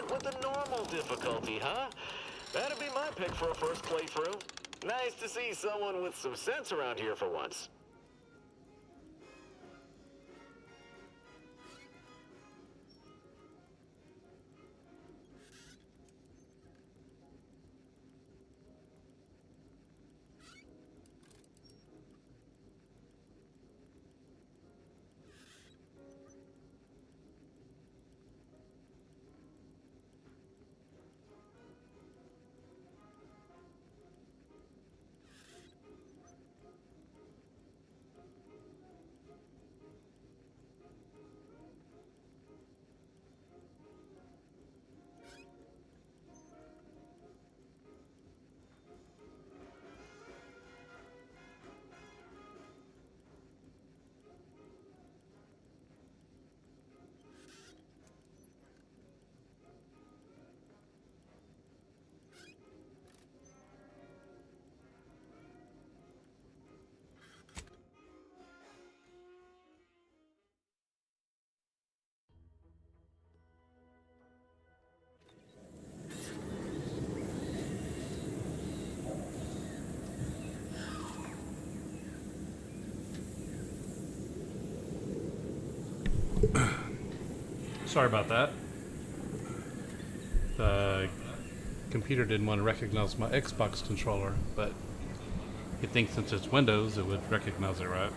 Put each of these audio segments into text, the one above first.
it with the normal difficulty, huh? That'd be my pick for a first playthrough. Nice to see someone with some sense around here for once. Sorry about that. The computer didn't want to recognize my Xbox controller, but you'd think since it's Windows it would recognize it, right?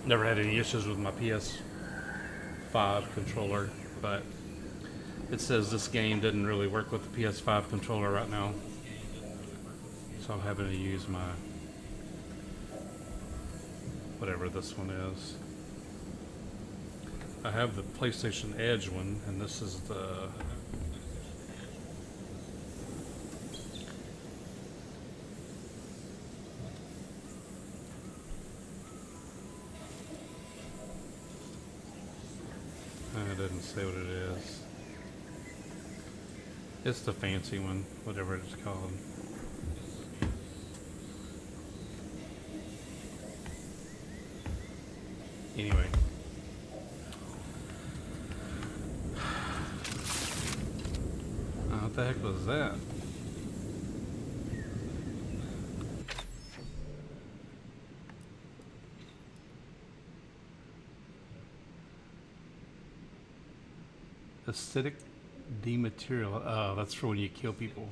Never had any issues with my PS5 controller, but it says this game didn't really work with the PS5 controller right now. So I'm having to use my whatever this one is. I have the PlayStation Edge one, and this is the it doesn't say what it is. It's the fancy one, whatever it's called. Anyway. What the heck was that? Acidic dematerial. Oh, that's for when you kill people.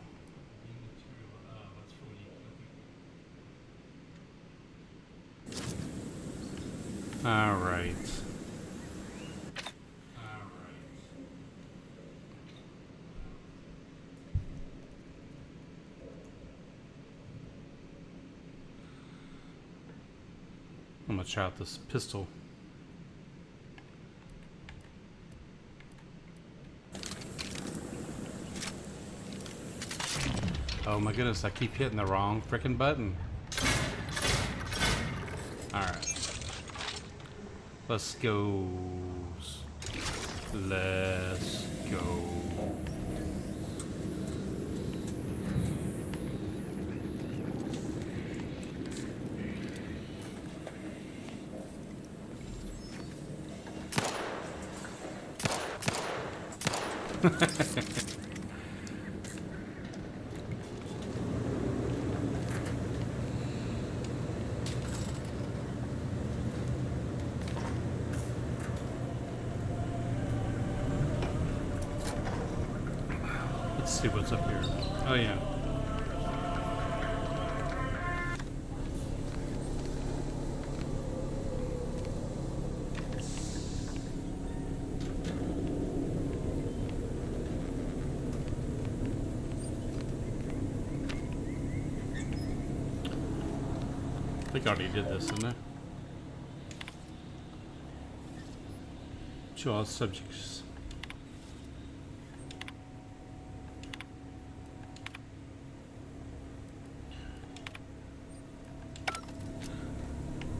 All right. I'm gonna try out this pistol. Oh my goodness, I keep hitting the wrong frickin' button. Alright. Let's go. Let's go. Let's see what's up here. Oh yeah. I think I already did this, didn't I? Show all subjects.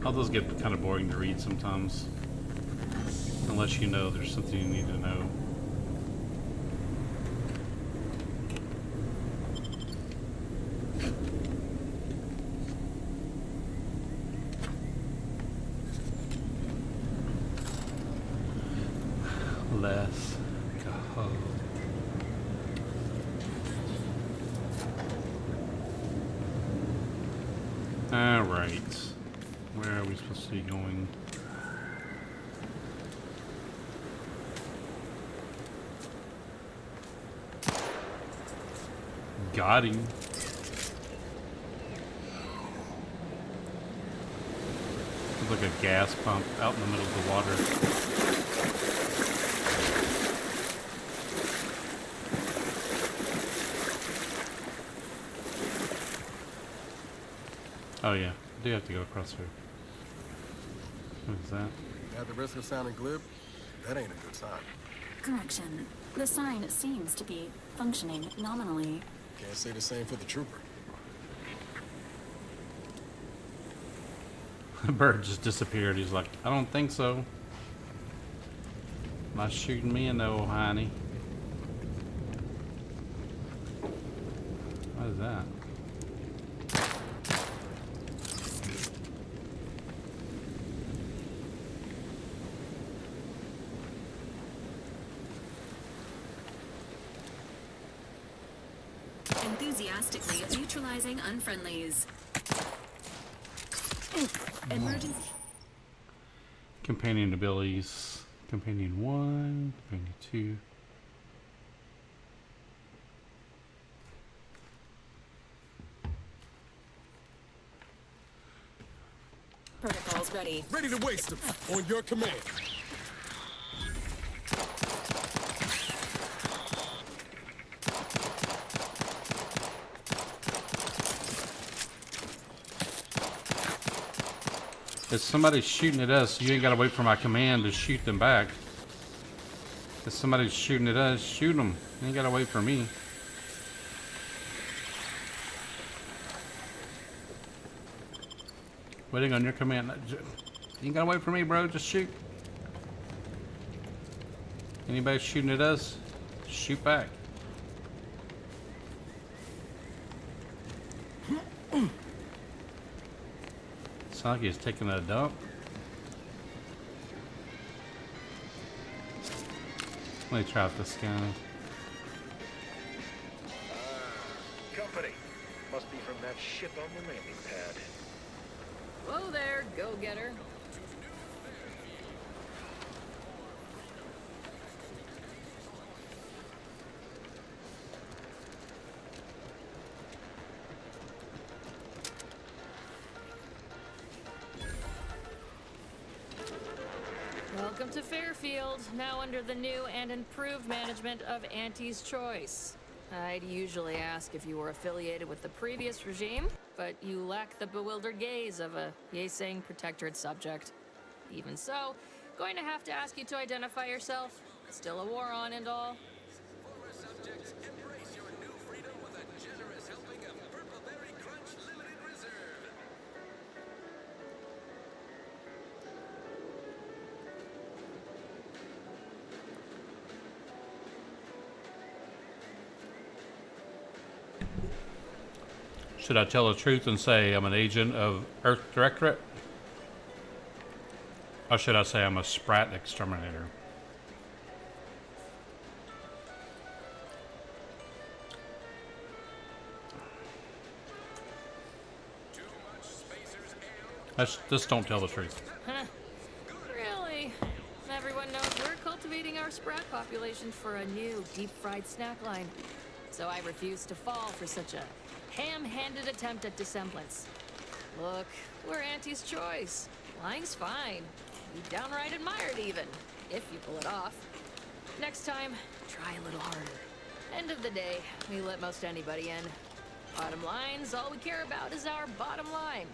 All those get kind of boring to read sometimes, unless you know there's something you need to know. Let's go. Alright. Where are we supposed to be going? Got him. Looks like a gas pump out in the middle of the water. Oh yeah, I do have to go across here. What is that? At the risk of sounding glib, that ain't a good sign. Correction. The sign seems to be functioning nominally. Can't say the same for the trooper. The bird just disappeared. He's like, I don't think so. Not shooting me in the old honey. What is that? Enthusiastically neutralizing unfriendlies. Emergency. Companion abilities. Companion 1, Companion 2. Protocols ready. Ready to waste them. On your command. If somebody's shooting at us, you ain't gotta wait for my command to shoot them back. If somebody's shooting at us, shoot them. You ain't gotta wait for me. Waiting on your command. You ain't gotta wait for me, bro. Just shoot. Anybody shooting at us, shoot back. Sounds like he's taking a dump. Let me try out this guy. Company. Must be from that ship on the landing pad. Whoa there, go-getter. Welcome to Fairfield, now under the new and improved management of Auntie's Choice. I'd usually ask if you were affiliated with the previous regime, but you lack the bewildered gaze of a yay-saying protectorate subject. Even so, going to have to ask you to identify yourself. Still a war on and all. Former subjects, embrace your new freedom with a generous helping of Purple Berry Crunch Limited Reserve. Should I tell the truth and say I'm an agent of Earth Directorate? Or should I say I'm a Sprat exterminator? Just don't tell the truth. Huh. Really? Everyone knows we're cultivating our sprat population for a new deep-fried snack line. So I refuse to fall for such a ham-handed attempt at dissemblance. Look, we're Auntie's Choice. Lying's fine. We downright admire it even, if you pull it off. Next time, try a little harder. End of the day, we let most anybody in. Bottom line's all we care about is our bottom line.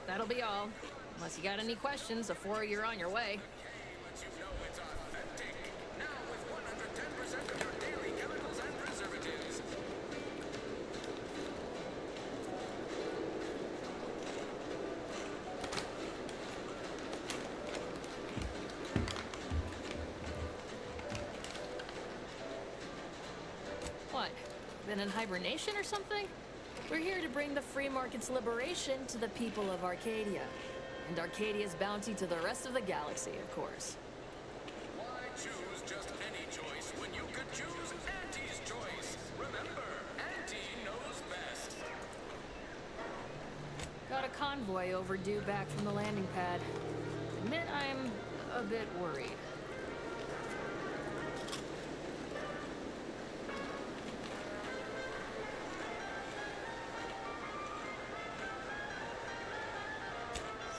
That'll be all. Unless you got any questions before you're on your way. But you know it's authentic. Now with 110% of your daily chemicals and preservatives. What? Been in hibernation or something? We're here to bring the free market's liberation to the people of Arcadia. And Arcadia's bounty to the rest of the galaxy, of course. Why choose just any choice when you could choose Auntie's Choice? Remember, Auntie knows best. Got a convoy overdue back from the landing pad. Admit I'm a bit worried.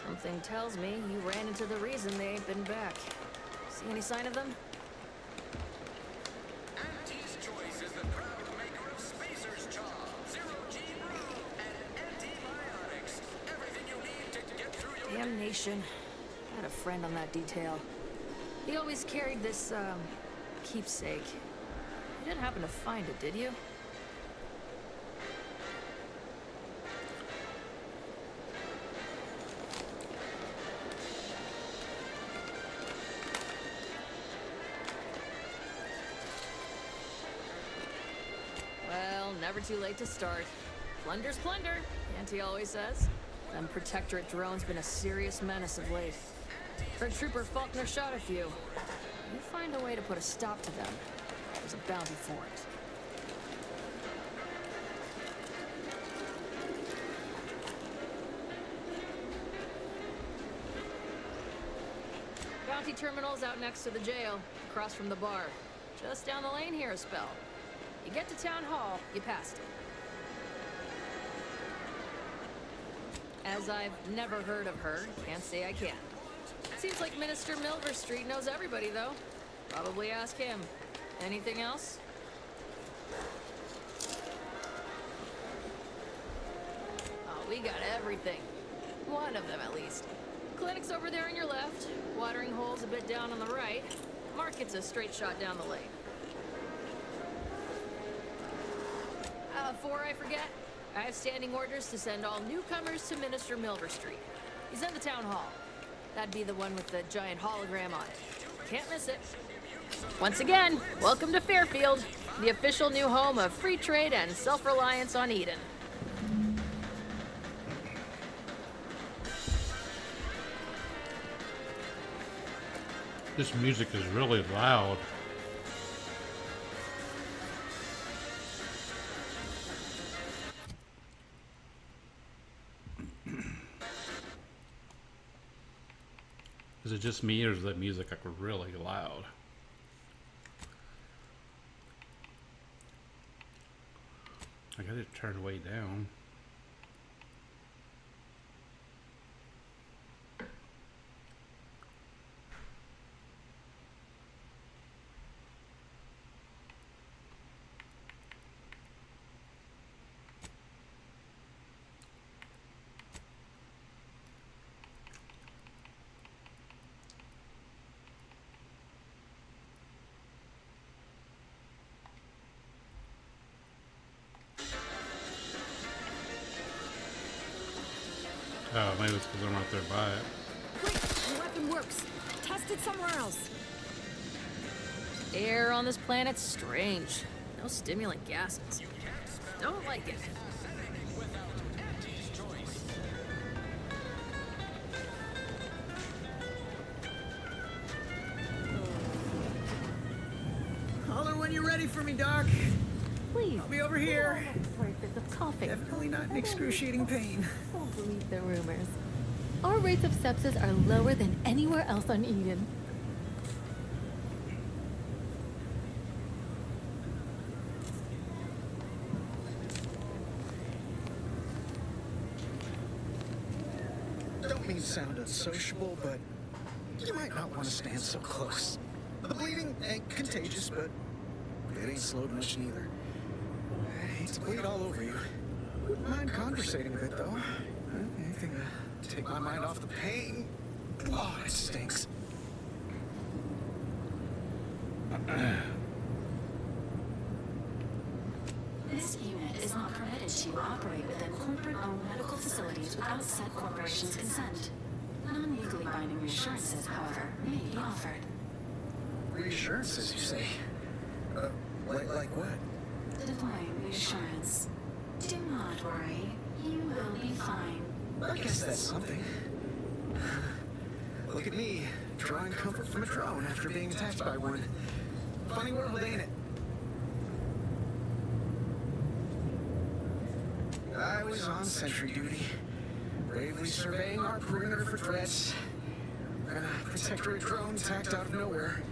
Something tells me you ran into the reason they ain't been back. See any sign of them? Auntie's Choice is the proud maker of Spacer's Charm, Zero-G Brew, and antibiotics. Everything you need to get through your... Damnation. I had a friend on that detail. He always carried this, keepsake. You didn't happen to find it, did you? Well, never too late to start. Plunder's plunder, Auntie always says. Them Protectorate drones been a serious menace of late. Her trooper Faulkner shot a few. You find a way to put a stop to them. There's a bounty for it. Bounty terminal's out next to the jail, across from the bar. Just down the lane here a spell. You get to Town Hall, you passed it. As I've never heard of her, can't say I can. Seems like Minister Milver Street knows everybody, though. Probably ask him. Anything else? Oh, we got everything. One of them, at least. Clinic's over there on your left. Watering hole's a bit down on the right. Market's a straight shot down the lane. Before I forget, I have standing orders to send all newcomers to Minister Milver Street. He's in the town hall. That'd be the one with the giant hologram on it. Can't miss it. Once again, welcome to Fairfield, the official new home of free trade and self-reliance on Eden. This music is really loud. Is it just me, or is that music like really loud? I got it turned way down. Oh, maybe it's because I'm right there by it. Quick, the weapon works. Test it somewhere else. Air on this planet's strange. No stimulant gases. Don't like it. Holler when you're ready for me, Doc. Please. I'll be over here. Rates of coughing. Definitely not in excruciating pain. Don't believe the rumors. Our rates of sepsis are lower than anywhere else on Eden. Don't mean to sound unsociable, but you might not want to stand so close. The bleeding ain't contagious, but it ain't slowed much neither. I hate to bleed all over you. Wouldn't mind conversating a bit, though. Anything to take my mind off the pain. Oh, it stinks. This unit is not permitted to operate within corporate-owned medical facilities without said corporation's consent. Non-legally binding reassurances, however, may be offered. Reassurances, you say? Like what? Divine reassurance. Do not worry. You will be fine. I guess that's something. Look at me, drawing comfort from a drone after being attacked by one. Funny world, ain't it? I was on sentry duty. bravely surveying our perimeter for threats. And a protectorate drone attacked out of nowhere.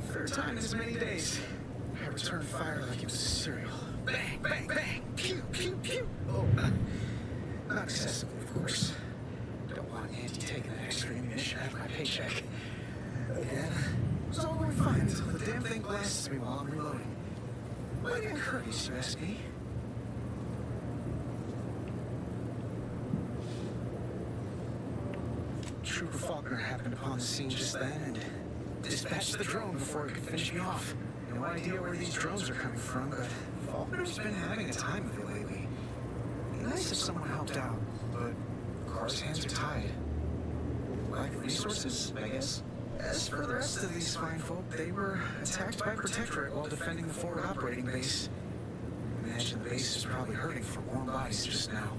Third time in as many days. I returned fire like it was a cereal. Bang, bang, bang! Pew, pew, pew! Oh, not excessively, of course. Don't want Auntie taking that extra ammunition out of my paycheck. Again, it's all going fine until the damn thing blasts me while I'm reloading. Mighty uncourteous, you ask me. Trooper Faulkner happened upon the scene just then and dispatched the drone before it could finish me off. No idea where these drones are coming from, but Faulkner's been having a time of it lately. Be nice if someone helped out, but Car's hands are tied. Lack of resources, I guess. As for the rest of these fine folk, they were attacked by Protectorate while defending the forward operating base. Imagine the base is probably hurting for warm bodies just now.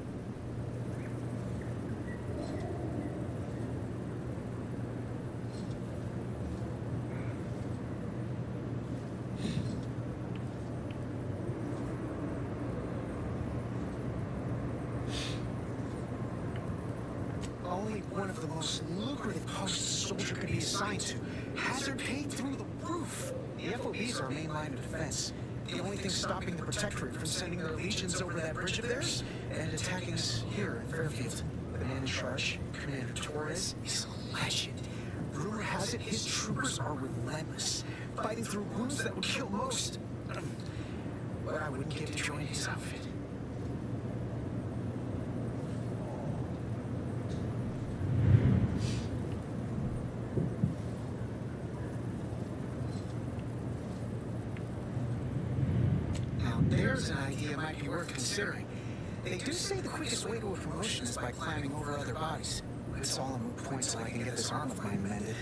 Only one of the most lucrative posts a soldier could be assigned to. Hazard pay through the roof. The FOBs are our main line of defense. The only thing stopping the Protectorate from sending their legions over that bridge of theirs and attacking us here in Fairfield. The man in charge, Commander Torres, is a legend. Rumor has it his troopers are relentless, fighting through wounds that would kill most. But I wouldn't give to join his outfit. There's an idea might be worth considering. They do say the quickest way to a promotion is by climbing over other bodies. It's all a moot point till I can get this arm of mine mended.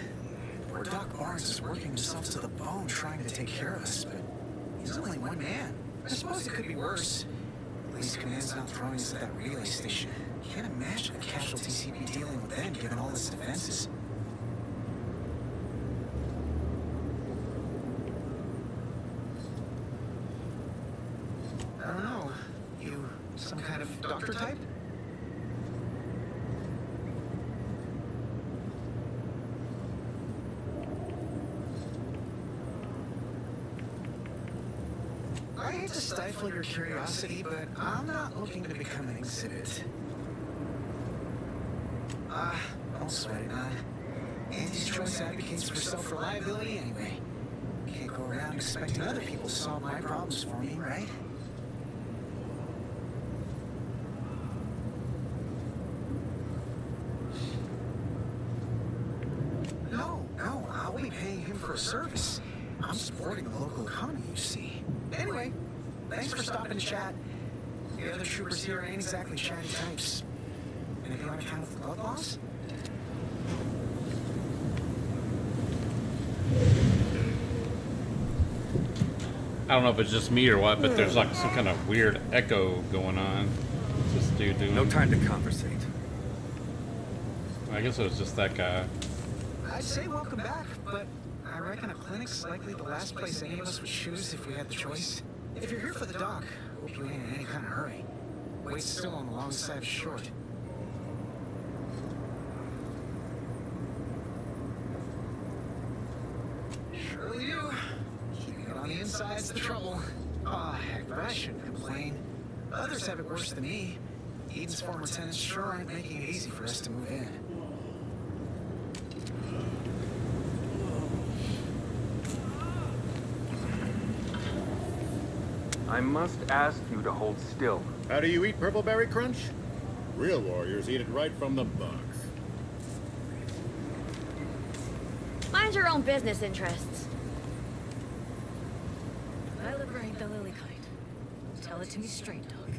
Poor Doc Barnes is working himself to the bone trying to take care of us, but he's only one man. I suppose it could be worse. At least Command's not throwing us at that relay station. Can't imagine the casualties he'd be dealing with then, given all his defenses. I don't know. You some kind of doctor type? I hate to stifle your curiosity, but I'm not looking to become an exhibit. Don't sweat it, man. Auntie's choice advocates for self-reliability anyway. Can't go around expecting other people to solve my problems for me, right? No, I'll be paying him for a service. I'm supporting the local economy, you see. Anyway, thanks for stopping to chat. The other troopers here ain't exactly chatty types. Anything on account of the blood loss? I don't know if it's just me or what, but there's like some kind of weird echo going on. What's this dude doing? No time to conversate. I guess it was just that guy. I'd say welcome back, but I reckon a clinic's likely the last place any of us would choose if we had the choice. If you're here for the doc, hope you ain't in any kind of hurry. Wait's still on the long side of short. Surely do. Keeping it on the inside's the trouble. Ah, heck, but I shouldn't complain. Others have it worse than me. Eden's former tenants sure aren't making it easy for us to move in. I must ask you to hold still. How do you eat Purpleberry Crunch? Real warriors eat it right from the box. Mind your own business interests. My liver ain't the lily kind. Tell it to me straight, Doc.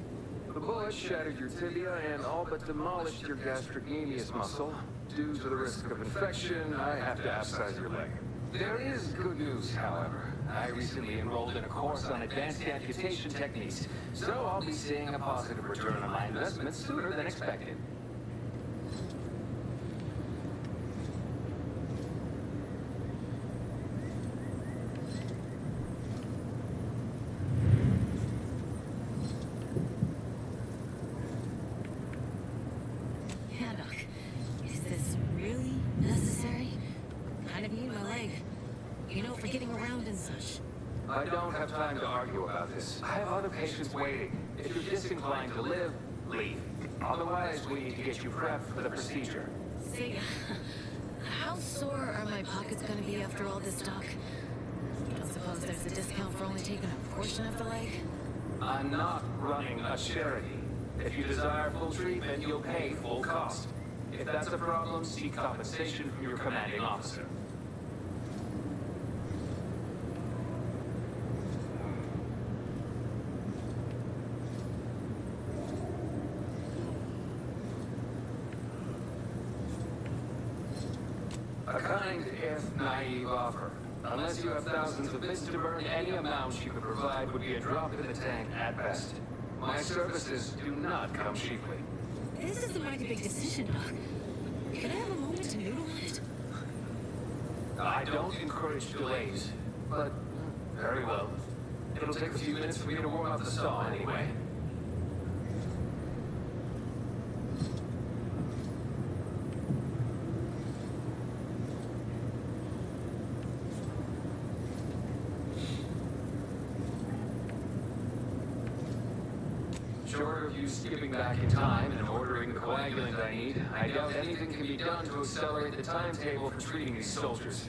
The bullet shattered your tibia and all but demolished your gastrocnemius muscle. Due to the risk of infection, I have to upsize your leg. There is good news, however. I recently enrolled in a course on advanced amputation techniques, so I'll be seeing a positive return on my investment sooner than expected. for getting around and such. I don't have time to argue about this. I have other patients waiting. If you're disinclined to live, leave. Otherwise, we need to get you prepped for the procedure. See, how sore are my pockets gonna be after all this talk? You don't suppose there's a discount for only taking a portion of the leg? I'm not running a charity. If you desire full treatment, you'll pay full cost. If that's a problem, seek compensation from your commanding officer. A kind, if naive offer. Unless you have thousands of bits to burn, any amount you could provide would be a drop in the tank at best. My services do not come cheaply. This is a mighty big decision, Doc. Can I have a moment to noodle on it? I don't encourage delays, but very well. It'll take a few minutes for me to warm up the saw anyway. Short of you skipping back in time and ordering the coagulant I need, I doubt anything can be done to accelerate the timetable for treating these soldiers.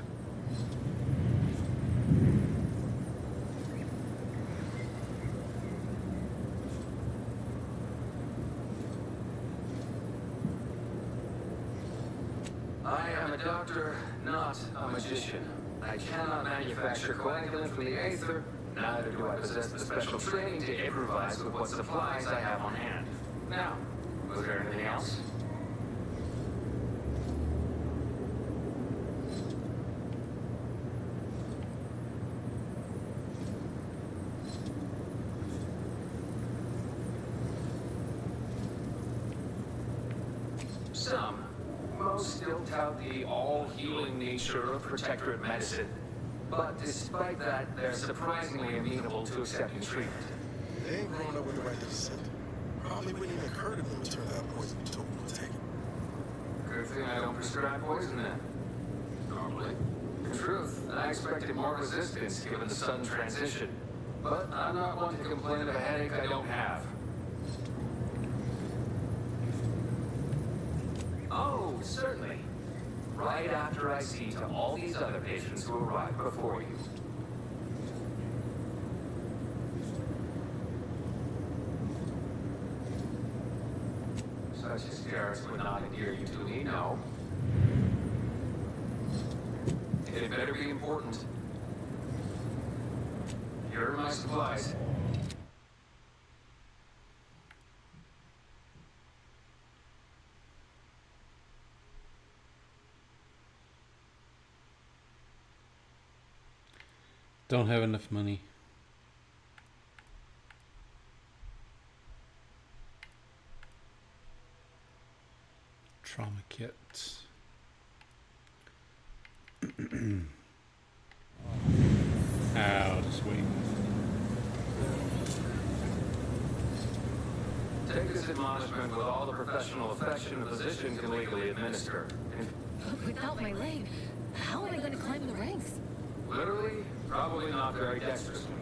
I am a doctor, not a magician. I cannot manufacture coagulant from the aether, neither do I possess the special training to improvise with what supplies I have on hand. Now, was there anything else? Some. Most still tout the all-healing nature of protectorate medicine. But despite that, they're surprisingly amenable to accepting treatment. They ain't grown up with the right consent. Probably wouldn't even occur to them to turn that poison to them to take it. Good thing I don't prescribe poison then. Normally. In truth, I expected more resistance given the sudden transition. But I'm not one to complain of a headache I don't have. Oh, certainly. Right after I see to all these other patients who arrived before you. Such hysterics would not endear you to me, no. It better be important. Here are my supplies. Don't have enough money. Trauma kits. I'll just wait. Take this admonishment with all the professional affection a physician can legally administer. But without my leg, how am I going to climb the ranks? Literally, probably not very dexterously.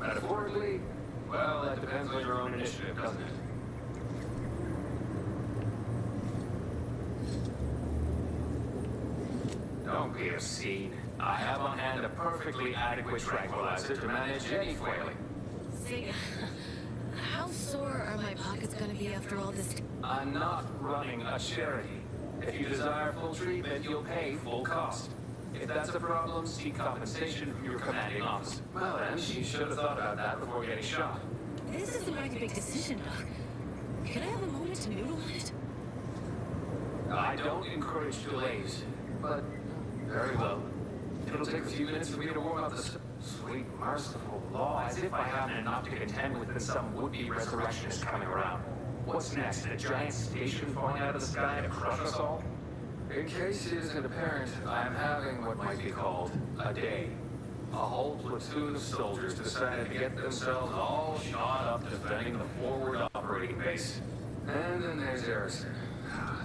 Metaphorically, well, that depends on your own initiative, doesn't it? Don't be a scene. I have on hand a perfectly adequate tranquilizer to manage any flailing. See, how sore are my pockets going to be after all this? I'm not running a charity. If you desire full treatment, you'll pay full cost. If that's a problem, seek compensation from your commanding officer. Well then, she should have thought about that before getting shot. This is a mighty big decision, Doc. Can I have a moment to noodle on it? I don't encourage delays, but very well. It'll take a few minutes for me to warm up the sweet, merciful law, as if I haven't enough to contend with than some would-be resurrectionist coming around. What's next? A giant station falling out of the sky to crush us all? In case it isn't apparent, I'm having what might be called a day. A whole platoon of soldiers decided to get themselves all shot up defending the forward operating base. And then there's Harrison.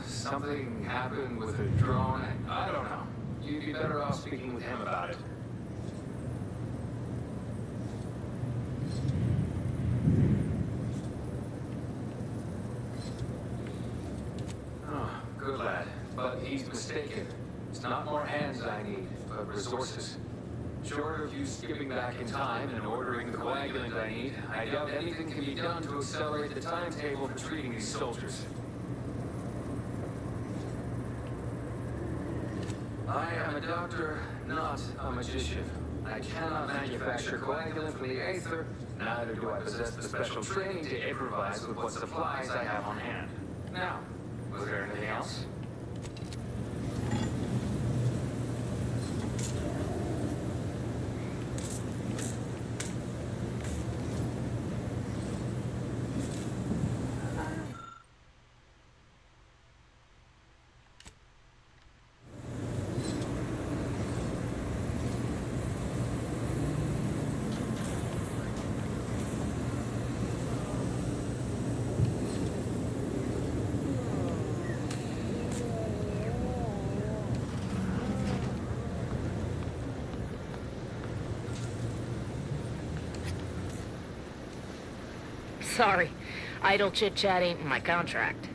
Something happened with a drone. I don't know. You'd be better off speaking with him about it. he's mistaken. It's not more hands I need, but resources. Short of you skipping back in time and ordering the coagulant I need, I doubt anything can be done to accelerate the timetable for treating these soldiers. I am a doctor, not a magician. I cannot manufacture coagulant from the aether, neither do I possess the special training to improvise with what supplies I have on hand. Now, was there anything else? Sorry, idle chit-chat ain't in my contract.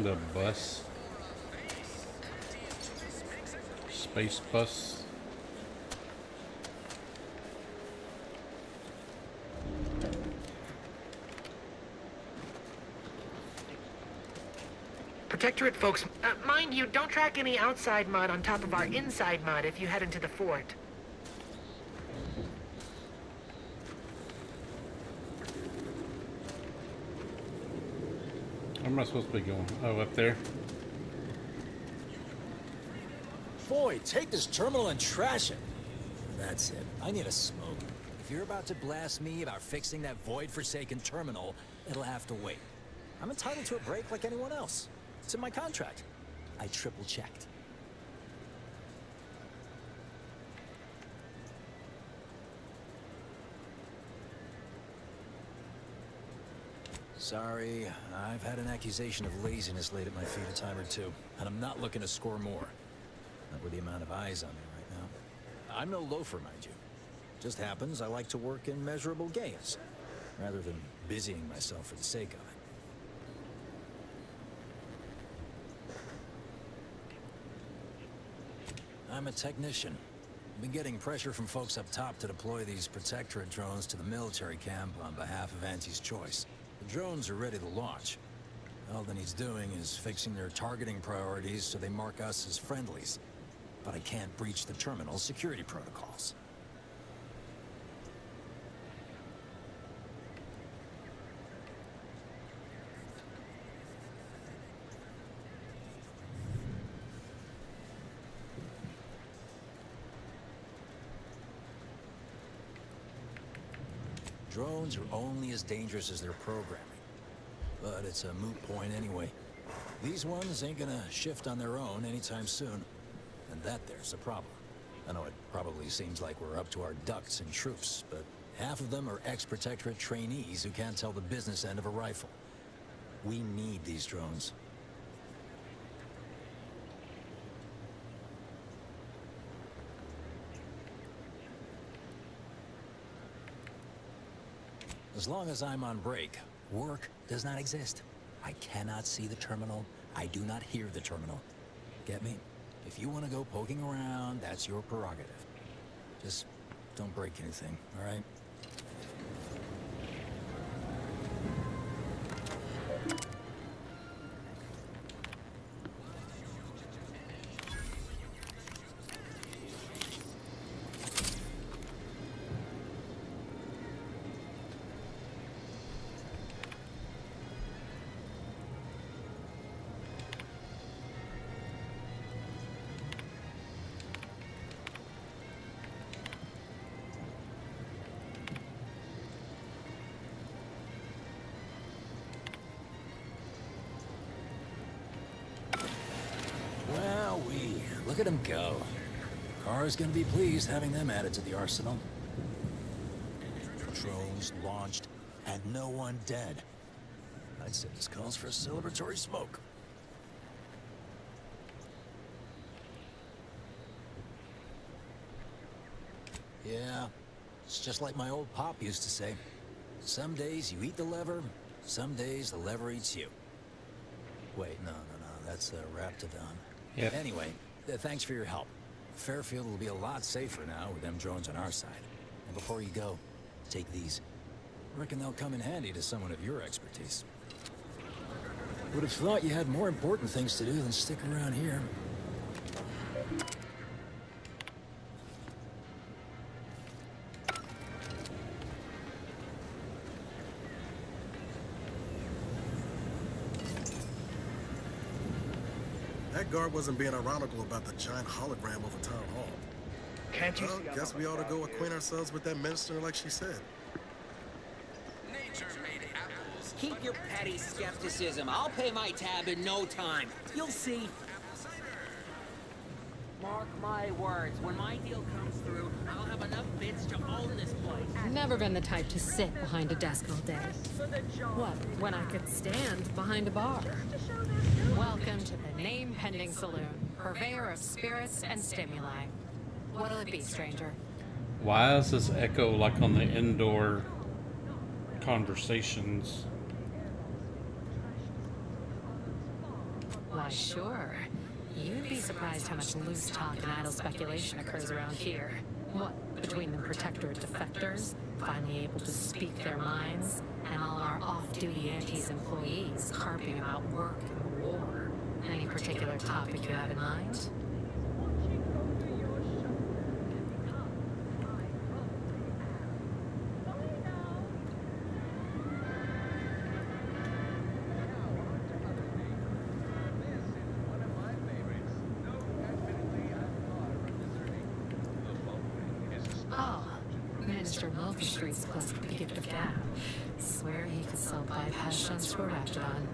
The bus. Space bus. Protectorate folks, mind you, don't track any outside mud on top of our inside mud if you head into the fort. Where am I supposed to be going? Oh, up there. Boy, take this terminal and trash it. That's it. I need a smoke. If you're about to blast me about fixing that void-forsaken terminal, it'll have to wait. I'm entitled to a break like anyone else. It's in my contract. I triple-checked. Sorry, I've had an accusation of laziness laid at my feet a time or two, and I'm not looking to score more. Not with the amount of eyes on me right now. I'm no loafer, mind you. Just happens I like to work in measurable gains, rather than busying myself for the sake of it. I'm a technician. I've been getting pressure from folks up top to deploy these Protectorate drones to the military camp on behalf of Auntie's Choice. The drones are ready to launch. All that he's doing is fixing their targeting priorities so they mark us as friendlies. But I can't breach the terminal's security protocols. Drones are only as dangerous as their programming. But it's a moot point anyway. These ones ain't gonna shift on their own anytime soon. And that there's a problem. I know it probably seems like we're up to our ducks in troops, but half of them are ex-Protectorate trainees who can't tell the business end of a rifle. We need these drones. As long as I'm on break, work does not exist. I cannot see the terminal. I do not hear the terminal. Get me? If you want to go poking around, that's your prerogative. Just don't break anything, all right? Wowee, look at him go. Car's gonna be pleased having them added to the arsenal. Drones launched and no one dead. I'd say this calls for a celebratory smoke. Yeah, it's just like my old pop used to say. Some days you eat the lever, some days the lever eats you. Wait, no, that's Raptidon. Yep. Anyway, thanks for your help. Fairfield will be a lot safer now with them drones on our side. And before you go, take these. I reckon they'll come in handy to someone of your expertise. Would have thought you had more important things to do than stick around here. That guard wasn't being ironical about the giant hologram over town hall. Can't you Well, see guess we ought to go acquaint ourselves with that minister like she said. Nature made apples. Keep your petty skepticism. I'll pay my tab in no time. You'll see. Mark my words. When my deal comes through, I'll have enough bits to own this place. Never been the type to sit behind a desk all day. What, when I could stand behind a bar? Welcome to the name-pending saloon, purveyor of spirits and stimuli. What'll it be, stranger? Why is this echo like on the indoor conversations? Why, sure. You'd be surprised how much loose talk and idle speculation occurs around here. What, between the protectorate defectors, finally able to speak their minds, and all our off-duty Antes employees carping about work and the war? Any particular topic you have in mind? Mr. Mulverstreet's blessed with the gift of gab. Swear he could sell bypass shunts to a Raptidon.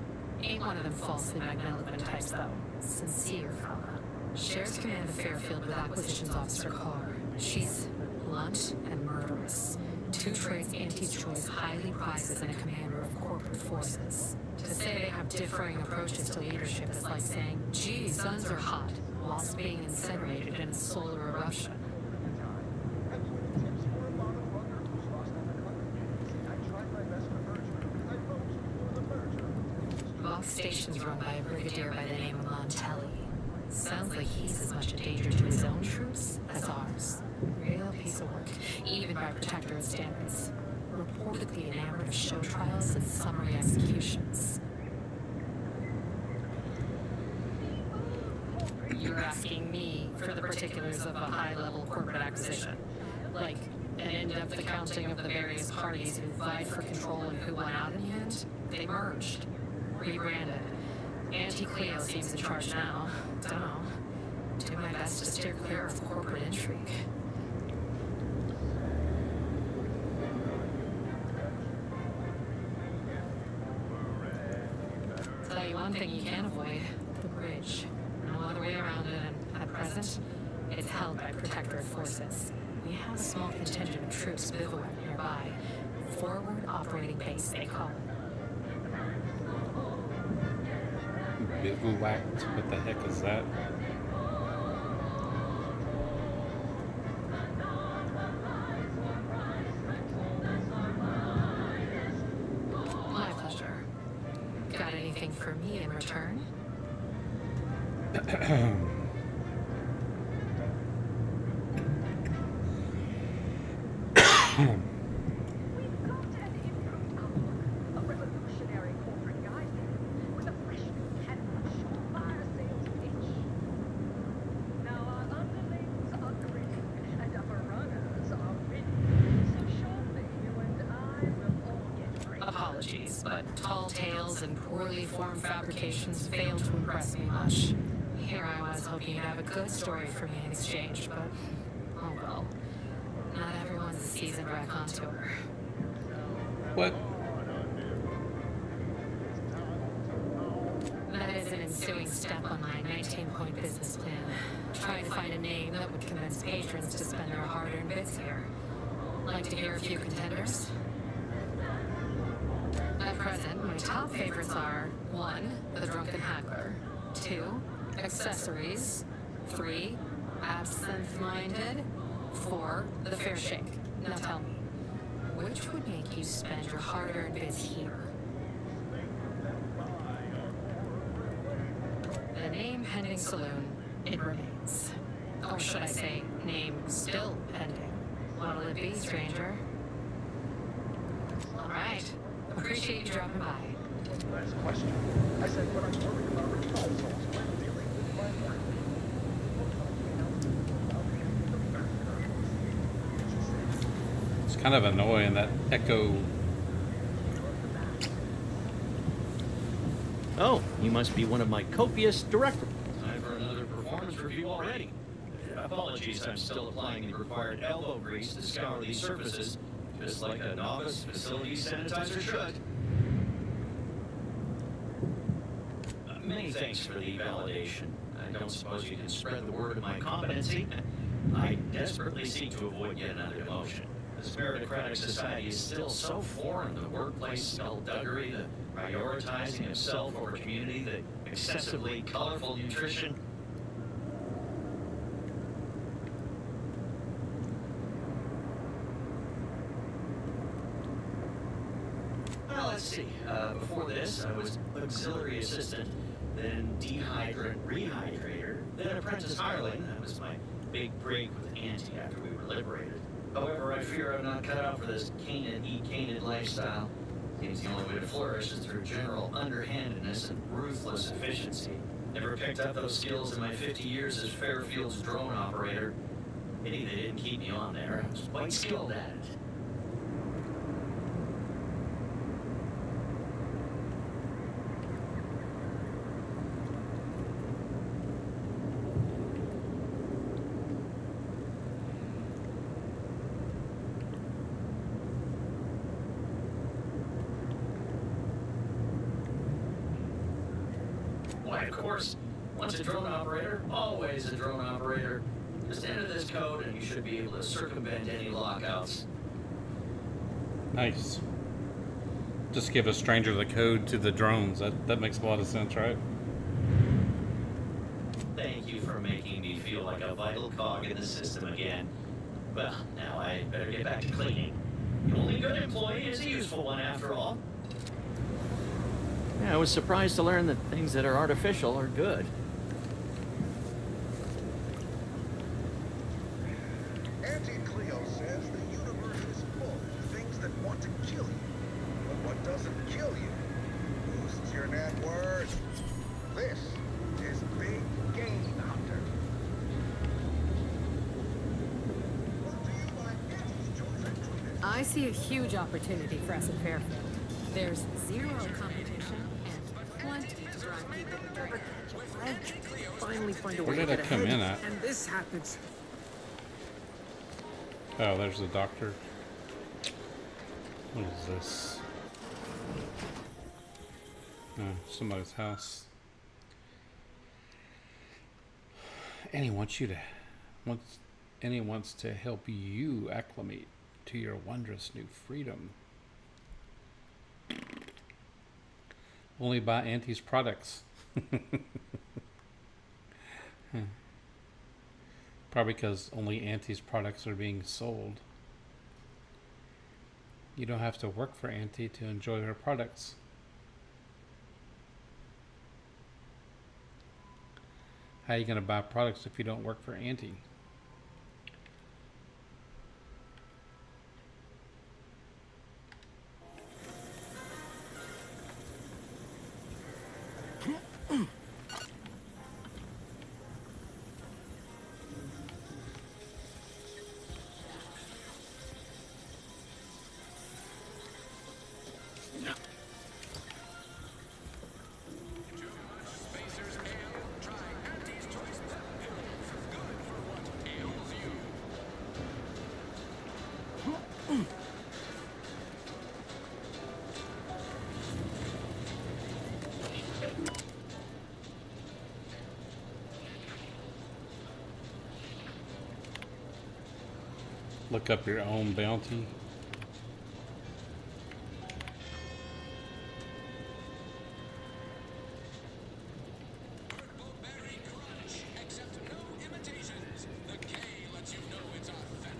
Ain't one of them falsely magniloquent types, though. Sincere fella. Shares command of Fairfield with Acquisitions Officer Carr. She's blunt and murderous. Two traits Anti's choice highly prizes in a commander of corporate forces. To say they have differing approaches to leadership is like saying, gee, suns are hot, whilst being incinerated in a solar eruption. Station's run by a brigadier by the name of Montelli. Sounds like he's as much a danger to his own troops as ours. Real piece of work, even by protectorate standards. Reportedly enamored of show trials and summary executions. You're asking me for the particulars of a high-level corporate acquisition. Like an in-depth accounting of the various parties who vied for control and who won out in the end? They merged. Rebranded. Auntie Cleo seems in charge now. Dunno. Do my best to steer clear of corporate intrigue. Tell you one thing you can't avoid. The bridge. No other way around it, and at present, it's held by protectorate forces. We have a small contingent of troops bivouac nearby. Forward operating base, they call it. Bivouacked? What the heck is that? My pleasure. Got anything for me in return? Apologies, but tall tales and poorly formed fabrications fail to impress me much. Here I was hoping you'd have a good story for me in exchange, but oh well. Not everyone's a seasoned raconteur. What? That is an ensuing step on my 19-point business plan. Trying to find a name that would convince patrons to spend their hard-earned bits here. Like to hear a few contenders? At present, my top favorites are 1. The Drunken Haggler, 2. Accessories, 3. Absinthe-Minded, 4, the fair shake. Now tell me, which would make you spend your hard-earned bits here? The name pending saloon, it remains. Or should I say, name still pending. What'll it be, stranger? All right. Appreciate you dropping by. Last question. I said what I'm worried about reprisals when dealing with my work. It's kind of annoying, that echo. Oh, you must be one of my copious directors. Time for another performance review already. Apologies, I'm still applying the required elbow grease to scour these surfaces, just like a novice facility sanitizer should. Many thanks for the validation. I don't suppose you can spread the word of my competency. I desperately seek to avoid yet another demotion. This meritocratic society is still so foreign. The workplace skullduggery, the prioritizing of self over community, the excessively colorful nutrition. Well, let's see. Before this, I was auxiliary assistant, then dehydrant rehydrator, then apprentice hireling. That was my big break with Auntie after we were liberated. However, I fear I'm not cut out for this Canaan eat Canaan lifestyle. Seems the only way to flourish is through general underhandedness and ruthless efficiency. Never picked up those skills in my 50 years as Fairfield's drone operator. Pity they didn't keep me on there. I was quite skilled at it. Why, of course, once a drone operator, always a drone operator. Just enter this code and you should be able to circumvent any lockouts. Nice. Just give a stranger the code to the drones. That makes a lot of sense, right? Thank you for making me feel like a vital cog in the system again. Well, now I better get back to cleaning. The only good employee is a useful one after all. Yeah, I was surprised to learn that things that are artificial are good. Auntie Cleo says the universe is full of things that want to kill you. But what doesn't kill you boosts your net worth. This is Big Game Hunter. I see a huge opportunity for us at Fairfield. There's zero competition and plenty to drive people to drink. Finally find a Where way did to I get come ahead, in at? and this happens. Oh, there's the doctor. What is this? Oh, somebody's house. Annie wants to help you acclimate to your wondrous new freedom. Only buy Auntie's products. Probably because only Auntie's products are being sold. You don't have to work for Auntie to enjoy her products. How are you going to buy products if you don't work for Auntie? Look up your own bounty. Except no imitations. The K lets you know it's authentic.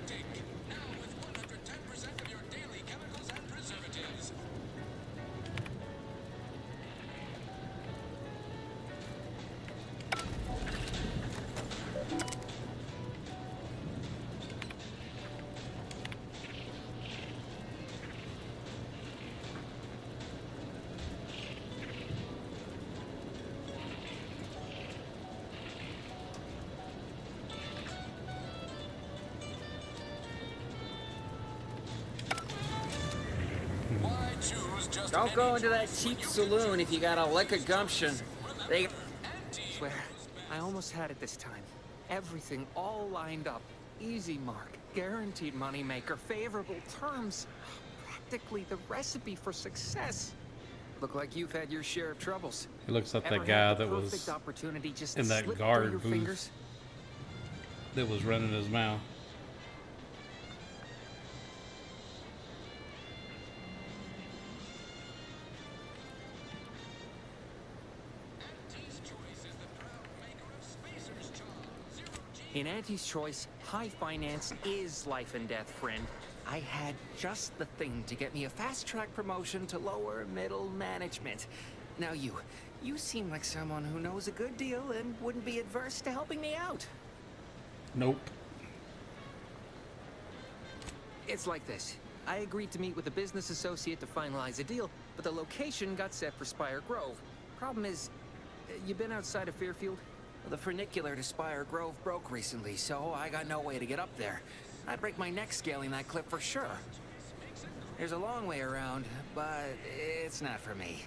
Don't go into that cheap saloon if you got a lick of gumption. They... Swear, I almost had it this time. Everything all lined up. Easy mark, guaranteed moneymaker, favorable terms. Practically the recipe for success. Look like you've had your share of troubles. He looks like Ever that had guy the that was perfect opportunity just in to that slip through guard your booth fingers? that was running his mouth. In Auntie's Choice, high finance is life and death, friend. I had just the thing to get me a fast-track promotion to lower middle management. Now you seem like someone who knows a good deal and wouldn't be adverse to helping me out. Nope. It's like this. I agreed to meet with a business associate to finalize a deal, but the location got set for Spire Grove. Problem is, you been outside of Fairfield? The funicular to Spire Grove broke recently, so I got no way to get up there. I'd break my neck scaling that cliff for sure. There's a long way around, but it's not for me.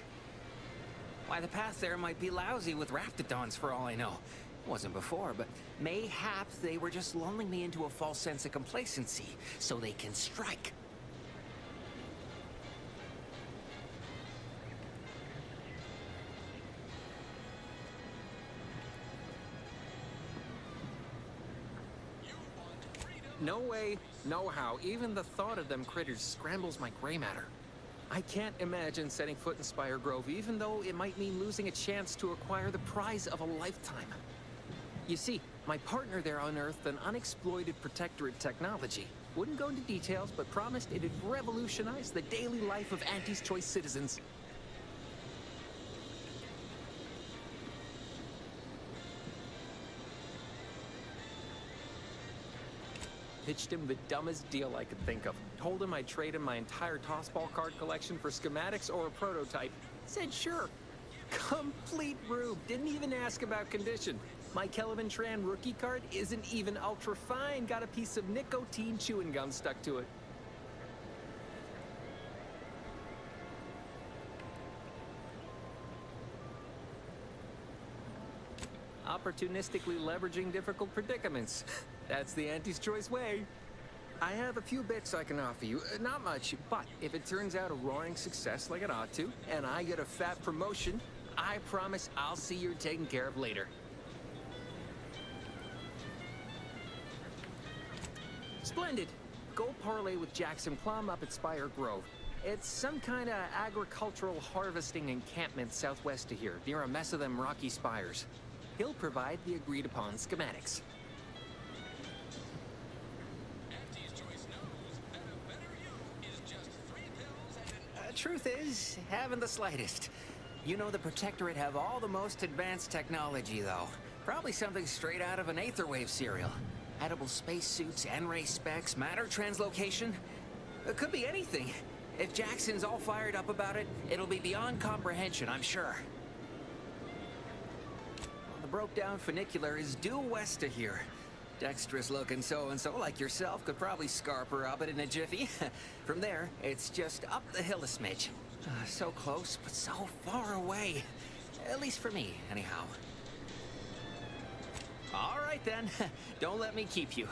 Why, the path there might be lousy with raptidons for all I know. It wasn't before, but mayhaps they were just lulling me into a false sense of complacency so they can strike. No way, no how. Even the thought of them critters scrambles my gray matter. I can't imagine setting foot in Spire Grove, even though it might mean losing a chance to acquire the prize of a lifetime. You see, my partner there unearthed an unexploited protectorate technology. Wouldn't go into details, but promised it'd revolutionize the daily life of Auntie's Choice citizens. Pitched him the dumbest deal I could think of. Told him I'd trade him my entire tossball card collection for schematics or a prototype. Said sure. Complete rube. Didn't even ask about condition. My Kelvin Tran rookie card isn't even ultra fine. Got a piece of nicotine chewing gum stuck to it. Opportunistically leveraging difficult predicaments. That's the Auntie's Choice way. I have a few bits I can offer you. Not much, but if it turns out a roaring success like it ought to, and I get a fat promotion, I promise I'll see you're taken care of later. Splendid. Go parlay with Jackson Plum up at Spire Grove. It's some kind of agricultural harvesting encampment southwest of here, near a mess of them rocky spires. He'll provide the agreed-upon schematics. Truth is, haven't the slightest. You know the Protectorate have all the most advanced technology, though. Probably something straight out of an Aetherwave serial. Edible spacesuits, N-ray specs, matter translocation. It could be anything. If Jackson's all fired up about it, it'll be beyond comprehension, I'm sure. Well, the broke-down funicular is due west of here. Dexterous-looking so-and-so like yourself could probably scarp her up it in a jiffy. From there, it's just up the hill a smidge. So close, but so far away. At least for me, anyhow. All right, then. Don't let me keep you.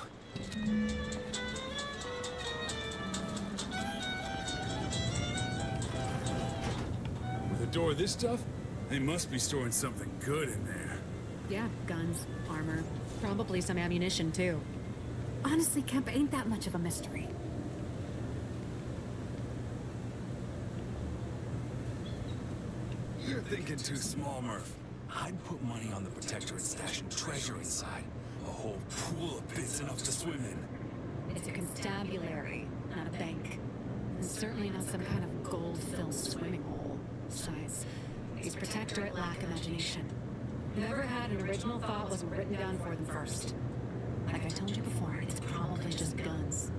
With a door this tough, they must be storing something good in there. Yeah, guns, armor, probably some ammunition too. Honestly, Kemp ain't that much of a mystery. You're thinking too small, Murph. I'd put money on the Protectorate stash and treasure inside. A whole pool of bits enough to swim in. It's a constabulary, not a bank. And certainly not some kind of gold-filled swimming hole. Besides, these Protectorate lack imagination. Whoever had an original thought wasn't written down for them first. Like I told you before, it's probably just guns.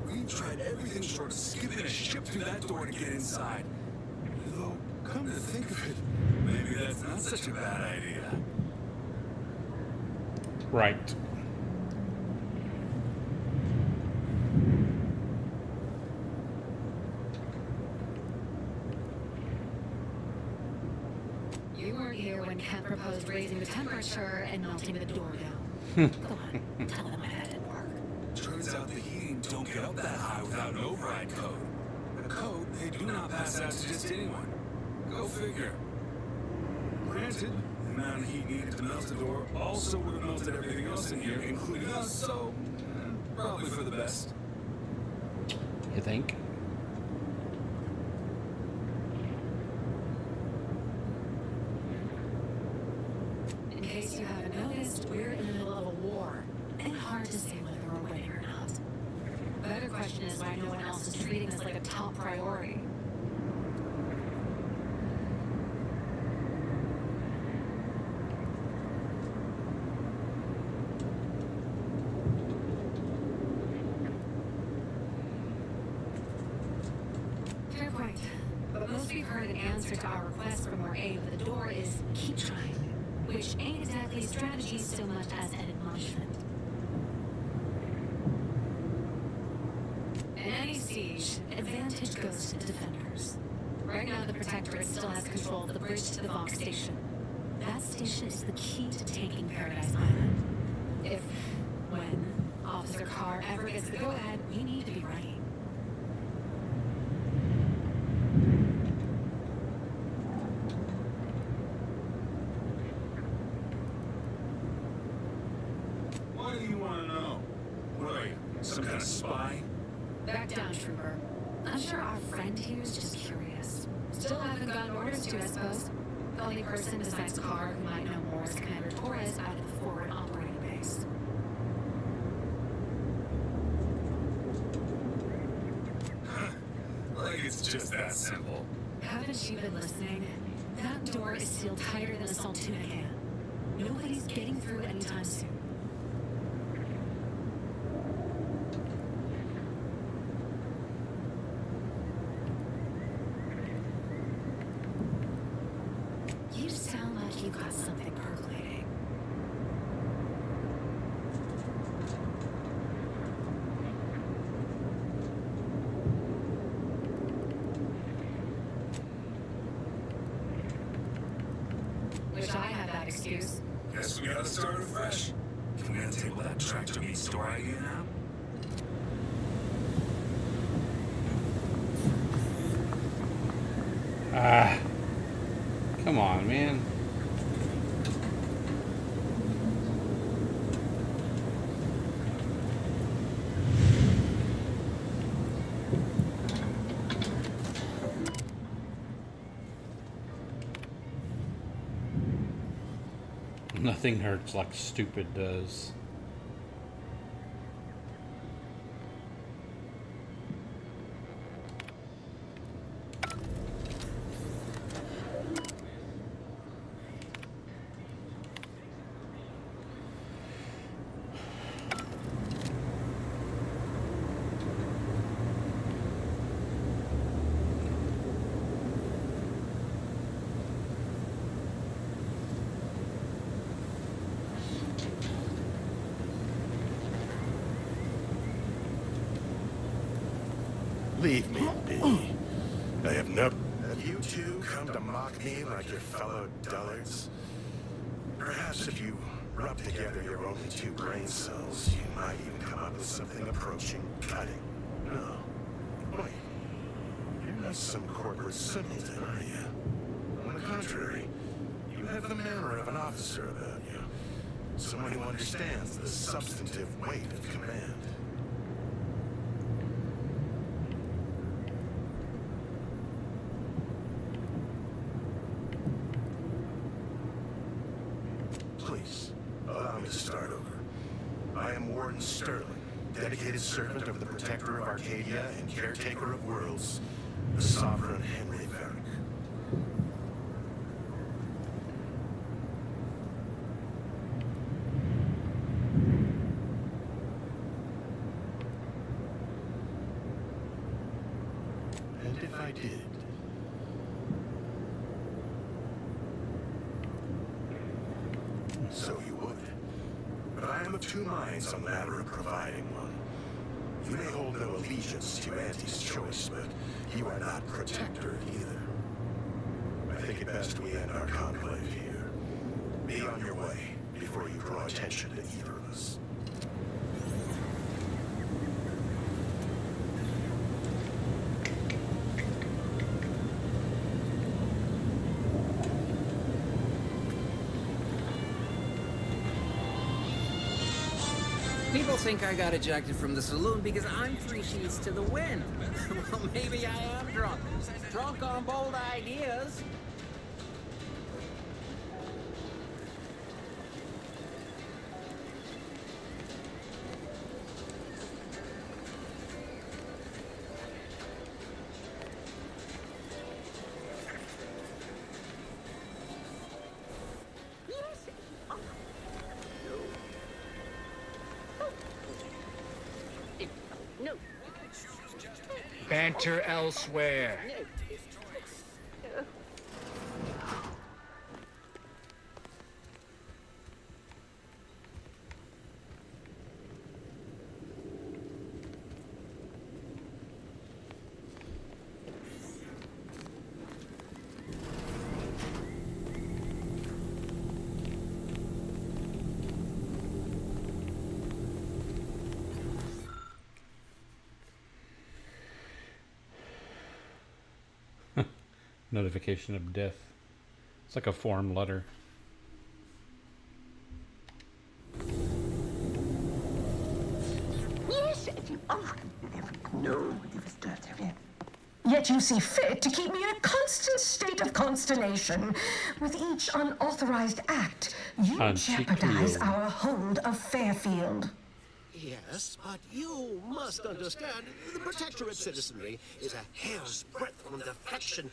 We've tried everything short of skipping a ship through that door to get inside. Though, come to think of it, maybe that's not such a bad idea. Right. You weren't here when Kemp proposed raising the temperature and melting the door down. Go on, tell them that didn't work. Turns out the heating don't get up that high without an override code. A code they do not pass out to just anyone. Go figure. Granted, the amount of heat needed to melt the door also would have melted everything else in here, including us, so probably for the best. You think? In case you haven't noticed, we're in the middle of a war, and hard to say whether we're winning or not. The better question is why no one else is treating this like a top priority. Fair point. But most we've heard in answer to our request for more aid with the door is keep trying, which ain't exactly strategy so much as an admonishment. In any siege, advantage goes to the defenders. Right now, the Protectorate still has control of the bridge to the Vox station. That station is the key to taking Paradise Island. If, when, Officer Carr ever gets the go-ahead, we need to be ready. What do you want to know? What are you, some kind of spy? Back down, Trooper. I'm sure our friend here is just curious. Still haven't gotten orders to, I suppose. The only person besides Carr who might know more is Commander Torres out of the forward operating base. Like it's just that simple. Haven't you been listening? That door is sealed tighter than a Saltuna can. Nobody's getting through anytime soon. You sound like you got something percolating. Wish I had that excuse. Guess we gotta start afresh. Can we untable that tractor meat store idea now? Ah. Come on, man. Nothing hurts like stupid does. Leave me be. I have no... Have you two come to mock me like your fellow dullards? Perhaps if you rub together your only two brain cells, you might even come up with something approaching cutting. No. Wait. You're not some corporate simpleton, are you? On the contrary, you have the manner of an officer about you. Someone who understands the substantive weight of command. Please, allow me to start over. I am Warden Sterling, dedicated servant of the Protector of Arcadia and Caretaker of Worlds, the Sovereign Henry Varick. And if I did, so you would. But of two minds on the matter of providing one. You may hold no allegiance to Auntie's choice, but you are not protector either. I think it best we end our conclave here. Be on your way before you draw attention to either of us. People think I got ejected from the saloon because I'm 3 sheets to the wind. Well, maybe I am drunk. Drunk on bold ideas. Banter elsewhere. Notification of death. It's like a form letter. Yes, oh, no, yet you see fit to keep me in a constant state of consternation. With each unauthorized act, you jeopardize our hold of Fairfield. Yes, but you must understand, the Protectorate citizenry is a hair's breadth from defection.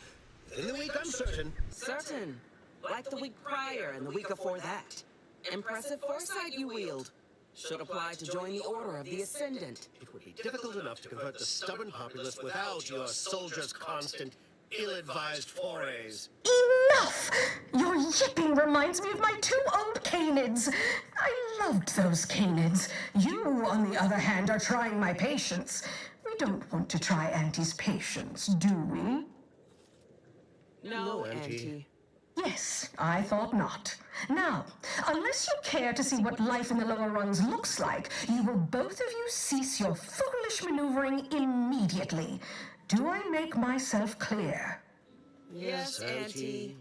In the week, I'm certain. Certain. Like the week prior and the week before that. Impressive foresight you wield. Should apply to join the Order of the Ascendant. It would be difficult enough to convert the stubborn populace without your soldiers' constant, ill-advised forays. Enough! Your yipping reminds me of my 2 old canids. I loved those canids. You, on the other hand, are trying my patience. We don't want to try Auntie's patience, do we? No, Auntie. Yes, I thought not. Now, unless you care to see what life in the lower rungs looks like, you will both of you cease your foolish maneuvering immediately. Do I make myself clear? Yes, Auntie.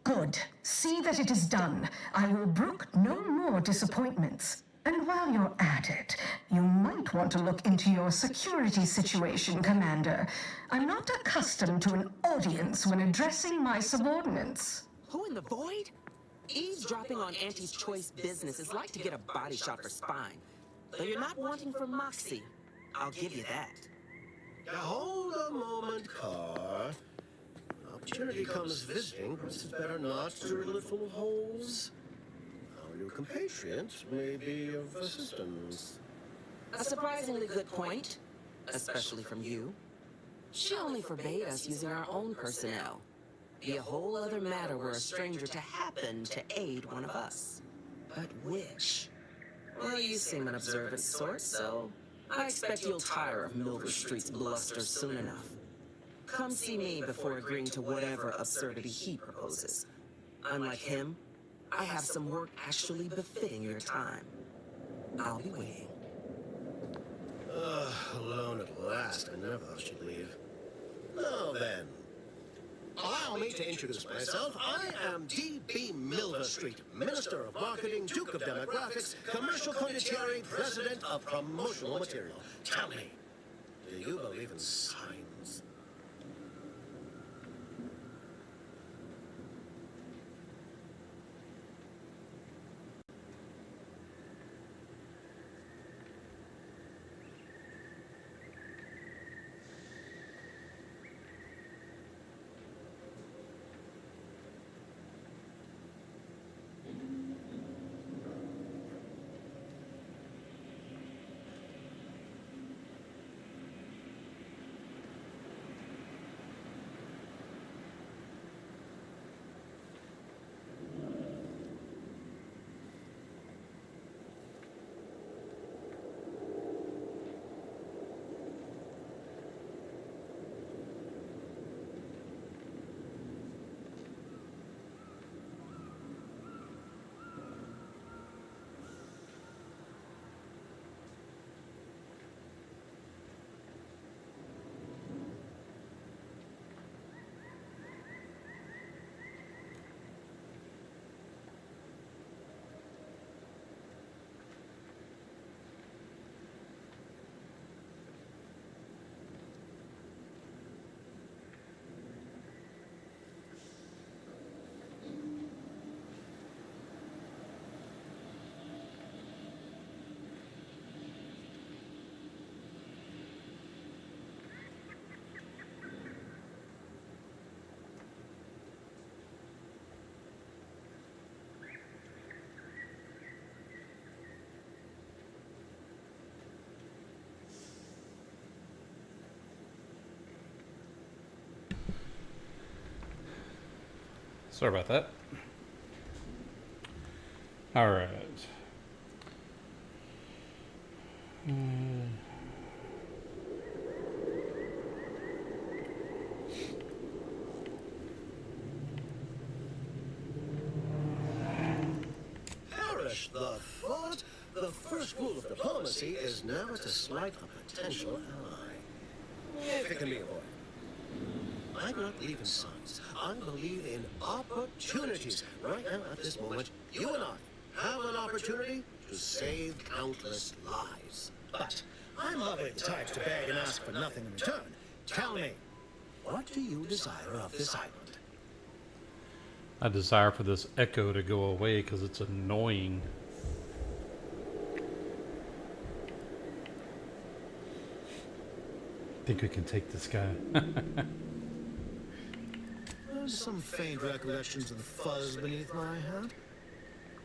Good. See that it is done. I will brook no more disappointments. And while you're at it, you might want to look into your security situation, Commander. I'm not accustomed to an audience when addressing my subordinates. Who in the void? Eavesdropping on Auntie's choice business is like to get a body shot for spine. Though you're not wanting for moxie. I'll give you that. Now hold a moment, Carr. When opportunity comes visiting, perhaps it's better not to riddle it full of holes. Our new compatriot may be of assistance. A surprisingly good point, especially from you. She only forbade us using our own personnel. Be a whole other matter were a stranger to happen to aid one of us. But which? Well, you seem an observant sort, so I expect you'll tire of Milver Street's bluster soon enough. Come see me before agreeing to whatever absurdity he proposes. Unlike him, I have some work actually befitting your time. I'll be waiting. Alone at last. I never thought she'd leave. Now then, allow me to introduce myself. I am D.B. Milver Street, Minister of Marketing, Duke of Demographics, Commercial Condottieri, President of Promotional Material. Tell me, do you believe in signs? Sorry about that. All right. Perish the thought! The first rule of diplomacy is never to slight a potential ally, if it can be avoided. I do not believe in signs. I believe in opportunities. Right now, at this moment, you and I have an opportunity to save countless lives. But I'm hardly the type to beg and ask for nothing in return. Tell me, what do you desire of this island? I desire for this echo to go away because it's annoying. Think we can take this guy. There's some faint recollections of the fuzz beneath my hat.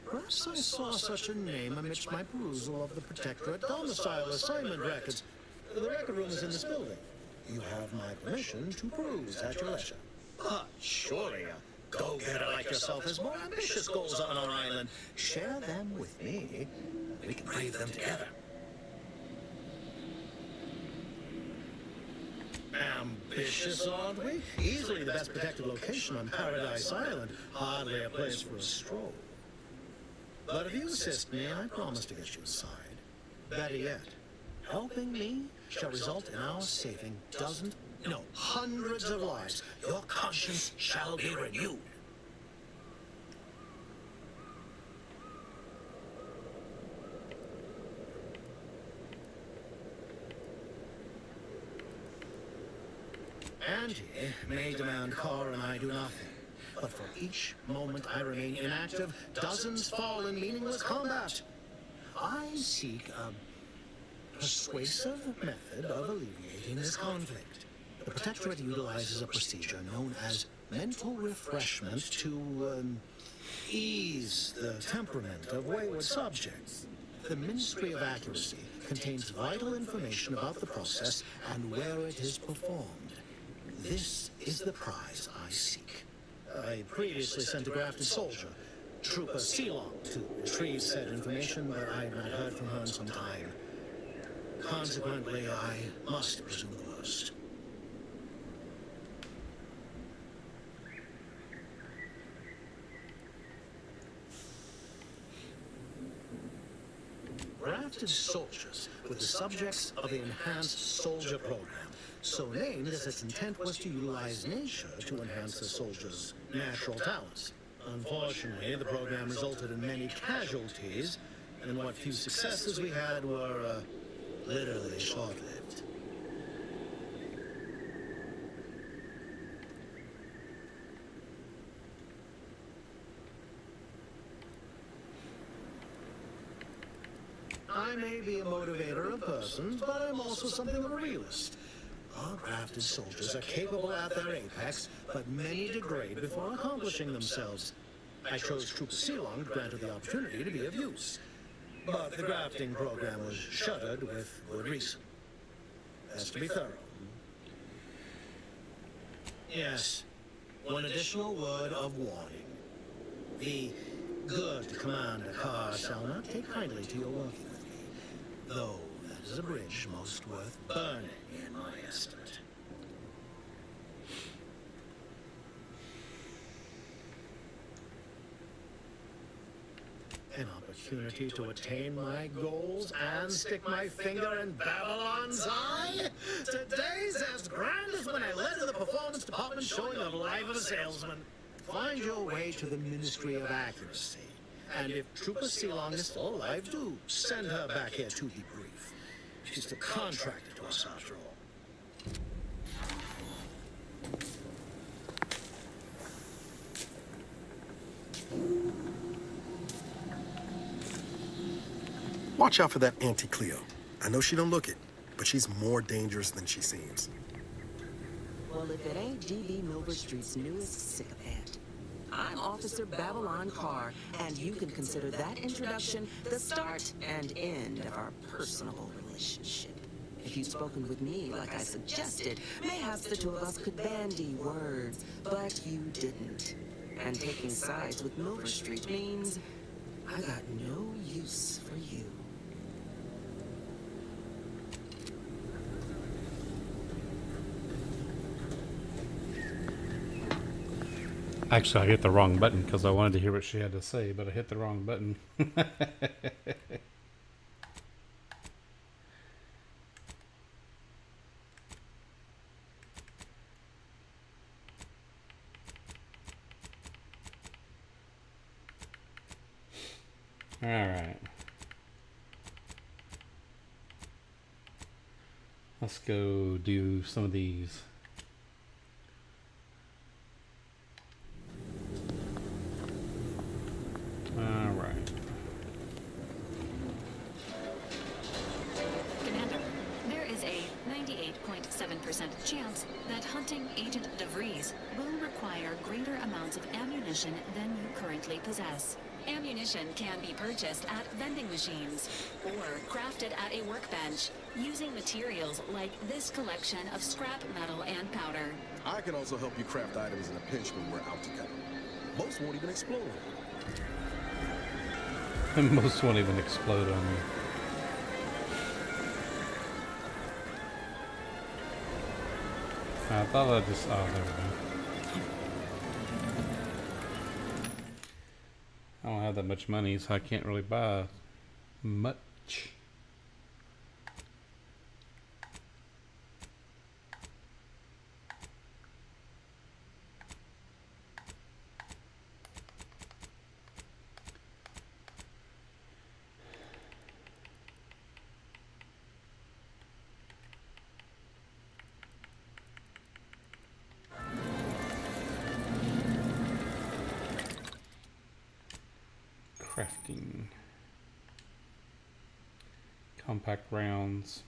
Perhaps I saw such a name amidst my perusal of the Protectorate domicile assignment records. The record room is in this building. You have my permission to peruse at your leisure. But surely a go-getter like yourself has more ambitious goals on our island. Share them with me, and we can brave them together. Ambitious, aren't we? Easily the best protected location on Paradise Island. Hardly a place for a stroll. But if you assist me, I promise to get you aside. Better yet, helping me shall result in our saving dozens, no, hundreds of lives. Your conscience shall be renewed. Angie may demand car and I do nothing. But for each moment I remain inactive, dozens fall in meaningless combat. I seek a persuasive method of alleviating this conflict. The Protectorate utilizes a procedure known as mental refreshment to ease the temperament of wayward subjects. The Ministry of Accuracy contains vital information about the process and where it is performed. This is the prize I seek. I previously sent a grafted soldier, Trooper Ceylon, to retrieve said information, but I have not heard from her in some time. Consequently, I must presume the worst. Grafted soldiers with the subjects of the Enhanced Soldier Program, so named as its intent was to utilize nature to enhance the soldiers' natural talents. Unfortunately, the program resulted in many casualties, and what few successes we had were literally short-lived. I may be a motivator of persons, but I'm also something of a realist. Our grafted soldiers are capable at their apex, but many degrade before accomplishing themselves. I chose Trooper Ceylon, granted the opportunity to be of use. But the grafting program was shuttered with good reason. Best to be thorough. Yes, one additional word of warning. The good Commander Carr shall not take kindly to your working with me, though that is a bridge most worth burning in my estimate. An opportunity to attain my goals and stick my finger in Babylon's eye? Today's as grand as when I led in the performance department showing the life of a salesman. Find your way to the Ministry of Accuracy. And if Trooper Ceylon is still alive, do send her back here to debrief. She's still contracted to us after all. Watch out for that Auntie Cleo. I know she don't look it, but she's more dangerous than she seems. Well, if it ain't D.B. Milver Street's newest sycophant. I'm Officer Babylon Carr, and you can consider that introduction the start and end of our personable relationship. If you'd spoken with me like I suggested, mayhaps the two of us could bandy words, but you didn't. And taking sides with Milver Street means I got no use for you. Actually, I hit the wrong button because I wanted to hear what she had to say, but I hit the wrong button. All right. Let's go do some of these. All right. Commander, there is a 98.7% chance that hunting Agent DeVries will require greater amounts of ammunition than you currently possess. Ammunition can be purchased at vending machines or crafted at a workbench using materials like this collection of scrap metal and powder. I can also help you craft items in a pinch when we're out together. Most won't even explode. Most won't even explode on me. I thought I just... Oh, there we go. I don't have that much money, so I can't really buy much. Crafting. Compact rounds.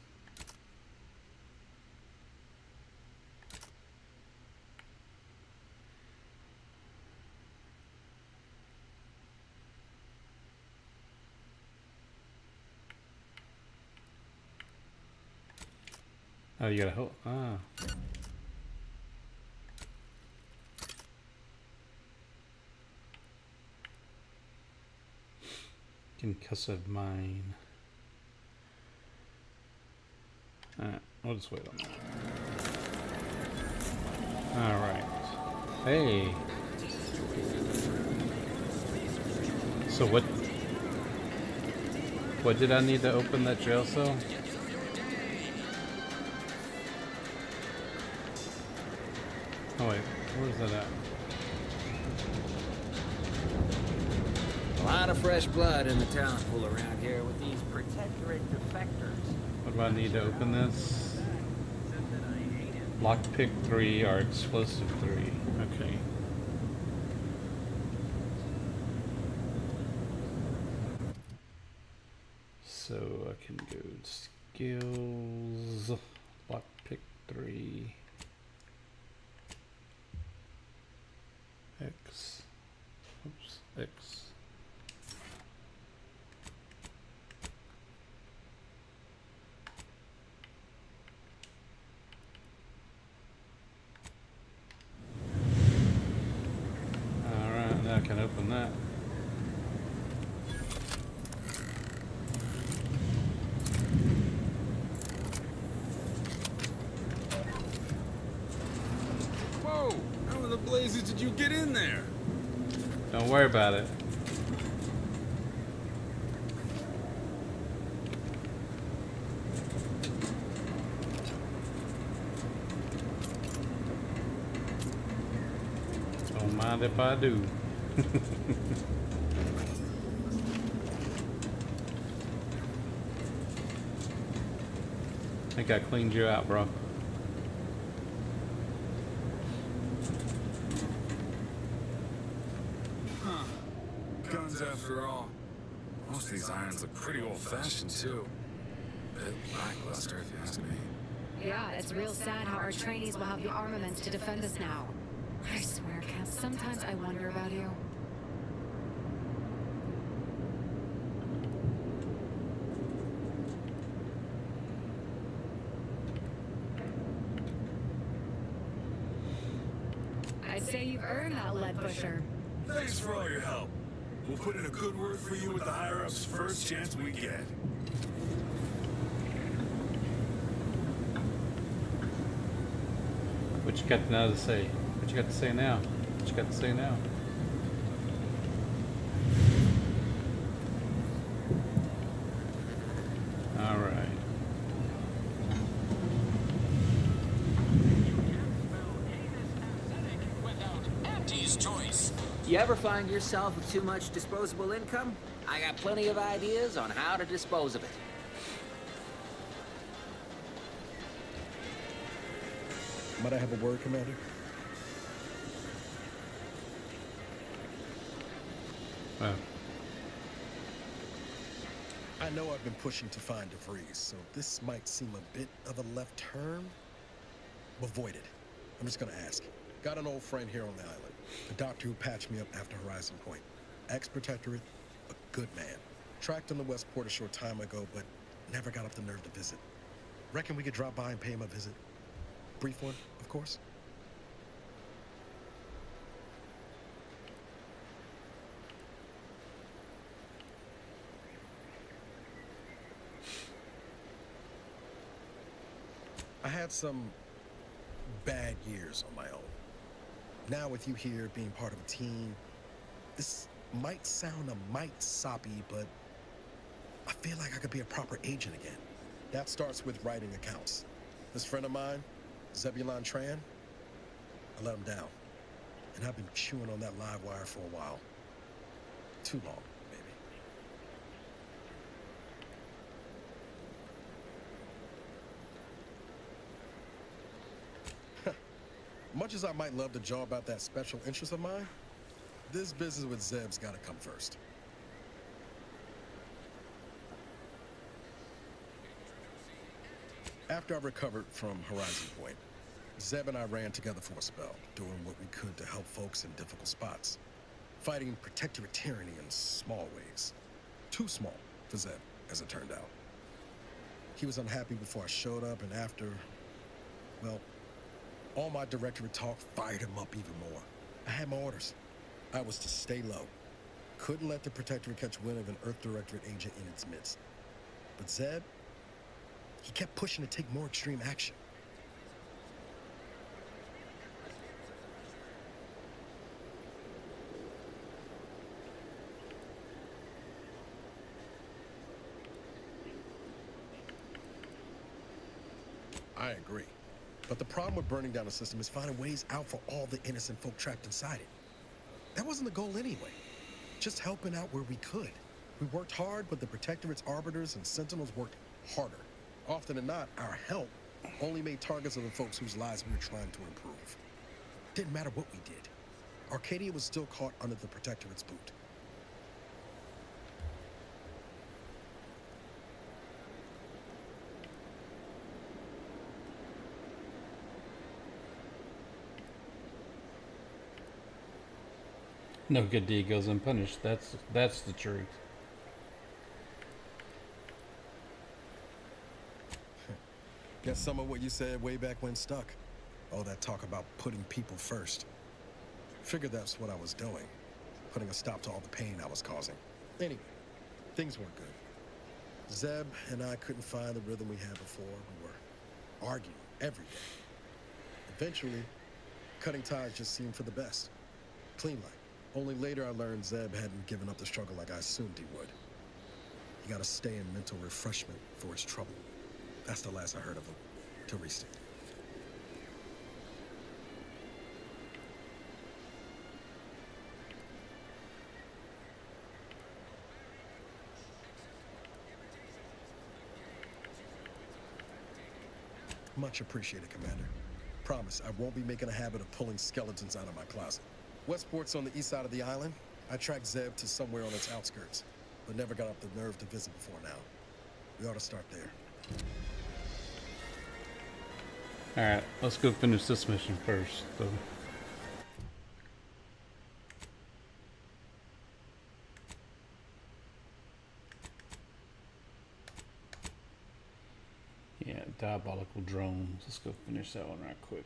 Oh, you gotta hold. Ah. Concussive mine. Alright, we'll just wait on that. Alright. Hey! So what did I need to open that jail cell? Oh wait, where's that at? A lot of fresh blood in the talent pool around here with these protectorate defectors. What do I need to open this? Lockpick 3 or explosive 3. Okay. So I can go skills, lockpick 3, X, oops, X. Alright, now I can open that. Whoa! How in the blazes did you get in there? Don't worry about it. Don't mind if I do. I think I cleaned you out, bro. Huh. Guns after all. Most of these irons look pretty old-fashioned, too. Bit lackluster, if you ask me. Yeah, it's real sad how our trainees will have the armaments to defend us now. I swear, Cap, sometimes I wonder about you. I'd say you've earned that lead pusher. Thanks for all your help. We'll put in a good word for you with the higher-ups first chance we get. What you got now to say? What you got to say now? What you got to say now? All right. Choice. You ever find yourself with too much disposable income? I got plenty of ideas on how to dispose of it. Might I have a word, Commander? I know I've been pushing to find DeVries, so this might seem a bit of a left turn. Avoid it. I'm just gonna ask. Got an old friend here on the island. The doctor who patched me up after Horizon Point. Ex-protectorate, a good man. Tracked on the Westport a short time ago, but never got up the nerve to visit. Reckon we could drop by and pay him a visit? Brief one, of course. I had some bad years on my own. Now with you here being part of a team, this might sound a mite soppy, but I feel like I could be a proper agent again. That starts with writing accounts. This friend of mine, Zebulon Tran, I let him down. And I've been chewing on that live wire for a while. Too long, maybe. Much as I might love to jaw about that special interest of mine, this business with Zeb's gotta come first. After I recovered from Horizon Point, Zeb and I ran together for a spell, doing what we could to help folks in difficult spots. Fighting protectorate tyranny in small ways. Too small for Zeb, as it turned out. He was unhappy before I showed up, and after, well, all my directorate talk fired him up even more. I had my orders. I was to stay low. Couldn't let the Protectorate catch wind of an Earth Directorate agent in its midst. But Zeb, he kept pushing to take more extreme action. I agree. But the problem with burning down the system is finding ways out for all the innocent folk trapped inside it. That wasn't the goal anyway. Just helping out where we could. We worked hard, but the Protectorate's arbiters and sentinels worked harder. Often than not, our help only made targets of the folks whose lives we were trying to improve. Didn't matter what we did. Arcadia was still caught under the Protectorate's boot. No good deed goes unpunished. That's the truth. Guess some of what you said way back when stuck. All that talk about putting people first. Figured that's what I was doing. Putting a stop to all the pain I was causing. Anyway, things weren't good. Zeb and I couldn't find the rhythm we had before. We were arguing every day. Eventually, cutting ties just seemed for the best. Clean light. Only later I learned Zeb hadn't given up the struggle like I assumed he would. He got to stay in mental refreshment for his trouble. That's the last I heard of him, till recent. Much appreciated, Commander. Promise, I won't be making a habit of pulling skeletons out of my closet. Westport's on the east side of the island. I tracked Zeb to somewhere on its outskirts, but never got up the nerve to visit before now. We ought to start there. Alright, let's go finish this mission first, though. Yeah, diabolical drones. Let's go finish that one right quick.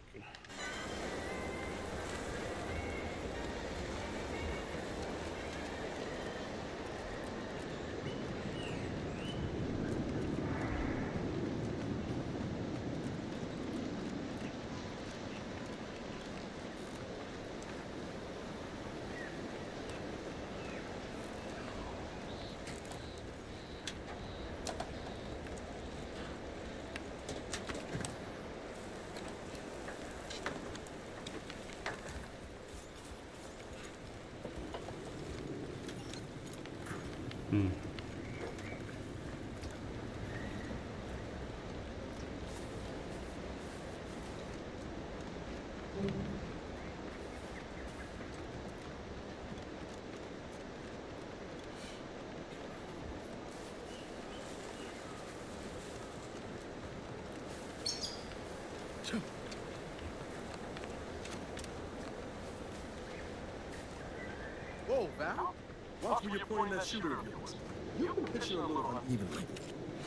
Val? Watch where you're pointing that shooter of yours. You've been pitching a little unevenly.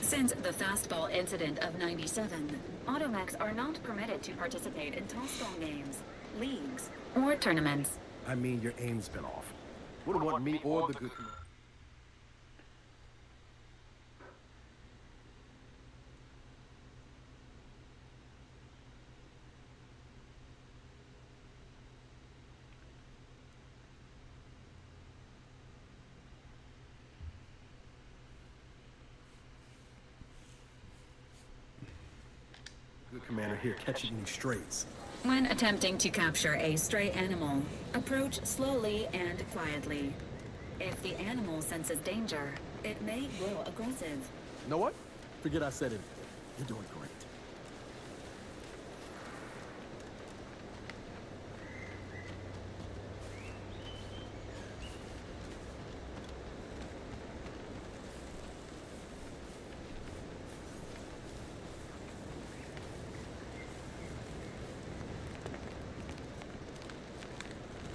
Since the fastball incident of '97, automechs are not permitted to participate in tossball games, leagues, or tournaments. I mean, your aim's been off. Wouldn't want me or the good commander. Good commander here catching any strays. When attempting to capture a stray animal, approach slowly and quietly. If the animal senses danger, it may grow aggressive. You know what? Forget I said it. You're doing great.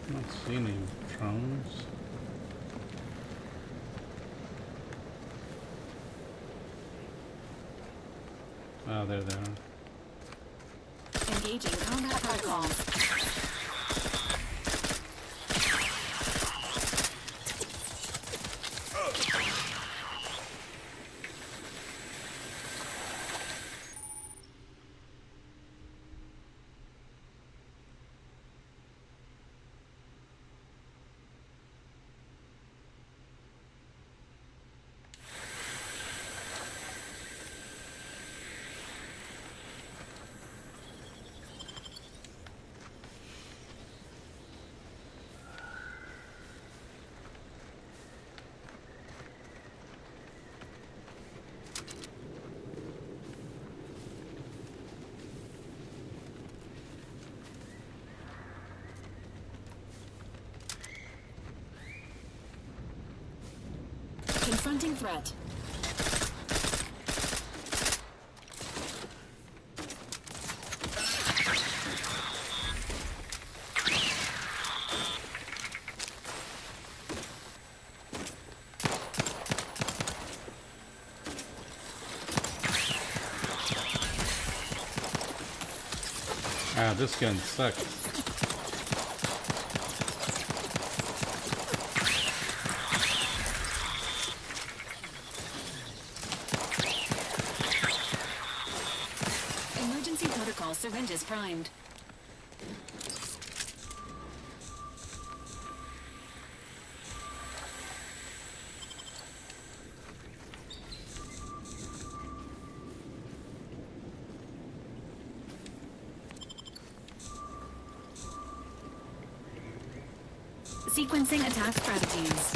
I don't see any drones. Oh, there they are. Engaging combat protocols. Confronting threat. Ah, this gun sucks. Emergency protocol syringes primed. Sequencing attack strategies.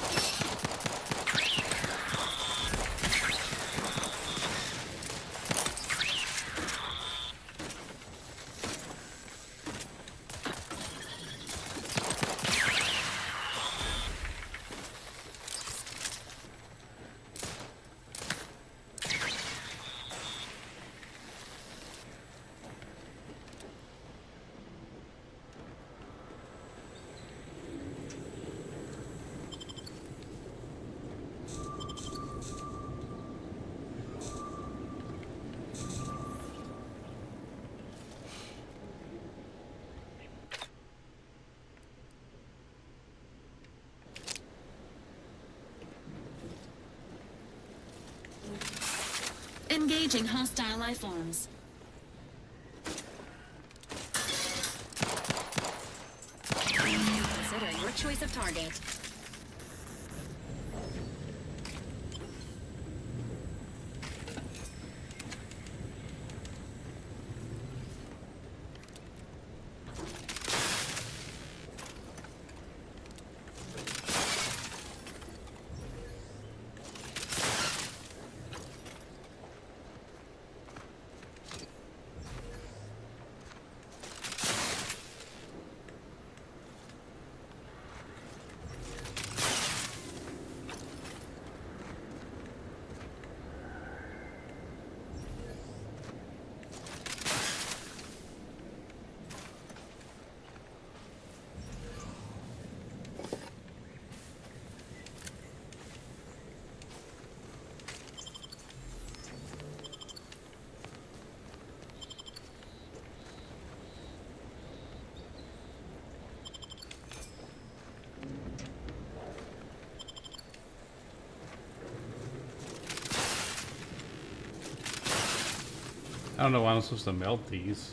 Engaging hostile life forms. Consider your choice of target. I don't know why I'm supposed to melt these.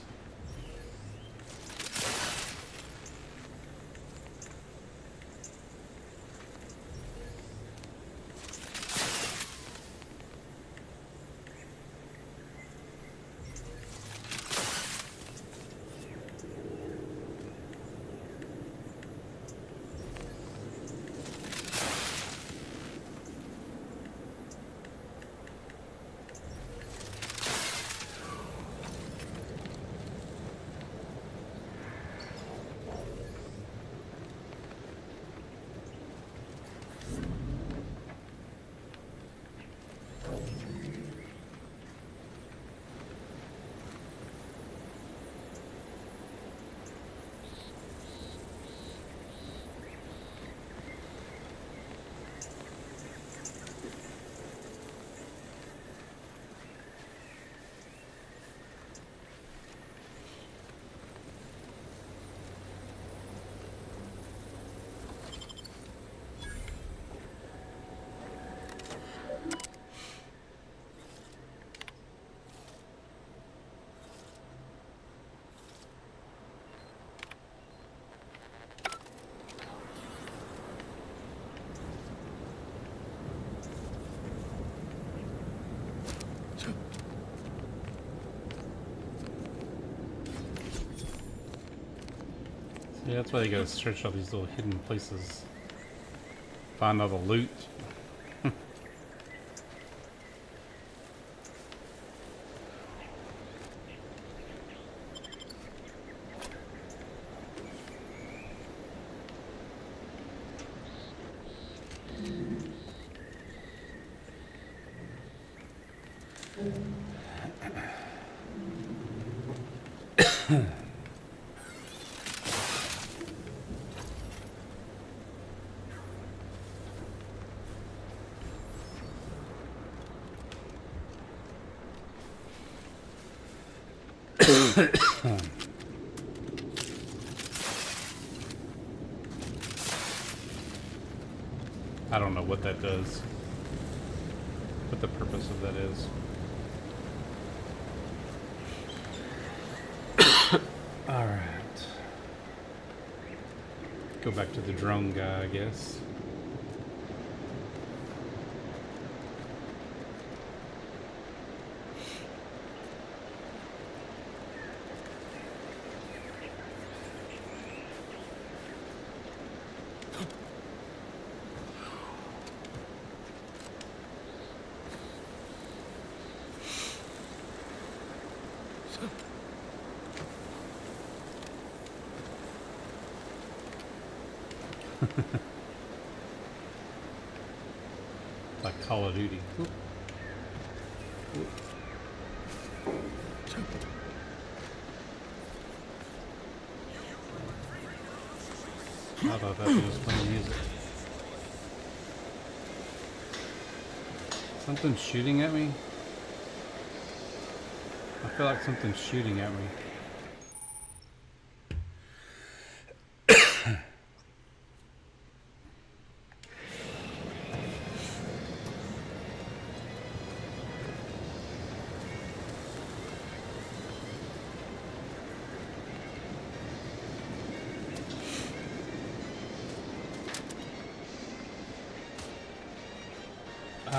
Yeah, that's why you gotta search all these little hidden places. Find all the loot. I don't know what that does. What the purpose of that is. Alright. Go back to the drone guy, I guess. Like Call of Duty. Oop. Oop. I thought that was playing music. Something's shooting at me? I feel like something's shooting at me.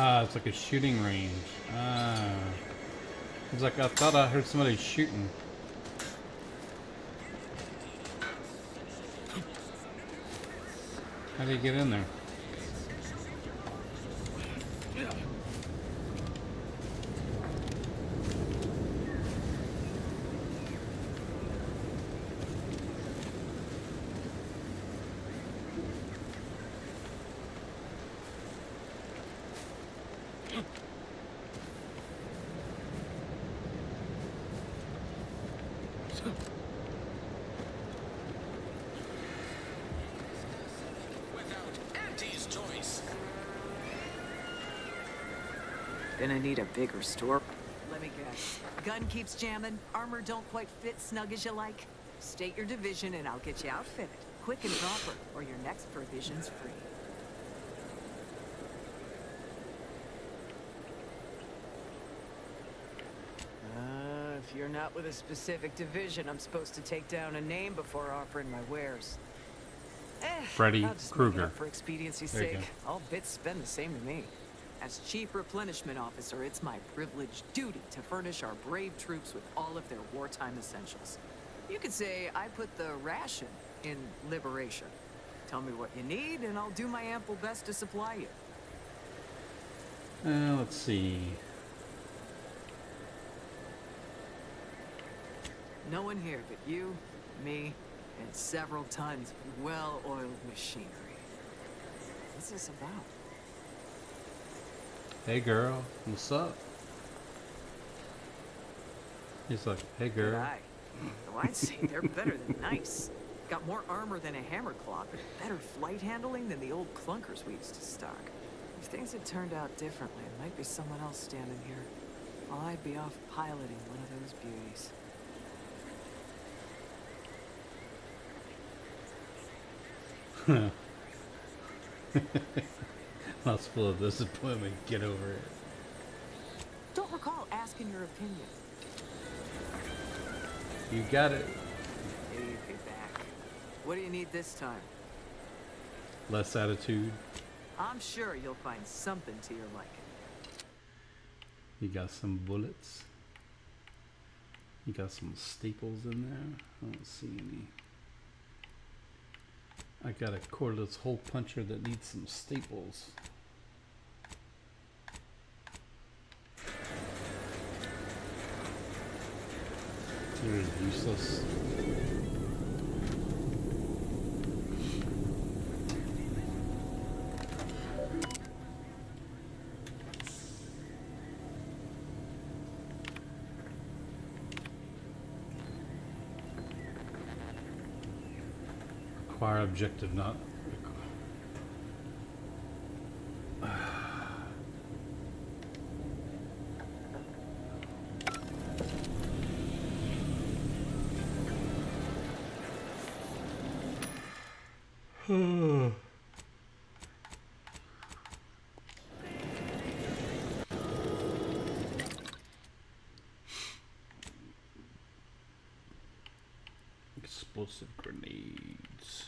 Ah, it's like a shooting range. Ah. It's like I thought I heard somebody shooting. How do you get in there? Gonna need a bigger store. Let me guess. Gun keeps jamming, armor don't quite fit snug as you like. State your division and I'll get you outfitted. Quick and proper, or your next provision's free. you're not with a specific division, I'm supposed to take down a name before offering my wares. Freddy I'll just Krueger. make it up for expediency's There you sake. go. All bits spend the same to me. As Chief Replenishment Officer, it's my privileged duty to furnish our brave troops with all of their wartime essentials. You could say I put the ration in liberation. Tell me what you need, and I'll do my ample best to supply you. Let's see. No one here but you, me, and several tons of well-oiled machinery. What's this about? Hey girl, what's up? He's like, hey girl. Good eye. Though I'd say they're better than nice. Got more armor than a hammer claw, but better flight handling than the old clunkers we used to stock. If things had turned out differently, it might be someone else standing here, while I'd be off piloting one of those beauties. Not full of disappointment. Get over it. Don't recall asking your opinion. You got it. Hey, be back. What do you need this time? Less attitude. I'm sure you'll find something to your liking. You got some bullets. You got some staples in there. I don't see any. I got a cordless hole puncher that needs some staples. You're useless. Require objective not. Explosive grenades.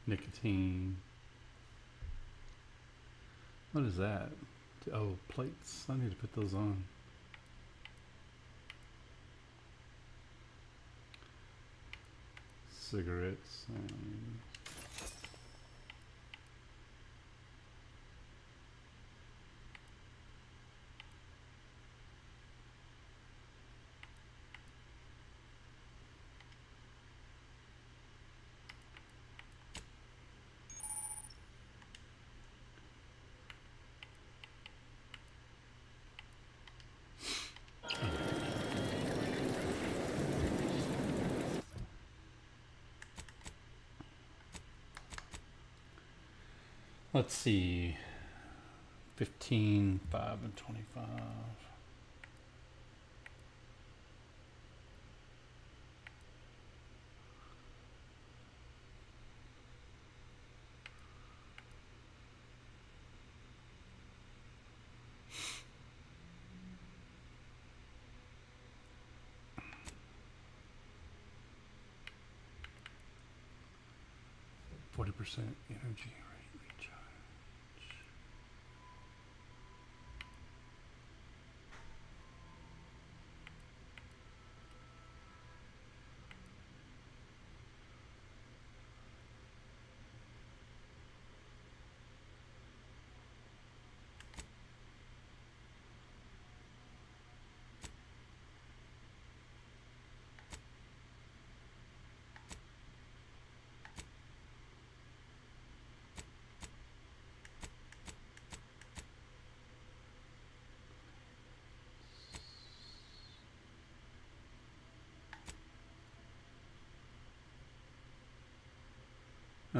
Nicotine. What is that? Oh, plates. I need to put those on. Cigarettes. Let's see. 15, 5, and 25. %, energy rate recharge.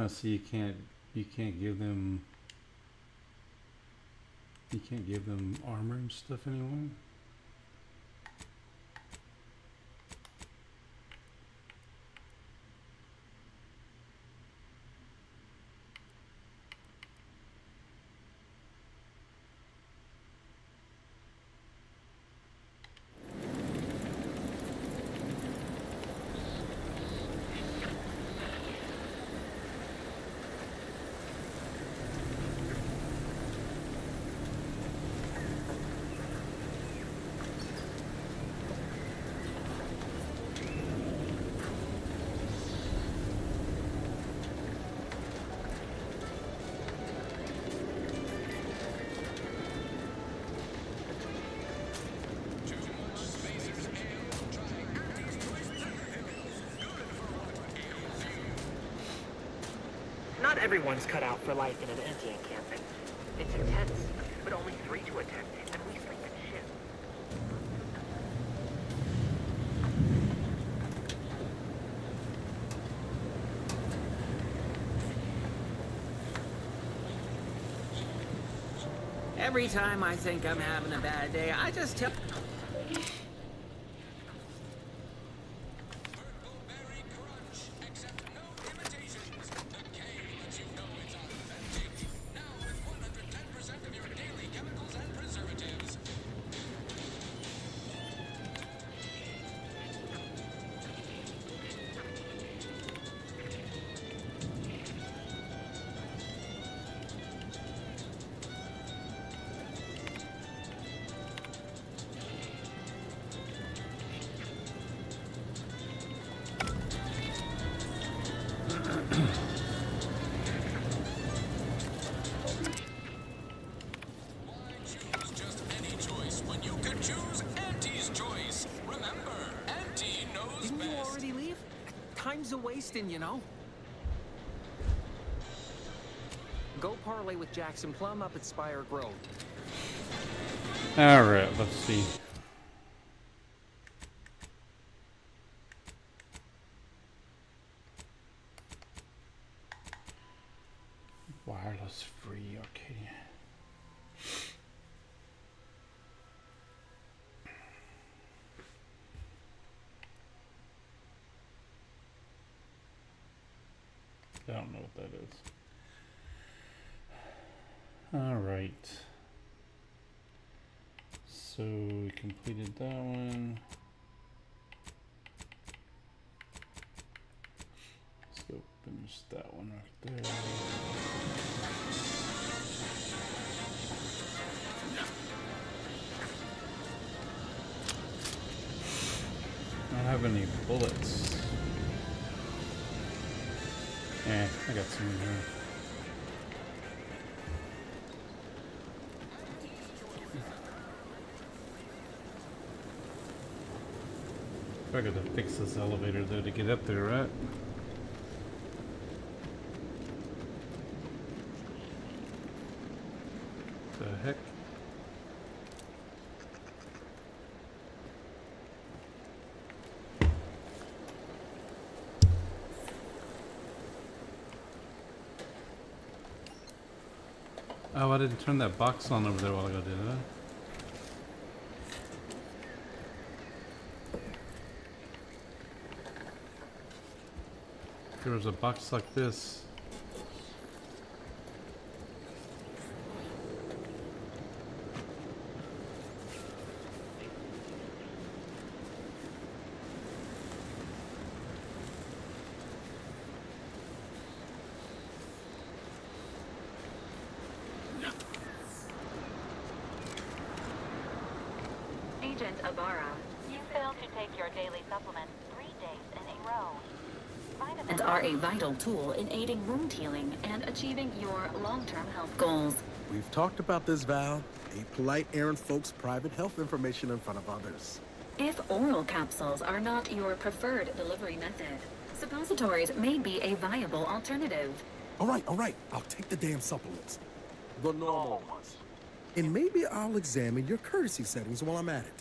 Oh, so you can't give them armor and stuff anymore. Not everyone's cut out for life in an anti encampment. It's intense, but only 3 to attend, and we sleep in shifts. Every time I think I'm having a bad day, I just tell... Time's a wasting, you know. Go parlay with Jackson Plum up at Spire Grove. All right, let's see. Wireless free Arcadia. I don't know what that is. All right. So we completed that one. Let's go finish that one right there. I don't have any bullets. I got some in here. I gotta fix this elevator though to get up there, right? The heck? Oh, I didn't turn that box on over there while ago, did I? There was a box like this. Agent Ibarra, you failed to take your daily supplement 3 days in a row. Vitamins are a vital tool in aiding wound healing and achieving your long-term health goals. We've talked about this, Val. Ain't polite airing folks' private health information in front of others. If oral capsules are not your preferred delivery method, suppositories may be a viable alternative. All right. I'll take the damn supplements. The normal ones. And maybe I'll examine your courtesy settings while I'm at it.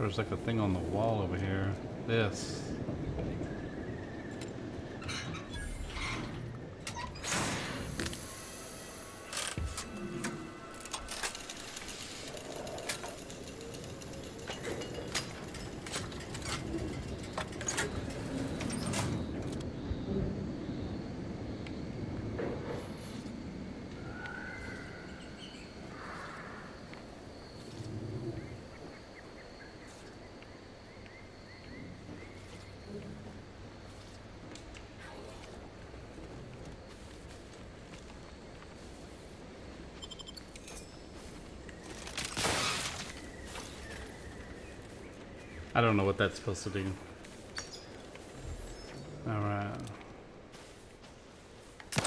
There's like a thing on the wall over here. This. I don't know what that's supposed to do. Alright.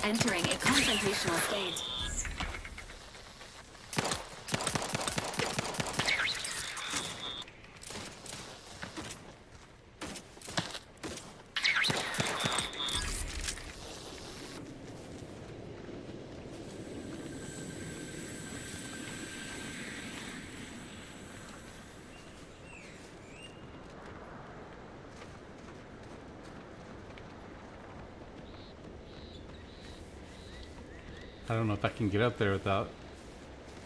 Entering a confrontational state. I don't know if I can get up there without...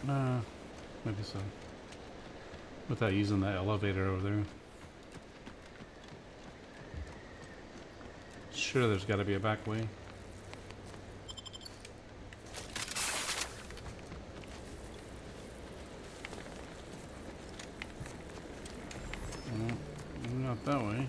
maybe so. Without using that elevator over there. Sure, there's got to be a back way. No, not that way.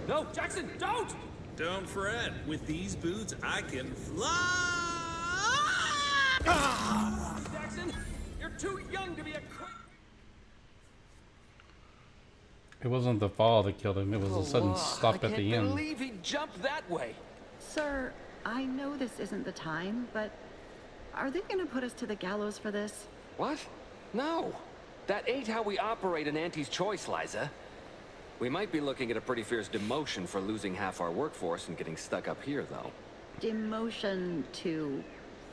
No, Jackson, don't! Don't fret. With these boots, I can fly! Jackson, you're too young to be a... It wasn't the fall that killed him, it was a sudden stop at the end. I can't believe he jumped that way. Sir, I know this isn't the time, but are they gonna put us to the gallows for this? What? No. That ain't how we operate in Auntie's Choice, Liza. We might be looking at a pretty fierce demotion for losing half our workforce and getting stuck up here, though. Demotion to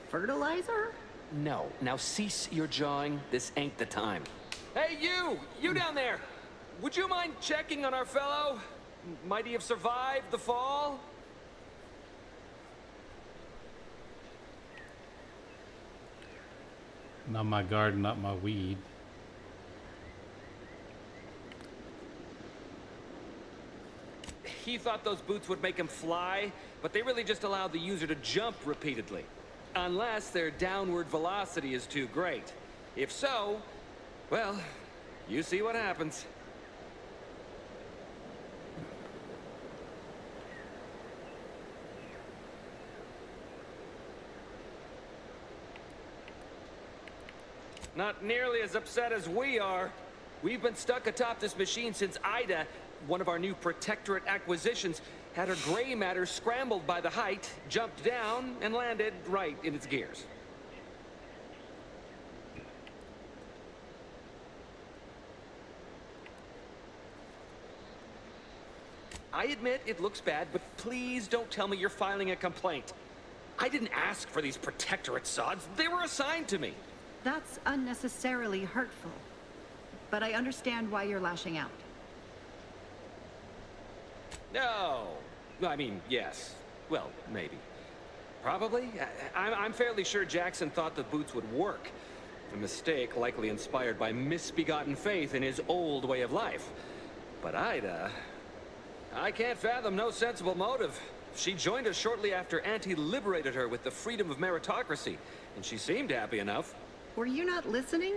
fertilizer? No. Now cease your jawing. This ain't the time. Hey, you! You down there! Would you mind checking on our fellow? Might he have survived the fall? Not my garden, not my weed. He thought those boots would make him fly, but they really just allow the user to jump repeatedly. Unless their downward velocity is too great. If so, well, you see what happens. Not nearly as upset as we are. We've been stuck atop this machine since Ida, one of our new Protectorate acquisitions, had her gray matter scrambled by the height, jumped down, and landed right in its gears. I admit it looks bad, but please don't tell me you're filing a complaint. I didn't ask for these Protectorate sods. They were assigned to me. That's unnecessarily hurtful. But I understand why you're lashing out. No. I mean, yes. Well, maybe. Probably. I'm fairly sure Jackson thought the boots would work. A mistake likely inspired by misbegotten faith in his old way of life. But Ida... I can't fathom no sensible motive. She joined us shortly after Auntie liberated her with the freedom of meritocracy, and she seemed happy enough. Were you not listening?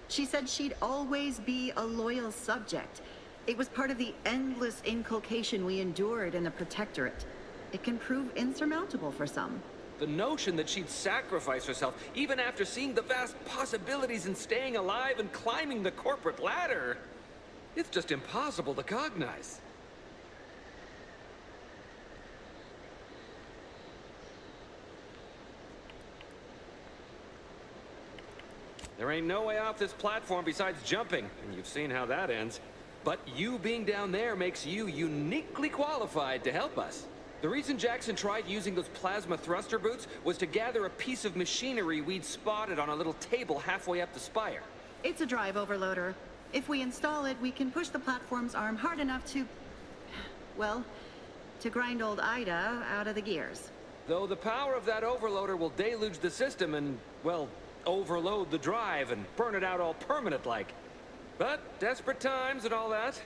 She said she'd always be a loyal subject. It was part of the endless inculcation we endured in the Protectorate. It can prove insurmountable for some. The notion that she'd sacrifice herself, even after seeing the vast possibilities in staying alive and climbing the corporate ladder, it's just impossible to cognize. There ain't no way off this platform besides jumping, and you've seen how that ends. But you being down there makes you uniquely qualified to help us. The reason Jackson tried using those plasma thruster boots was to gather a piece of machinery we'd spotted on a little table halfway up the spire. It's a drive overloader. If we install it, we can push the platform's arm hard enough to... well, to grind old Ida out of the gears. Though the power of that overloader will deluge the system and, well, overload the drive and burn it out all permanent-like. But desperate times and all that.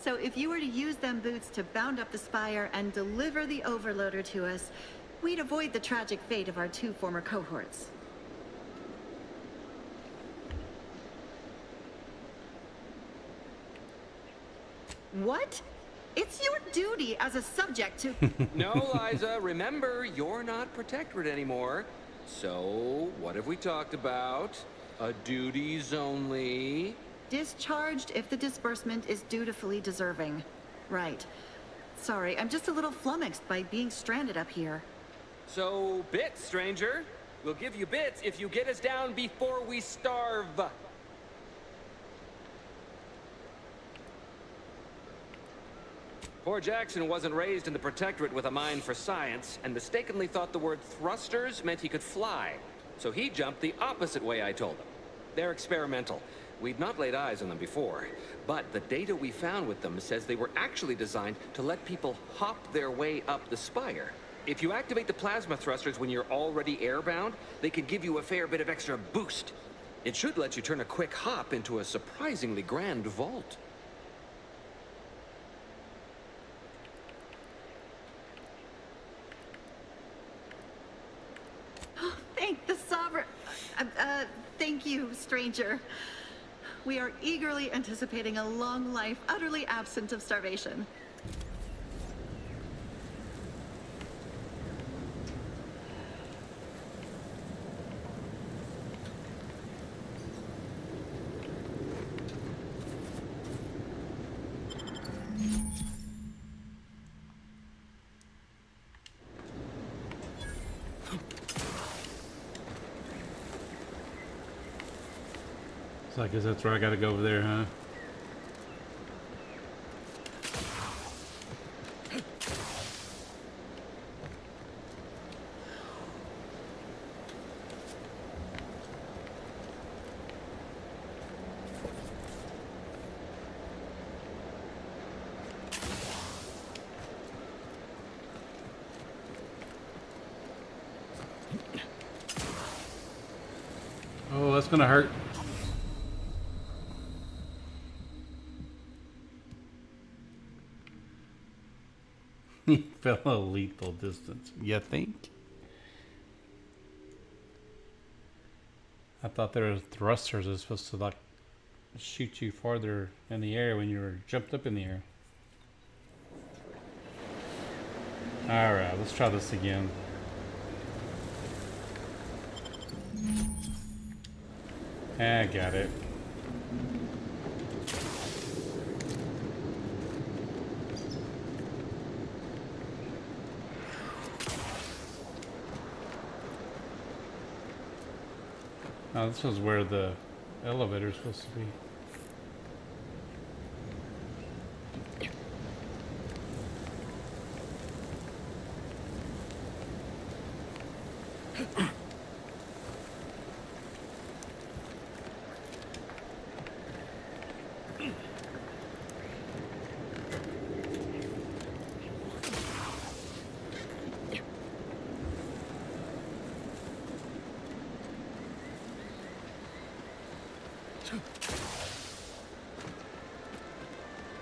So if you were to use them boots to bound up the spire and deliver the overloader to us, we'd avoid the tragic fate of our 2 former cohorts. What? It's your duty as a subject to... No, Liza, remember, you're not Protectorate anymore. So, what have we talked about? A duties only... Discharged if the disbursement is dutifully deserving. Right. Sorry, I'm just a little flummoxed by being stranded up here. So, bits, stranger. We'll give you bits if you get us down before we starve. Poor Jackson wasn't raised in the Protectorate with a mind for science, and mistakenly thought the word thrusters meant he could fly. So he jumped the opposite way I told him. They're experimental. We'd not laid eyes on them before, but the data we found with them says they were actually designed to let people hop their way up the spire. If you activate the plasma thrusters when you're already airbound, they can give you a fair bit of extra boost. It should let you turn a quick hop into a surprisingly grand vault. Thank the Sovereign... thank you, stranger. We are eagerly anticipating a long life utterly absent of starvation. So I guess that's where I gotta go over there, huh? Oh, that's gonna hurt. He fell a lethal distance. You think? I thought there were thrusters that were supposed to like shoot you farther in the air when you were jumped up in the air. Alright, let's try this again. I got it. Oh, this was where the elevator's supposed to be.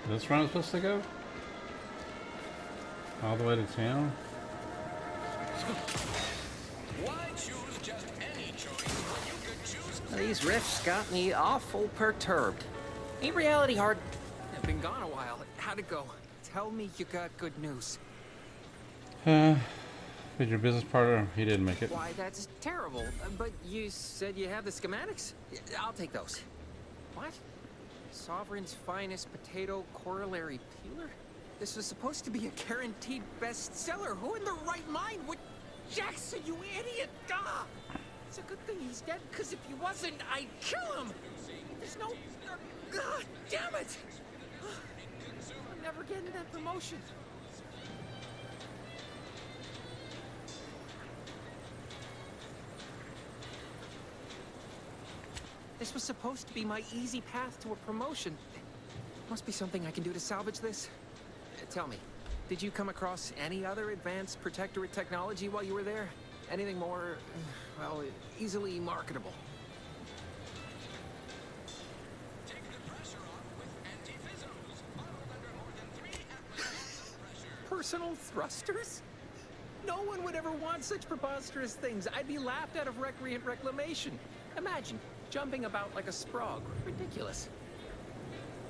This where I'm supposed to go? All the way to town? Why choose just any choice when you could choose? These riffs got me awful perturbed. Ain't reality hard? I've been gone a while. How'd it go? Tell me you got good news. Did your business partner? He didn't make it. Why, that's terrible. But you said you have the schematics? I'll take those. What? Sovereign's finest potato corollary peeler? This was supposed to be a guaranteed bestseller. Who in their right mind would... Jackson, you idiot! Ah! It's a good thing he's dead, because if he wasn't, I'd kill him! There's no... damn it! I'm never getting that promotion. This was supposed to be my easy path to a promotion. Must be something I can do to salvage this. Tell me, did you come across any other advanced protectorate technology while you were there? Anything more, well, easily marketable? Take the pressure off with anti-fizzos, modeled under more than 3 atmospheres of pressure. Personal thrusters? No one would ever want such preposterous things. I'd be laughed out of recreant reclamation. Imagine jumping about like a sprog. Ridiculous.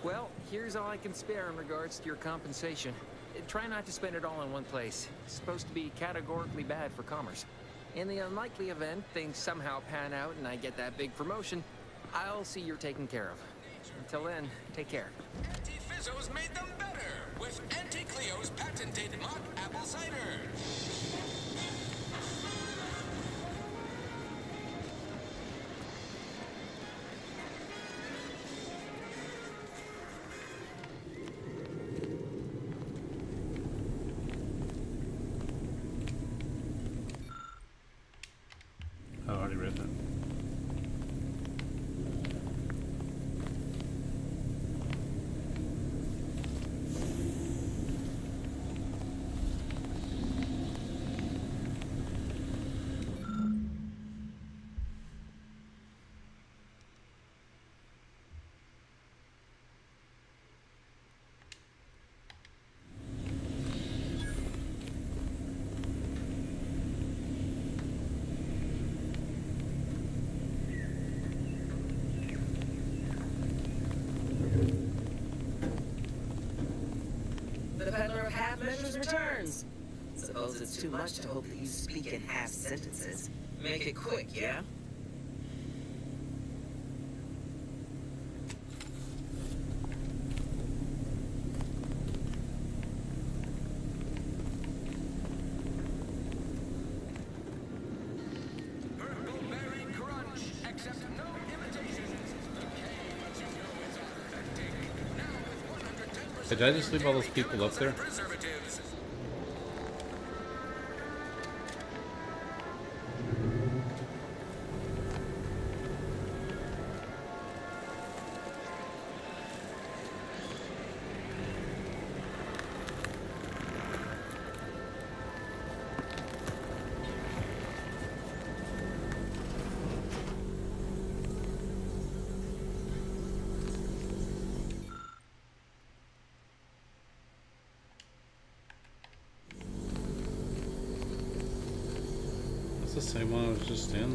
Well, here's all I can spare in regards to your compensation. Try not to spend it all in one place. It's supposed to be categorically bad for commerce. In the unlikely event things somehow pan out and I get that big promotion, I'll see you're taken care of. Until then, take care. Anti-fizzos made them better with Anti-Cleo's patented mock apple cider. I already read that. The peddler of half measures returns. Suppose it's too much to hope that you speak in half sentences. Make it quick, yeah? Purple berry crunch, except no imitations. The K lets you know it's authentic. Now with 110% Did I just leave all those people up there? preservatives. That's the same one I was just in.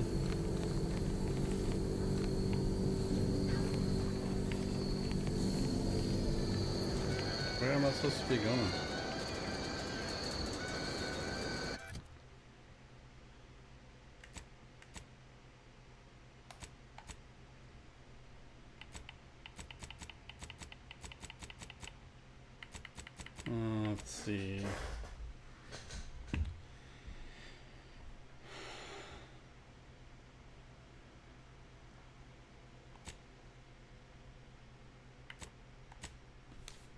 Where am I supposed to be going? Let's see.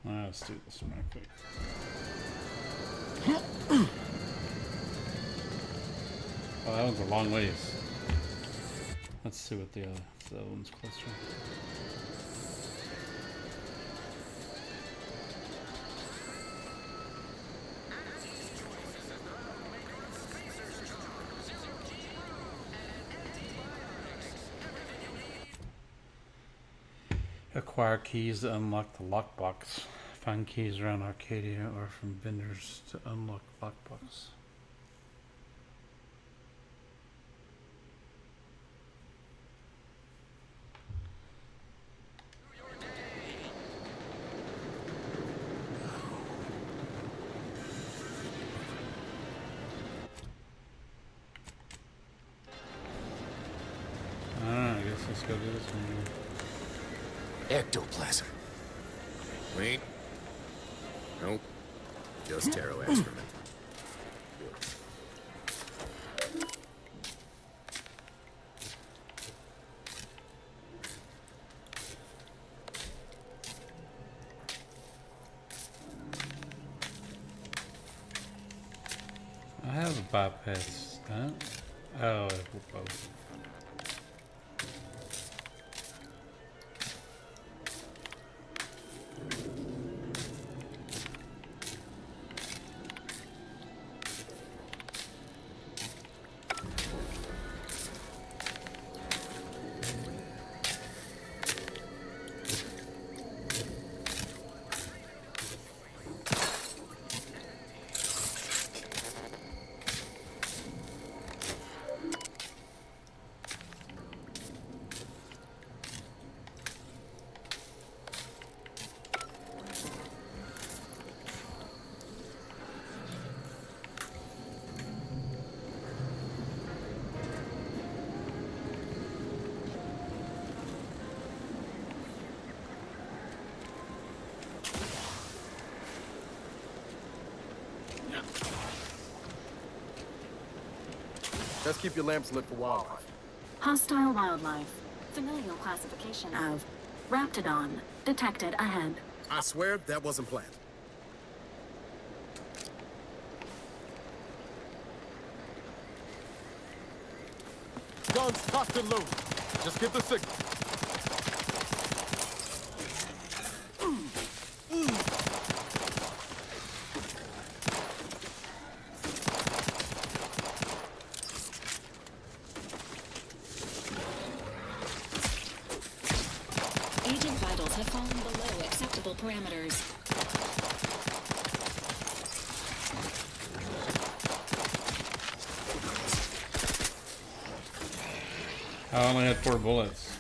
Let's do this one real quick. Oh, that one's a long ways. Let's see what the other one's closer. acquire keys to unlock the lockbox. Find keys around Arcadia or from vendors to unlock lockbox. I guess let's go do this one. Ectoplasm. Wait. Nope. Just taro excrement. I have a bypass that. Oh, it will both. Let's keep your lamps lit for wildlife. Hostile wildlife. Familial classification of Raptidon. Detected ahead. I swear that wasn't planned. Guns cocked and loaded. Just give the signal. Agent vitals have fallen below acceptable parameters. I only had 4 bullets.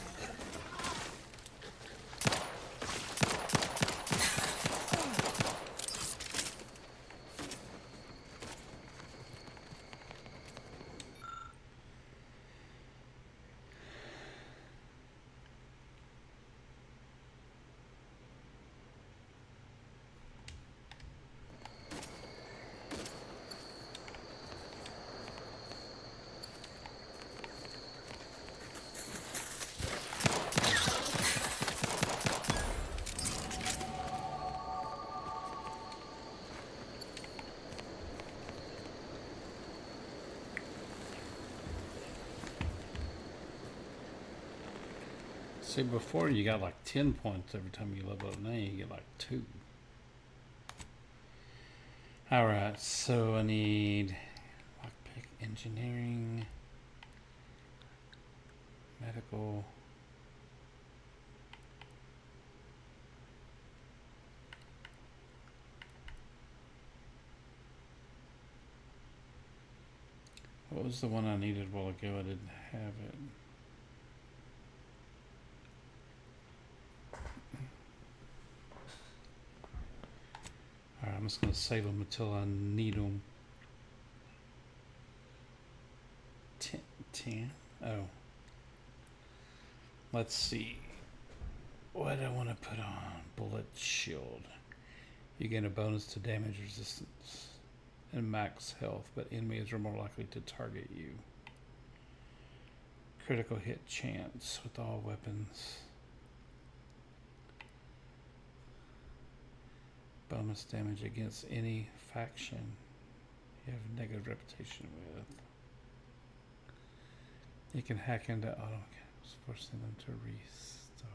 See, before you got like 10 points every time you level up. Now you get like 2. Alright, so I need lockpick, engineering, medical. What was the one I needed a while ago? I didn't have it. Alright, I'm just going to save them until I need them. 10. Oh. Let's see. What do I want to put on? Bullet shield. You gain a bonus to damage resistance and max health, but enemies are more likely to target you. Critical hit chance with all weapons. Bonus damage against any faction you have negative reputation with. You can hack into auto cams, forcing them to restart.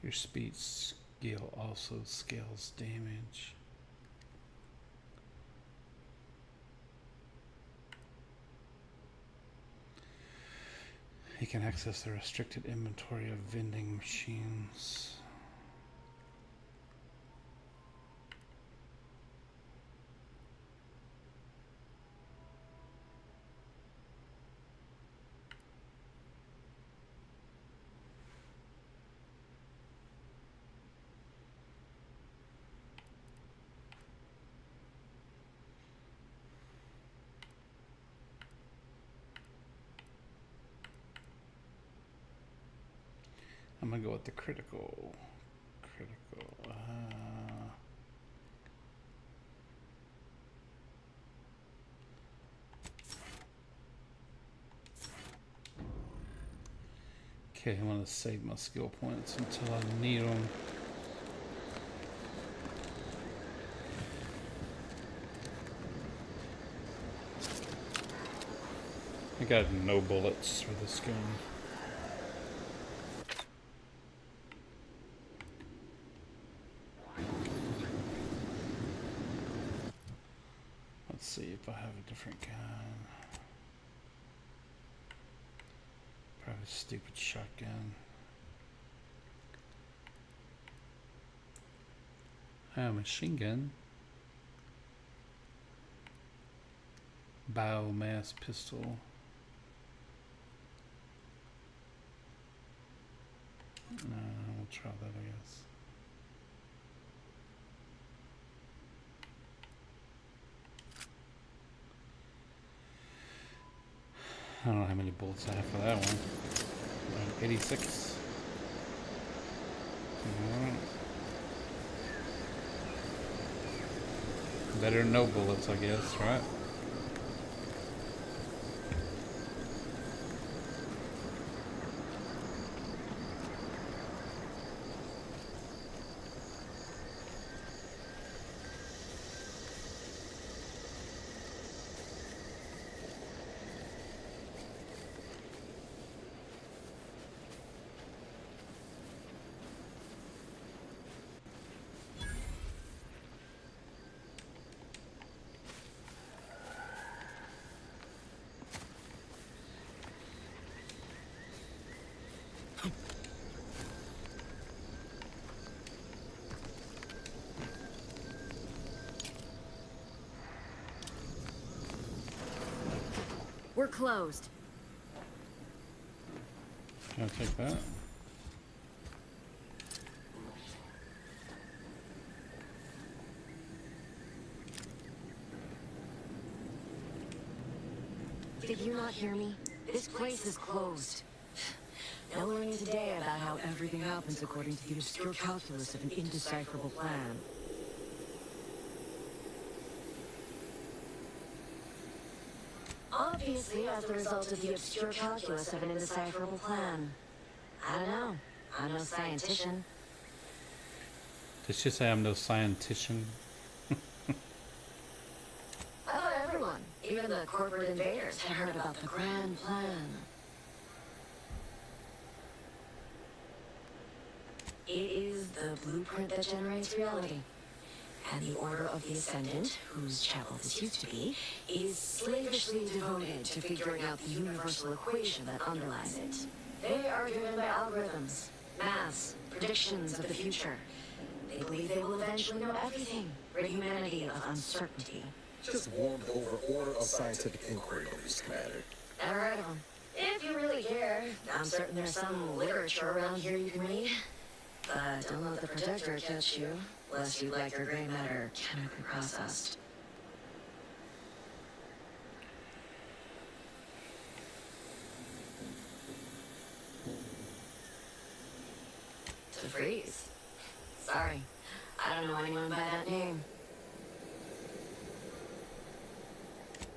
Your speed skill also scales damage. You can access the restricted inventory of vending machines. I'm gonna go with the critical. Okay, I'm gonna save my skill points until I need them. I got no bullets for this gun. Let's see if I have a different gun. Probably a stupid shotgun. Oh, machine gun. Biomass pistol. No, we'll try that, I guess. I don't know how many bullets I have for that one. 86. Better than no bullets, I guess, right? We're closed. Can I take that? Did you not hear me? This place is closed. No learning today about how everything happens according to the obscure calculus of an indecipherable plan. Obviously, as the result of the obscure calculus of an indecipherable plan. I don't know. I'm no scientician. Did she say I'm no scientician? I thought everyone, even the corporate invaders, had heard about the grand plan. It is the blueprint that generates reality. And the Order of the Ascendant, whose chapel this used to be, is slavishly devoted to figuring out the universal equation that underlies it. They are driven by algorithms, maths, predictions of the future. They believe they will eventually know everything, rid humanity of uncertainty. Just warmed over Order of Scientific Inquiry beliefs, Commander. Never heard of them. If you really care, I'm certain there's some literature around here you can read. But don't let the Protector catch you, lest you like your gray matter chemically processed. To freeze. Sorry, I don't know anyone by that name.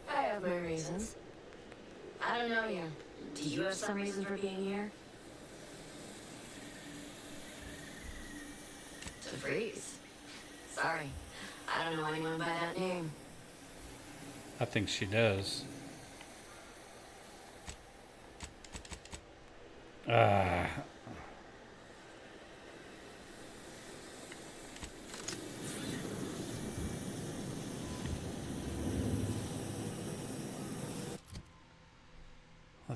I have my reasons. I don't know you. Do you have some reason for being here? To freeze. Sorry, I don't know anyone by that name. I think she does.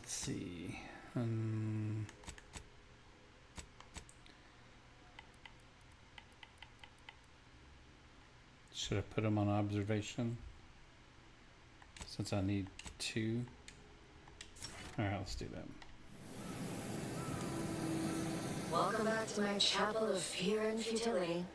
Let's see. Should I put him on observation? Since I need 2. Alright, let's do that. Welcome back to my chapel of fear and futility.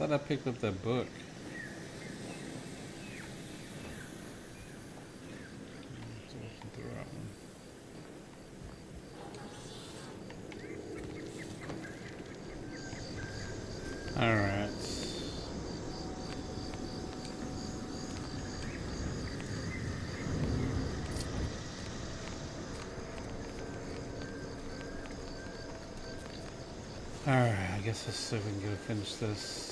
I thought I picked up that book. Alright. Alright, I guess let's see if we can go finish this.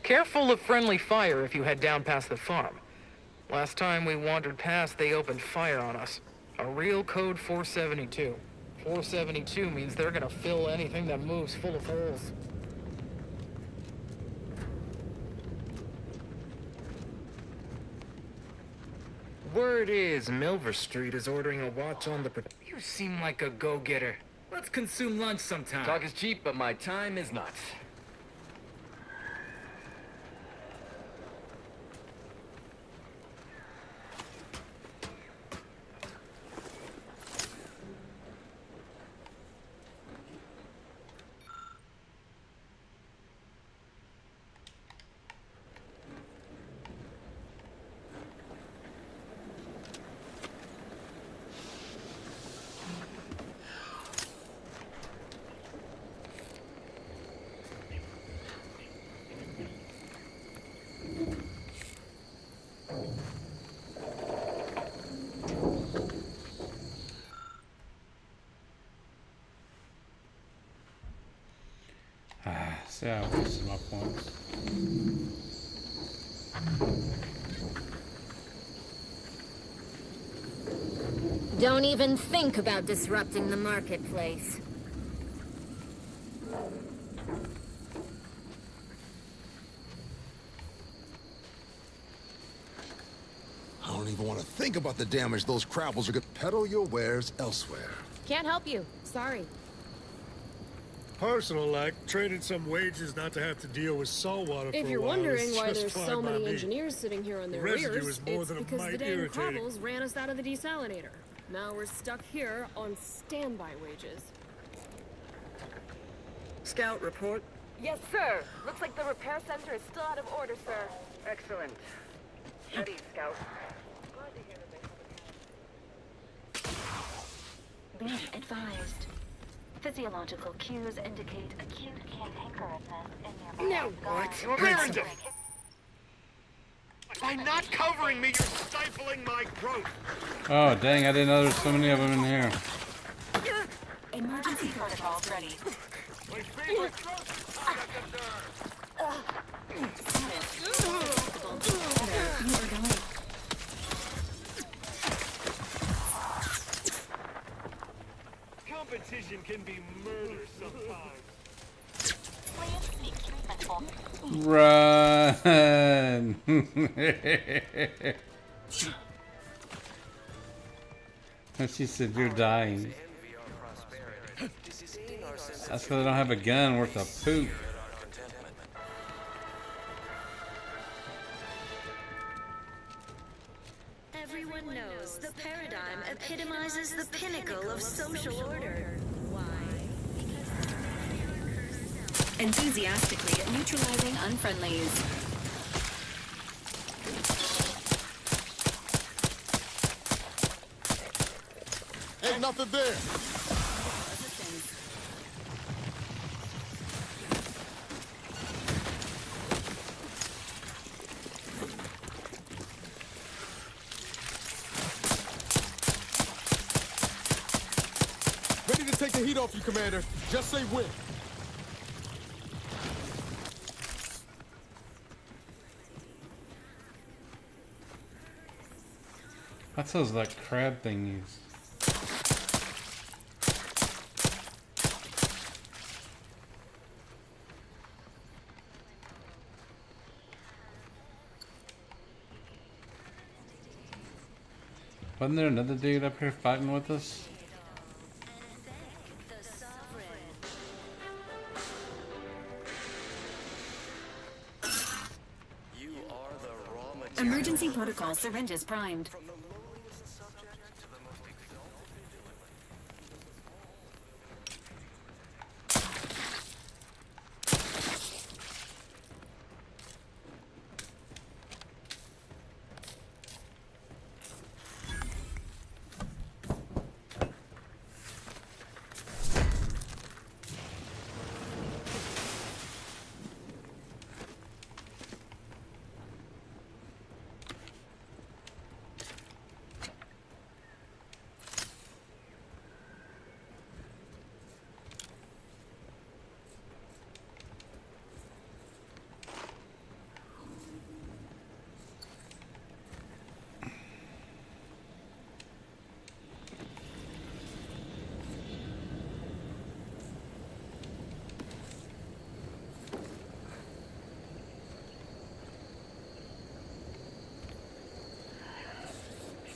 Careful of friendly fire if you head down past the farm. Last time we wandered past, they opened fire on us. A real code 472. 472 means they're gonna fill anything that moves full of holes. Word is Milver Street is ordering a watch on the... You seem like a go-getter. Let's consume lunch sometime. Talk is cheap, but my time is not. See, I wasted my points. Don't even think about disrupting the marketplace. I don't even want to think about the damage those crapples are gonna peddle your wares elsewhere. Can't help you. Sorry. Personal, like, traded some wages not to have to deal with saltwater for a while. If you're wondering is why just there's fine so by many me. engineers sitting here on The their residue rears, is more it's than a because the mite damn irritating. cobbles ran us out of the desalinator. Now we're stuck here on standby wages. Scout report. Yes, sir. Looks like the repair center is still out of order, sir. Excellent. Ready, Scout. Be advised. Physiological cues indicate acute cantankerousness in nearby skies. Miranda! By not covering me, you're stifling my growth. Oh, dang, I didn't know there's so many of them in here. Emergency protocols ready. My favorite growth competition can be murder sometimes. Run! And she said, "You're dying." That's because I don't have a gun worth of poop. Everyone knows the paradigm epitomizes the pinnacle of social order. Why? Enthusiastically neutralizing unfriendlies. Ain't nothing there. Ready to take the heat off you, Commander. Just say when. What's those like crab thingies? Wasn't there another dude up here fighting with us? Emergency protocol syringes primed.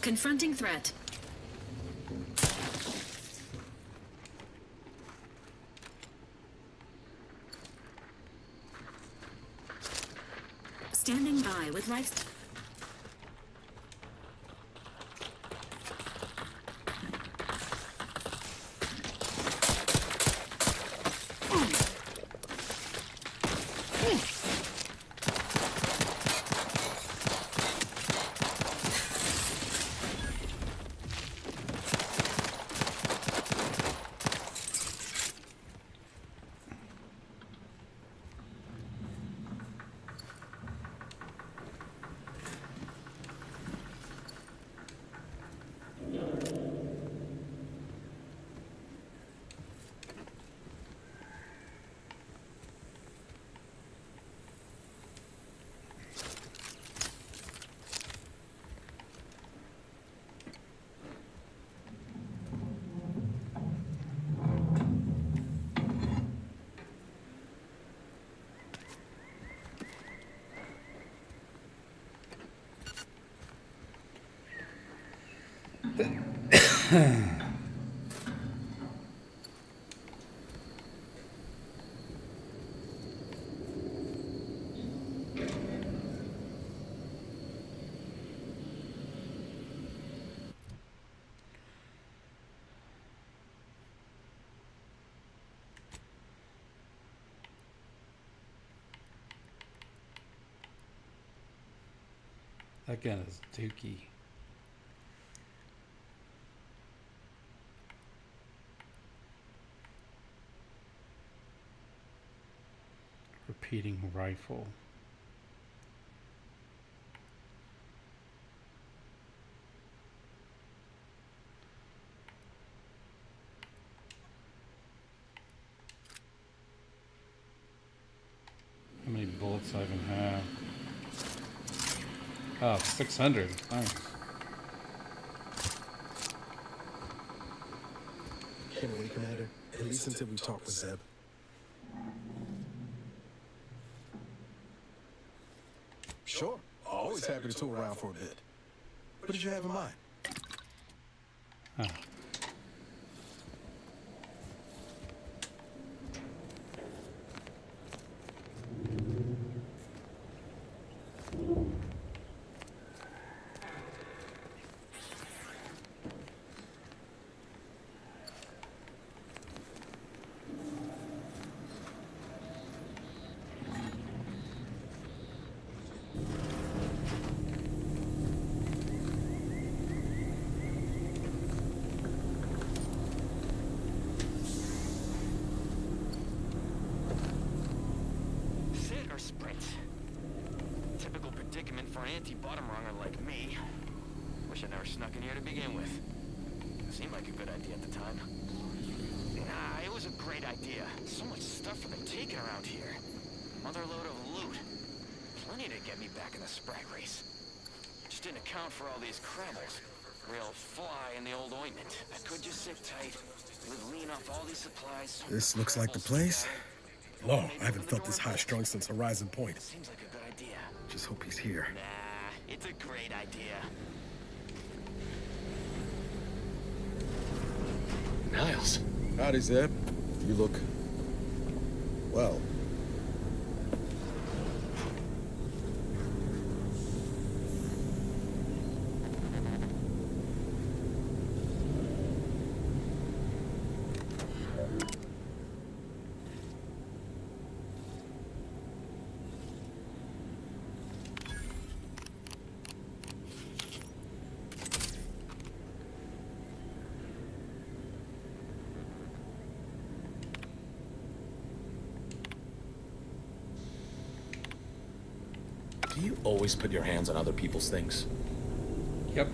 Confronting threat. Standing by with life. That gun is dookie. Repeating rifle. How many bullets I even have? Oh, 600. Nice. Can't wait, Commander. At least until we talk with Zeb. market or two around for a bit. What did you have in mind? Huh. Sit or sprint? Typical predicament for an anti-bottom runger like me. Wish I never snuck in here to begin with. Seemed like a good idea at the time. Nah, it was a great idea. So much stuff for the taking around here. Mother load of loot. Plenty to get me back in the sprite race. Just didn't account for all these crabbles. Real fly in the old ointment. I could just sit tight, live lean off all these supplies. This looks like the place. Lord, I haven't felt this high-strung since Horizon Point. Seems like a good idea. Just hope he's here. Nah, it's a great idea. Niles. Howdy, Zeb. You look... well. Do you always put your hands on other people's things? Yep.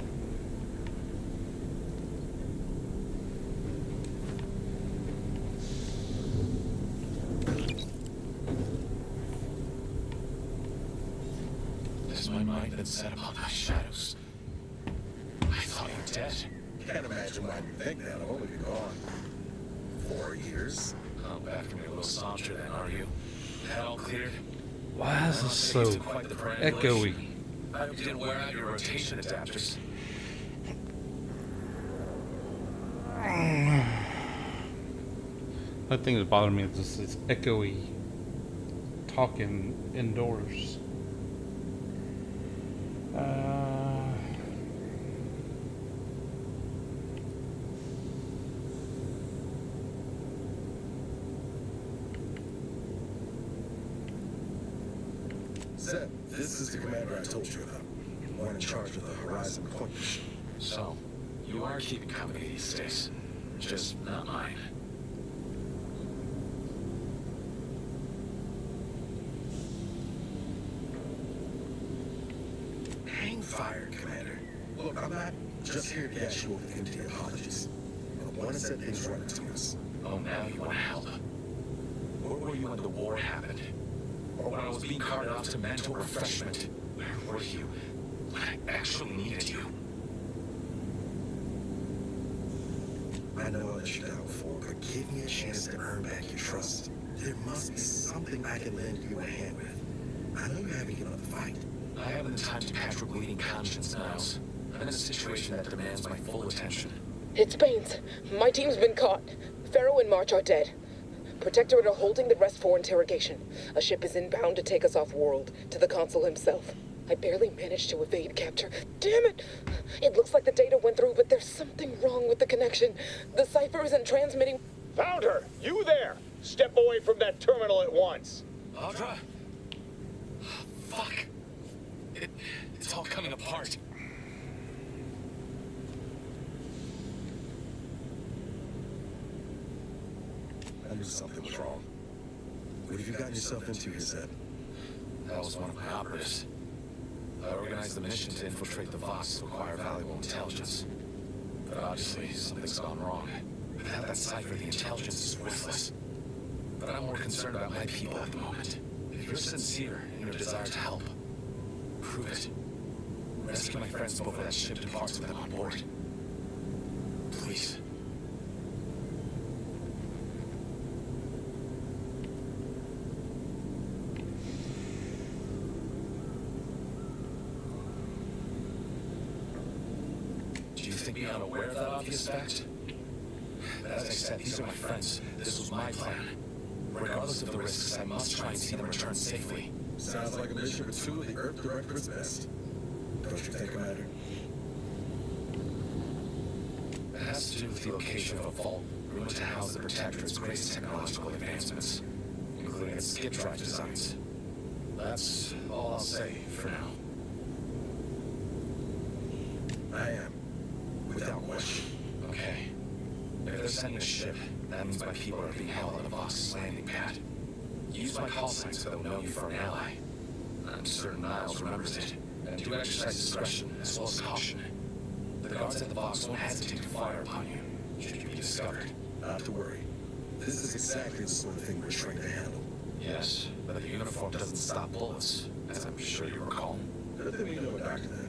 Has my mind been set upon my shadows? I thought you were dead. Can't imagine why you think that. I've only been gone 4 years. Oh, back from your little saunter then, are you? Head all cleared? Why is this so echoey? I hope you didn't wear out your rotation adapters. The thing that bothered me is just this echoey talking indoors. Zeb, this is the commander I told you about. The one in charge of the Horizon Point mission. So, you are keeping company these days. Just not mine. Hang fire, Commander. Look, I'm not just here to get you with empty apologies. I want to set things right between us. Oh, now you want to help. Where were you when the war happened? Or when I was being carted off to mental refreshment? Where were you when I actually needed you? I know I let you down before, but give me a chance to earn back your trust. There must be something I can lend you a hand with. I know you haven't given up the fight. I haven't the time to patch your bleeding conscience, Niles. I'm in a situation that demands my full attention. It's Baines. My team's been caught. Pharaoh and March are dead. Protectorate are holding the rest for interrogation. A ship is inbound to take us off-world, to the consul himself. I barely managed to evade capture. Damn it! It looks like the data went through, but there's something wrong with the connection. The cipher isn't transmitting... Found her! You there! Step away from that terminal at once! Audra? Fuck! It's all coming apart. I knew something was wrong. What have you gotten yourself into here, Zeb? That was one of my operatives. I organized the mission to infiltrate the Vox to acquire valuable intelligence. But obviously, something's gone wrong. Without that cipher, the intelligence is worthless. But I'm more concerned about my people at the moment. If you're sincere in your desire to help, prove it. Rescue my friends before that ship departs with them on board. Please. completely unaware of that obvious fact? But as I said, these are my friends. This was my plan. Regardless of the risks, I must try and see them return safely. Sounds like a mission for two of the Earth Directorate's best. Don't you think, Commander? It has to do with the location of a vault rumored to house the Protectorate's greatest technological advancements, including its skip drive designs. That's all I'll say for now. I am, without question. Okay. If they're sending a ship, that means my people are being held on the Vox's landing pad. Use my call sign so they'll know you for an ally. I'm certain Niles remembers it, and do exercise discretion as well as caution. The guards at the Vox won't hesitate to fire upon you, should you be discovered. Not to worry. This is exactly the sort of thing we're trained to handle. Yes, but the uniform doesn't stop bullets, as I'm sure you recall. Good thing we know a doctor then.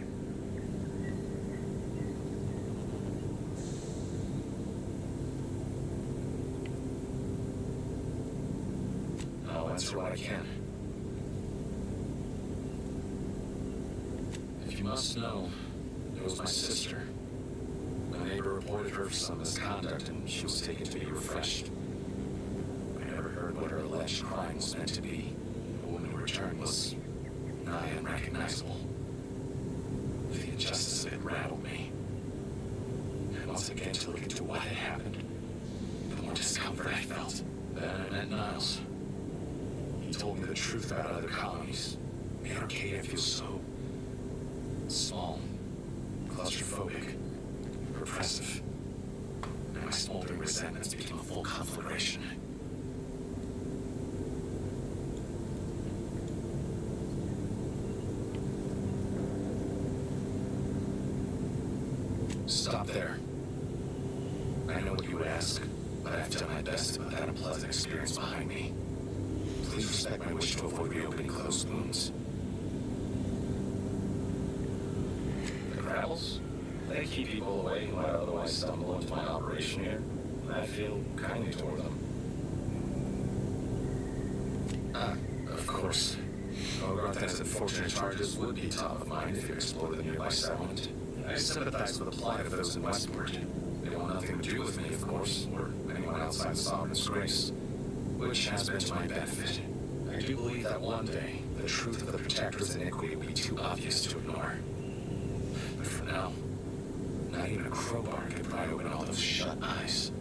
I'll answer what I can. If you must know, it was my sister. My neighbor reported her for some misconduct, and she was taken to be refreshed. I never heard what her alleged crime was meant to be. The woman who returned was nigh unrecognizable. The injustice of it rattled me. And once I began to look into what had happened, the more discomfort I felt. Then I met Niles. He told me the truth about other colonies. Made Arcadia feel so small, claustrophobic, repressive. And my smoldering resentments became a full conflagration. Stop there. I know what you would ask, but I've done my best to put that unpleasant experience behind me. Please respect my wish to avoid reopening closed wounds. The Grapples? They keep people away who might otherwise stumble into my operation here. I feel kindly toward them. Of course. Ograthen's unfortunate charges would be top of mind if you explored the nearby settlement. I sympathize with the plight of those in Westport. They want nothing to do with me, of course, or anyone outside the Sovereign's grace, which has been to my benefit. I do believe that one day, the truth of the Protector's iniquity will be too obvious to ignore. But for now, not even a crowbar can pry open all those shut eyes.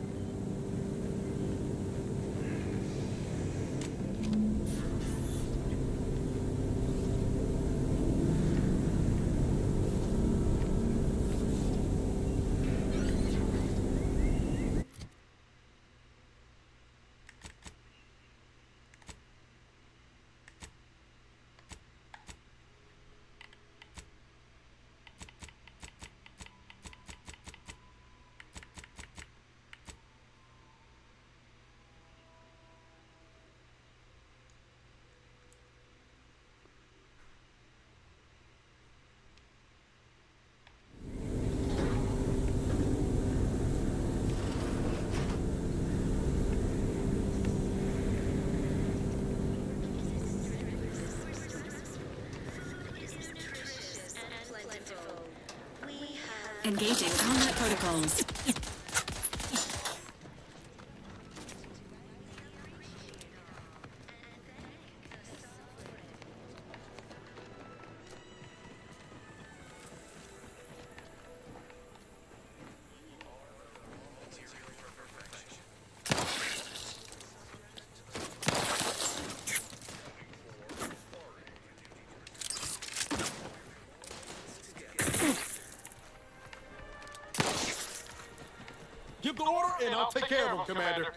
Engaging combat protocols. Give the order, and I'll take care of him, Commander.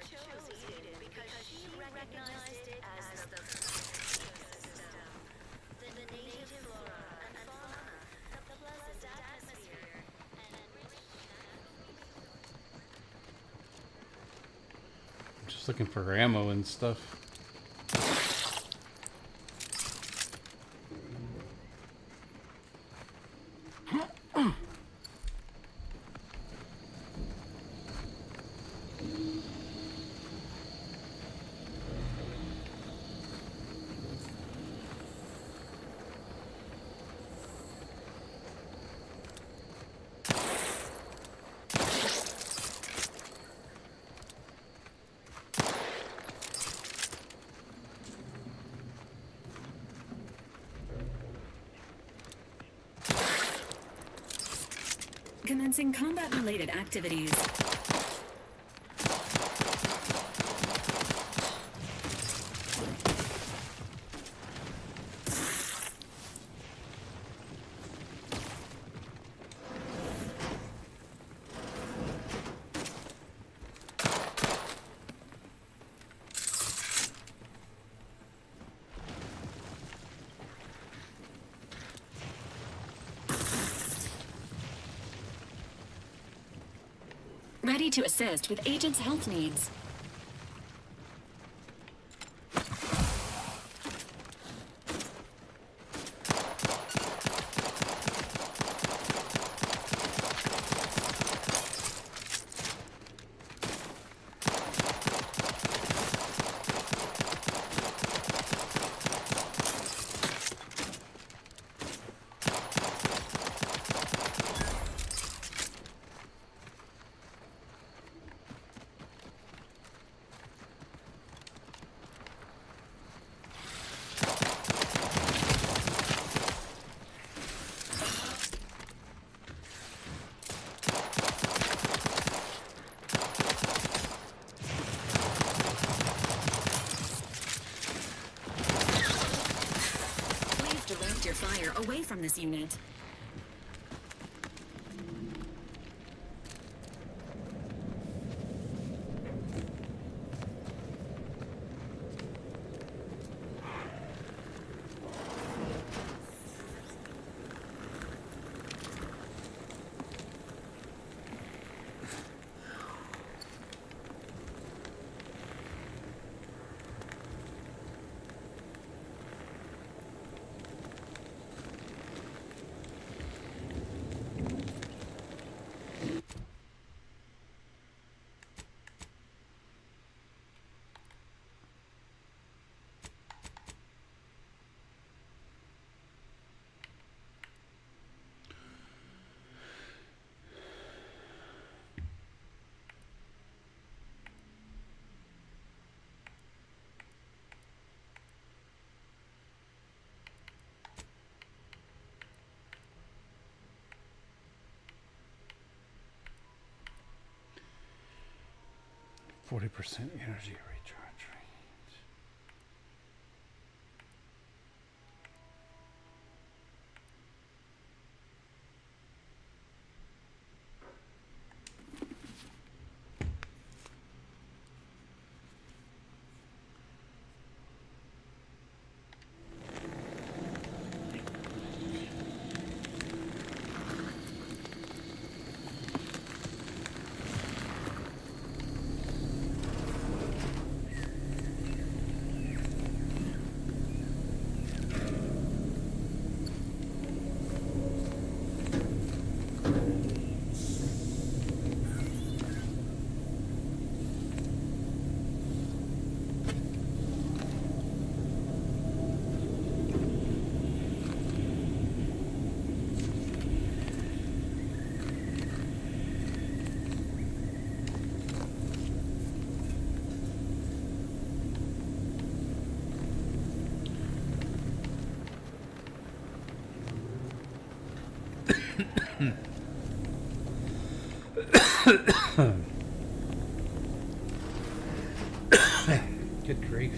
Just looking for ammo and stuff. Commencing combat-related activities. Ready to assist with agents' health needs. Direct your fire away from this unit. %40 energy recharge rate. Good grief.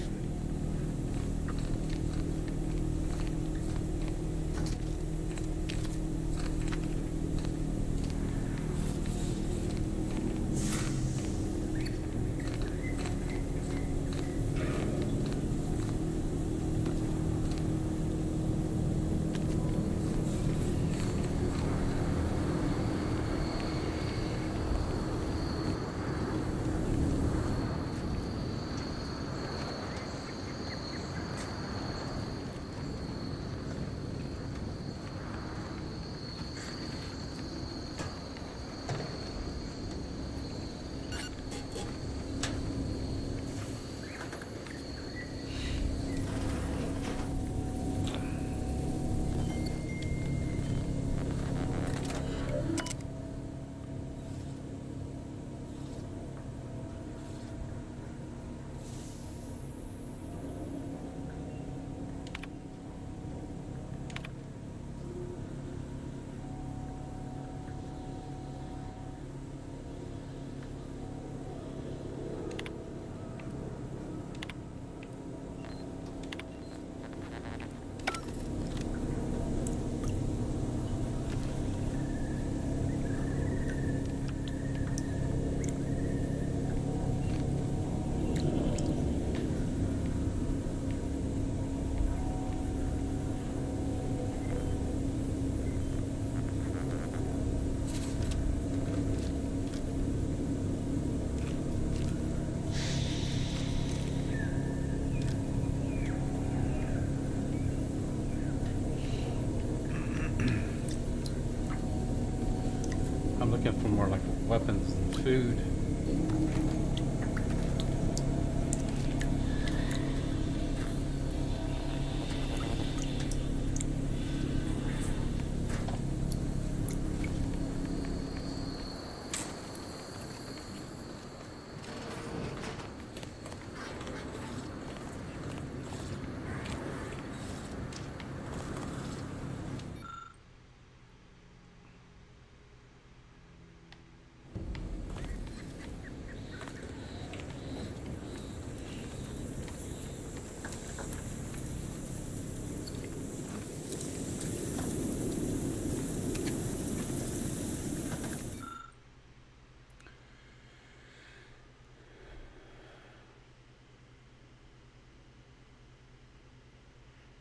food.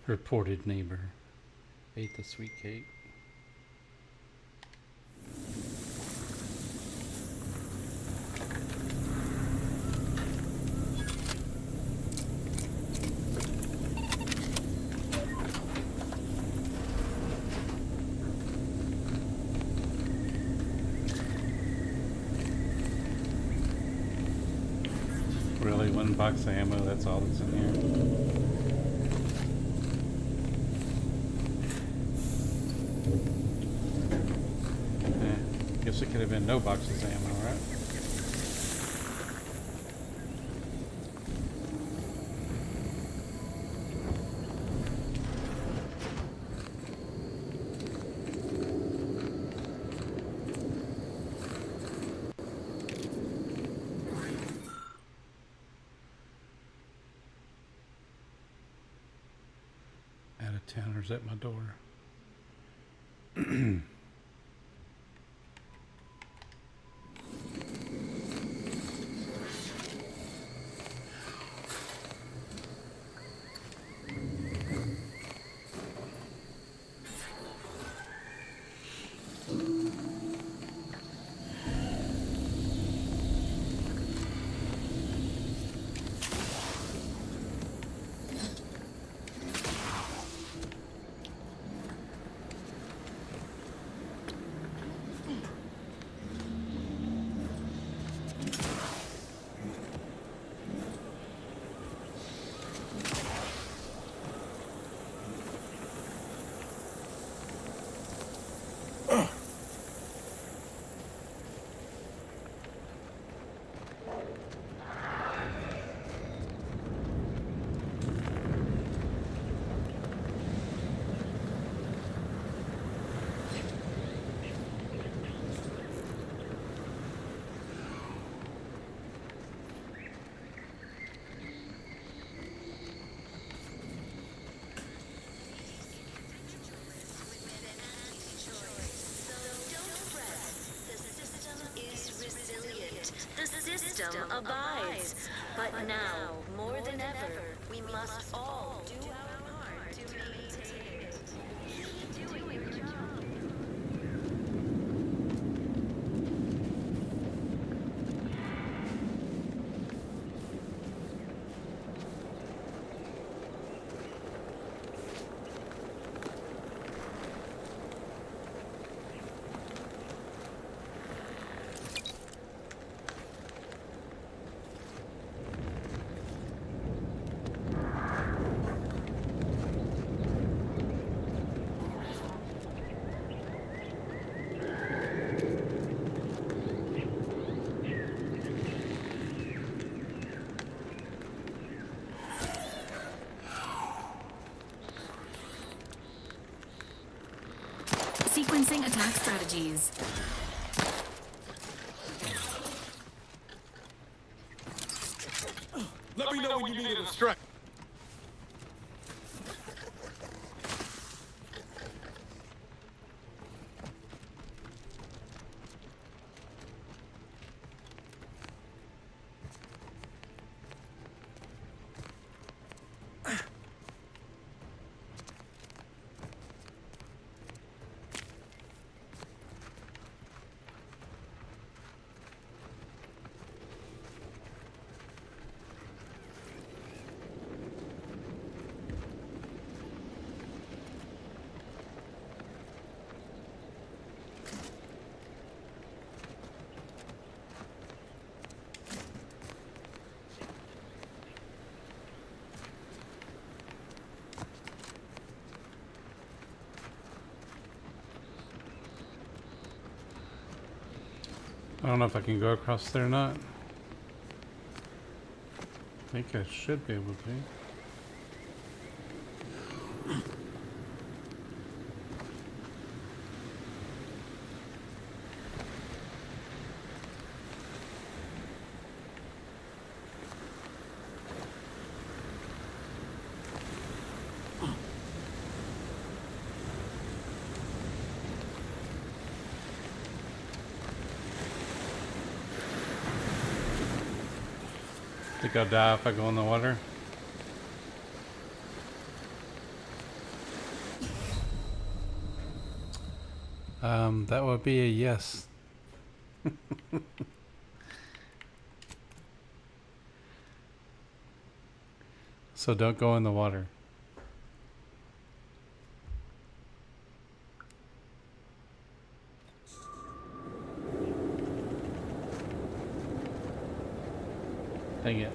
Reported neighbor ate the sweet cake. Really, one box of ammo, that's all that's in here. Guess it could have been no boxes of ammo, right? Out of towners at my door. The system abides. But now, more than ever, we must all do our part to maintain it. Keep doing your job. Sequencing attack strategies. Let me know when you need a strike. I don't know if I can go across there or not. I think I should be able to. Think I'll die if I go in the water. That would be a yes. So don't go in the water. Dang it.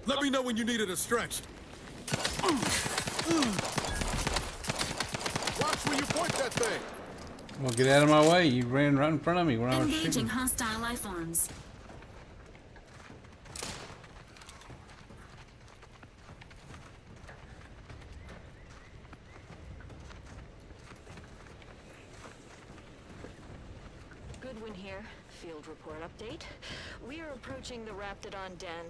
Let me know when you needed a stretch. Watch where you point that thing. Well, get out of my way. You ran right in front of me when I was Engaging shooting. hostile life forms. Goodwin here. Field report update. We are approaching the Raptidon Den.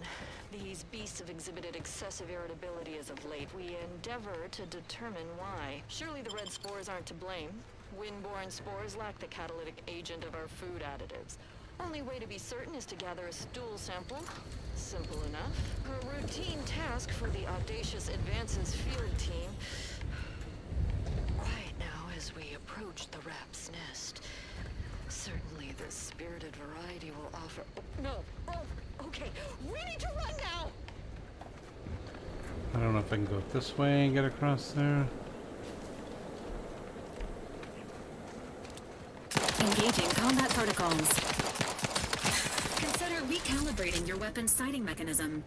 These beasts have exhibited excessive irritability as of late. We endeavor to determine why. Surely the red spores aren't to blame. Wind-borne spores lack the catalytic agent of our food additives. Only way to be certain is to gather a stool sample. Simple enough. A routine task for the audacious Advances field team. Quiet now as we approach the rap's nest. Certainly the spirited variety will offer... No! Oh, okay. We need to run now! I don't know if I can go this way and get across there. Engaging combat protocols. Consider recalibrating your weapon's sighting mechanism.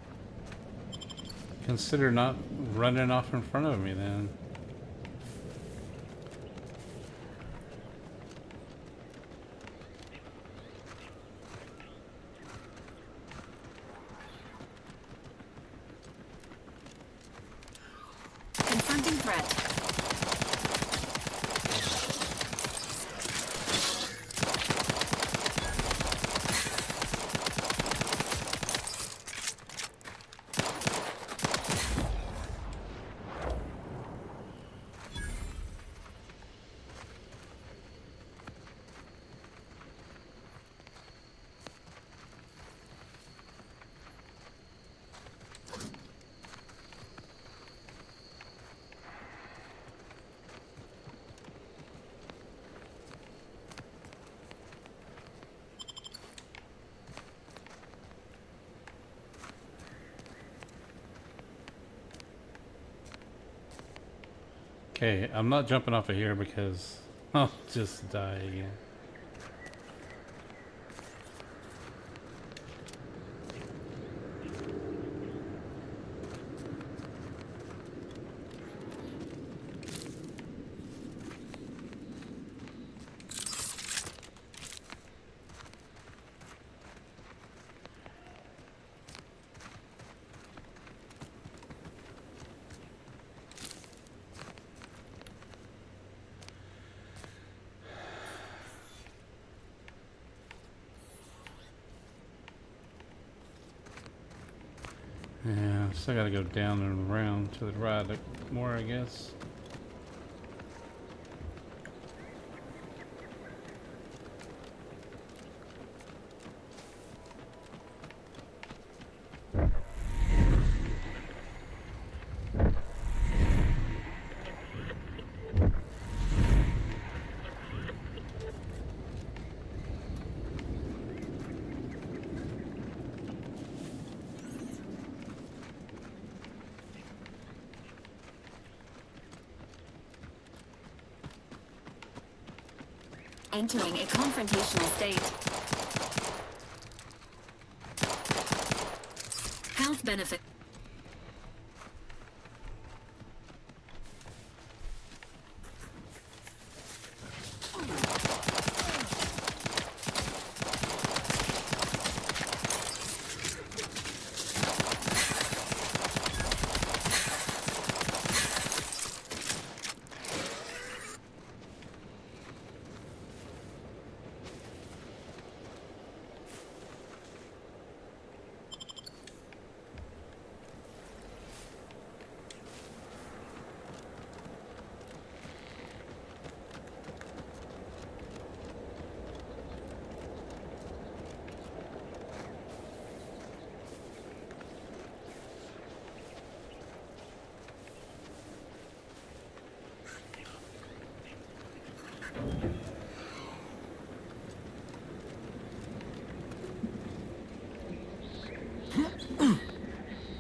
Consider not running off in front of me then. Confronting threat. Okay, I'm not jumping off of here because I'll just die again. Yeah, still gotta go down and around to the right more, I guess. Entering a confrontational state. Health benefit.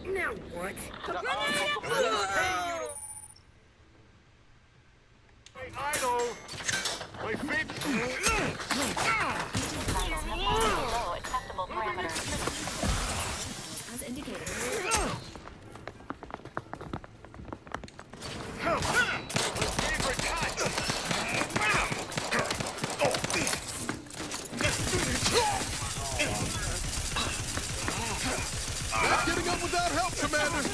Now what? I know. My feet. Below acceptable parameters. As indicated. Not getting up without help, Commander. The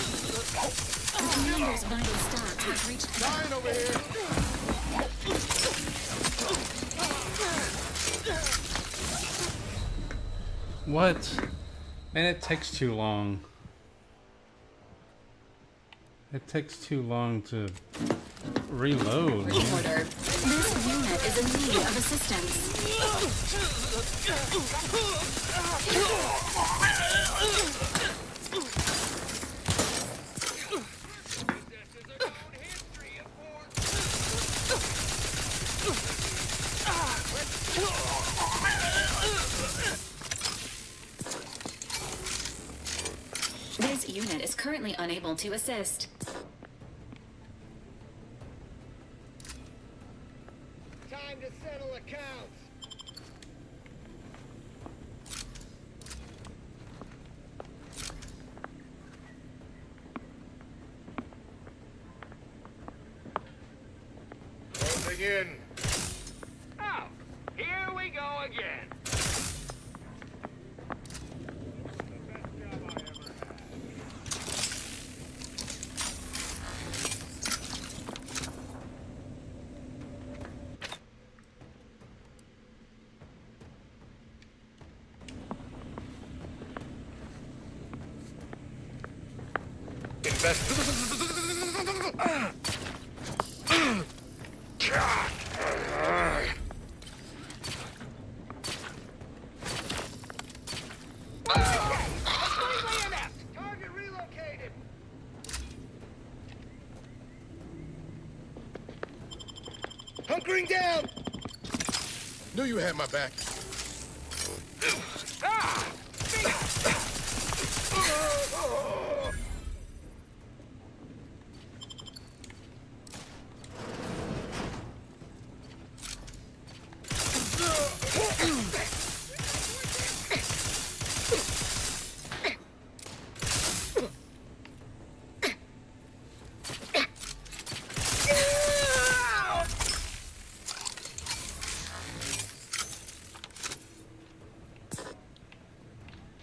commander's vital stats have reached. Dying over here. What? Man, it takes too long. It takes too long to reload. Reporter, this unit is in need of assistance. This unit is currently unable to assist. Time to settle accounts. Closing in. Oh, here we go again. Target relocated. Hunkering down. Knew you had my back.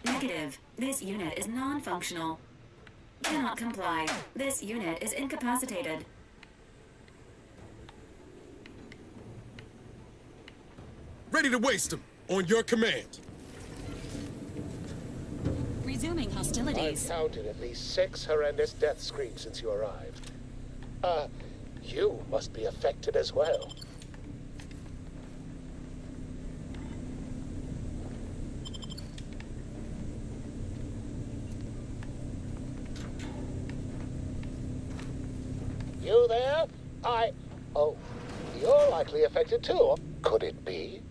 Negative. This unit is non-functional. Cannot comply. This unit is incapacitated. Ready to waste them on your command. Resuming hostilities. I've counted at least 6 horrendous death screams since you arrived. You must be affected as well. You there? Oh, you're likely affected too. Could it be?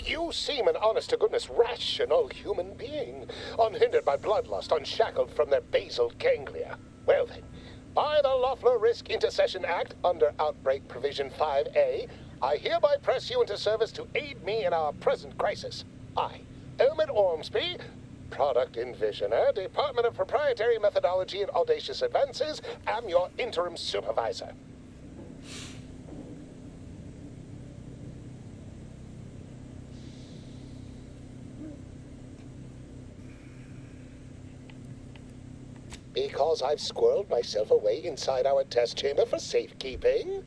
You seem an honest-to-goodness rational human being, unhindered by bloodlust, unshackled from their basal ganglia. Well then, by the Loeffler Risk Intercession Act, under Outbreak Provision 5A, I hereby press you into service to aid me in our present crisis. I, Elman Ormsby, Product Envisioner, Department of Proprietary Methodology and Audacious Advances, am your interim supervisor. Because I've squirreled myself away inside our test chamber for safekeeping?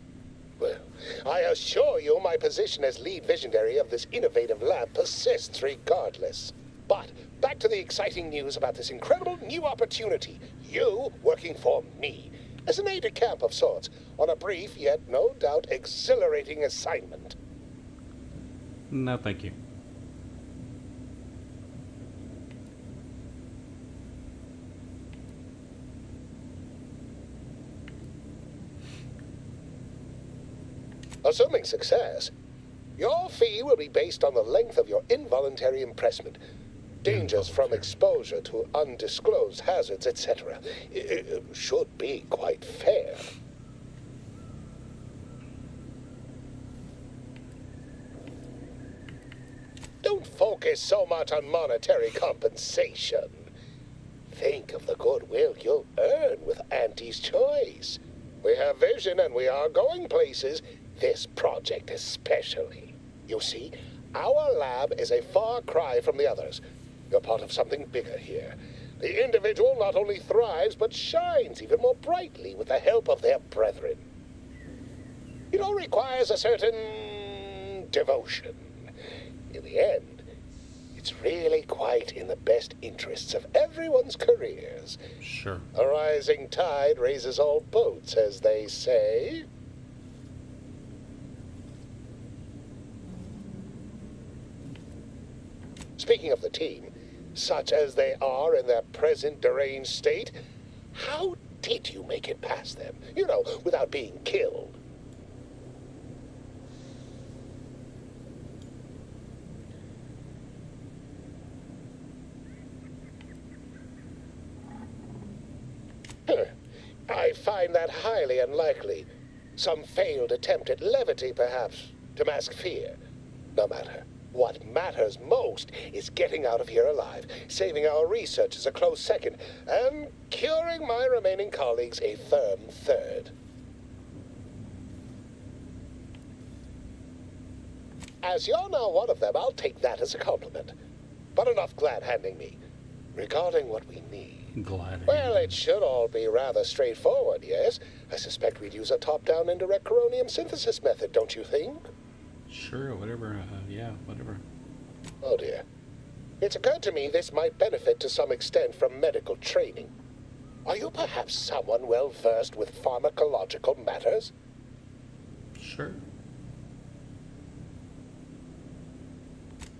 Well, I assure you my position as lead visionary of this innovative lab persists regardless. But back to the exciting news about this incredible new opportunity. You working for me, as an aide-de-camp of sorts, on a brief yet no doubt exhilarating assignment. No, thank you. Assuming success, your fee will be based on the length of your involuntary impressment, dangers from exposure to undisclosed hazards, etc. It should be quite fair. Don't focus so much on monetary compensation. Think of the goodwill you'll earn with Auntie's choice. We have vision and we are going places. This project especially. You see, our lab is a far cry from the others. You're part of something bigger here. The individual not only thrives, but shines even more brightly with the help of their brethren. It all requires a certain devotion. In the end, it's really quite in the best interests of everyone's careers. Sure. A rising tide raises all boats, as they say. Speaking of the team, such as they are in their present deranged state, how did you make it past them? You know, without being killed. I find that highly unlikely. Some failed attempt at levity, perhaps, to mask fear. No matter. What matters most is getting out of here alive, saving our researchers a close second, and curing my remaining colleagues a firm third. As you're now one of them, I'll take that as a compliment. But enough glad-handing me. Regarding what we need... Well, it should all be rather straightforward, yes? I suspect we'd use a top-down indirect coronium synthesis method, don't you think? Sure, whatever. Yeah, whatever. Oh dear. It's occurred to me this might benefit to some extent from medical training. Are you perhaps someone well-versed with pharmacological matters? Sure.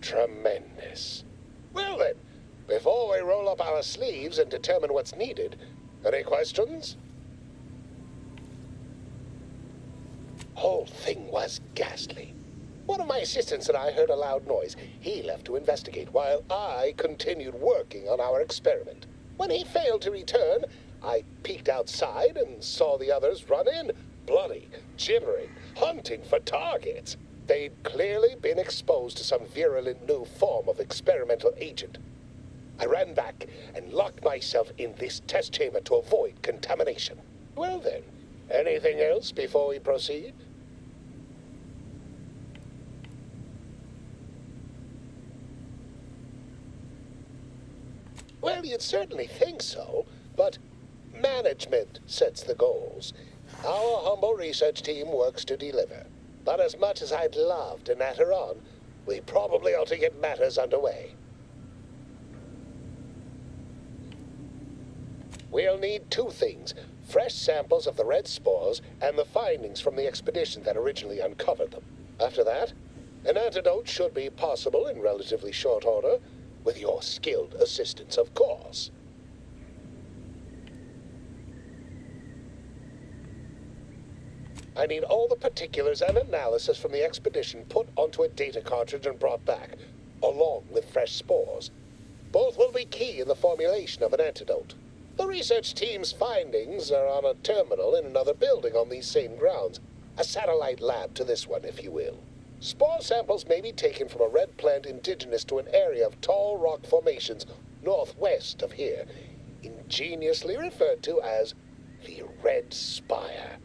Tremendous. Well then, before we roll up our sleeves and determine what's needed, any questions? Whole thing was ghastly. One of my assistants and I heard a loud noise. He left to investigate while I continued working on our experiment. When he failed to return, I peeked outside and saw the others run in, bloody, gibbering, hunting for targets. They'd clearly been exposed to some virulent new form of experimental agent. I ran back and locked myself in this test chamber to avoid contamination. Well then, anything else before we proceed? Well, you'd certainly think so, but management sets the goals. Our humble research team works to deliver. But as much as I'd love to natter on, we probably ought to get matters underway. We'll need two things: fresh samples of the red spores and the findings from the expedition that originally uncovered them. After that, an antidote should be possible in relatively short order, with your skilled assistance, of course. I need all the particulars and analysis from the expedition put onto a data cartridge and brought back, along with fresh spores. Both will be key in the formulation of an antidote. The research team's findings are on a terminal in another building on these same grounds. A satellite lab to this one, if you will. Spore samples may be taken from a red plant indigenous to an area of tall rock formations northwest of here, ingeniously referred to as the Red Spire.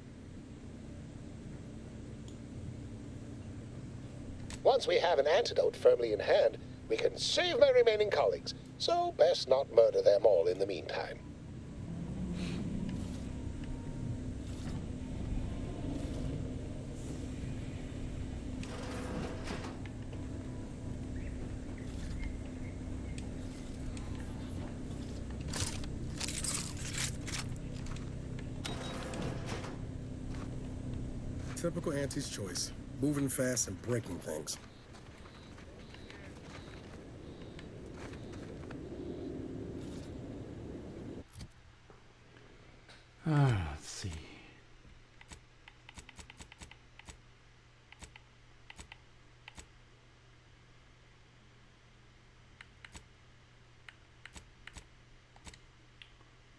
Once we have an antidote firmly in hand, we can save my remaining colleagues, so best not murder them all in the meantime. Typical Auntie's choice. Moving fast and breaking things. Let's see.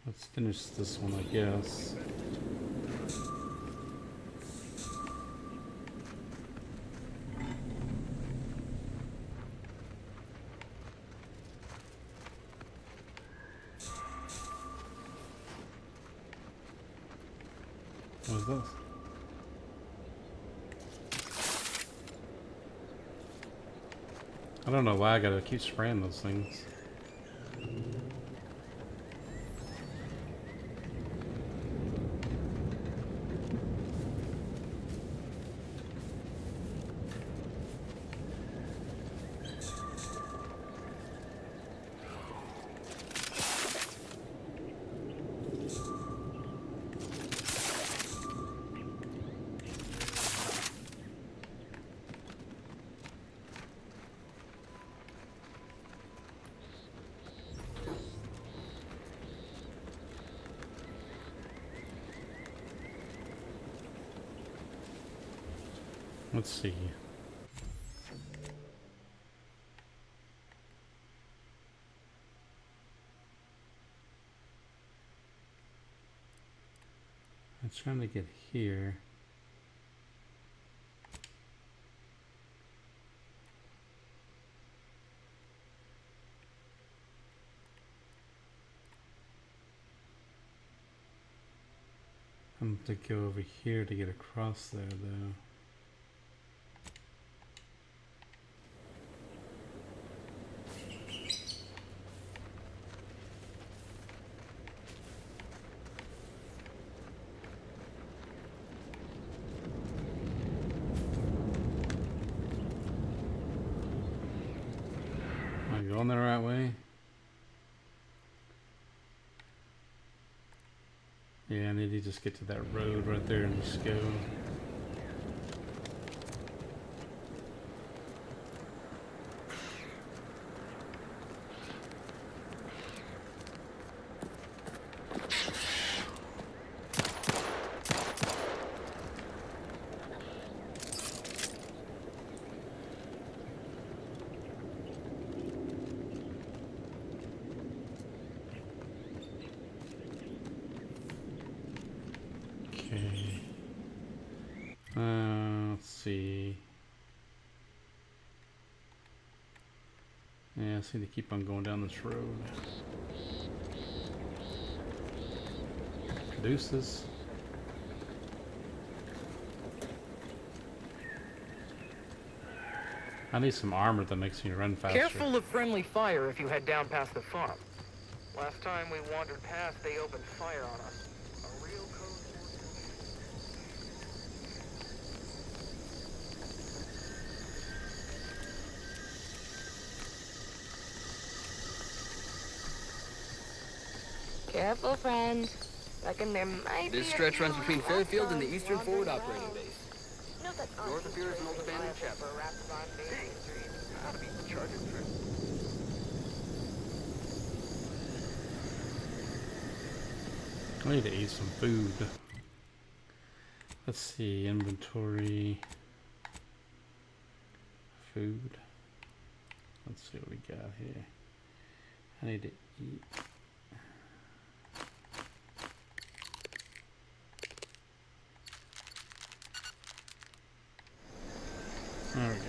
Let's finish this one, I guess. What is this? I don't know why I gotta keep spraying those things. Let's see. I'm trying to get here. I'm going to go over here to get across there, though. Going the right way? Yeah, I need to just get to that road right there and just go. Let's see. Yeah, I just need to keep on going down this road. Deuces. I need some armor that makes me run faster. Careful of friendly fire if you head down past the farm. Last time we wandered past, they opened fire on us. A real code. Careful, friend. Reckon there might be This a stretch few runs between hot Fairfield and the dogs Eastern Forward wandering Operating around. Base. You know that's North of here is an old abandoned chapel. Hey, gotta be charging trip. I need to eat some food. Let's see, inventory, food. Let's see what we got here. I need to eat. There we go.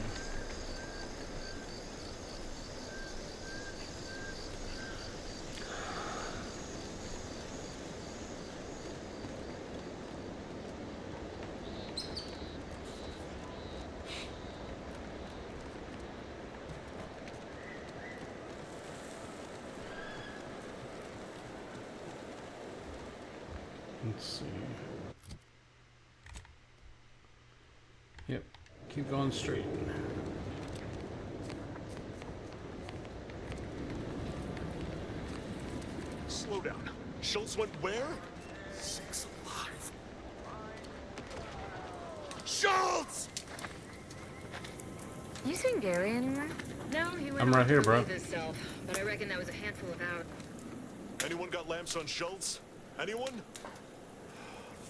Let's see. Yep, keep going straight. Slow down. Schultz went where? Sakes alive. Schultz! You seen Gary anywhere? No, he went I'm right off here, to bro. relieve himself, but I reckon that was a handful of hours. Anyone got lamps on Schultz? Anyone?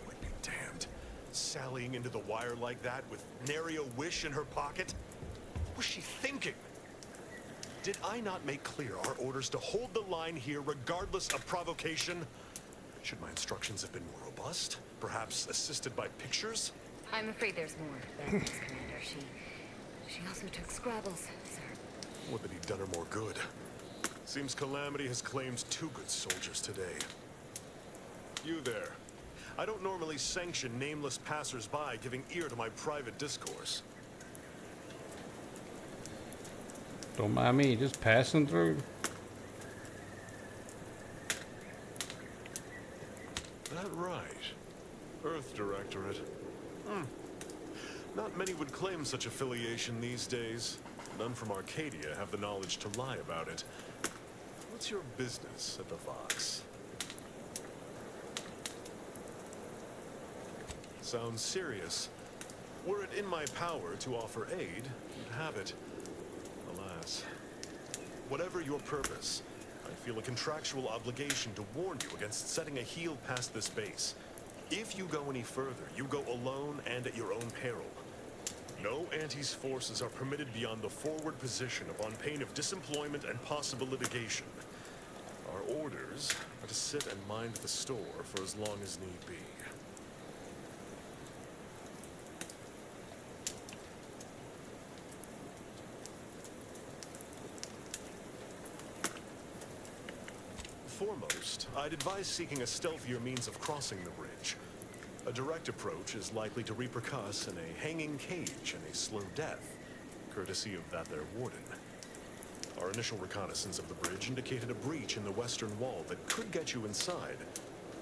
Would be damned. Sallying into the wire like that with nary a wish in her pocket? What was she thinking? Did I not make clear our orders to hold the line here regardless of provocation? Should my instructions have been more robust? Perhaps assisted by pictures? I'm afraid there's more than this, Commander. She also took Scrabbles, sir. Would that he'd done her more good. Seems Calamity has claimed 2 good soldiers today. You there. I don't normally sanction nameless passers-by giving ear to my private discourse. Don't mind me, just passing through. That right. Earth Directorate. Not many would claim such affiliation these days. None from Arcadia have the knowledge to lie about it. What's your business at the Vox? Sounds serious. Were it in my power to offer aid, you'd have it. Alas. Whatever your purpose, I feel a contractual obligation to warn you against setting a heel past this base. If you go any further, you go alone and at your own peril. No Anti's forces are permitted beyond the forward position upon pain of disemployment and possible litigation. Our orders are to sit and mind the store for as long as need be. Foremost, I'd advise seeking a stealthier means of crossing the bridge. A direct approach is likely to repercuss in a hanging cage and a slow death, courtesy of that there warden. Our initial reconnaissance of the bridge indicated a breach in the western wall that could get you inside,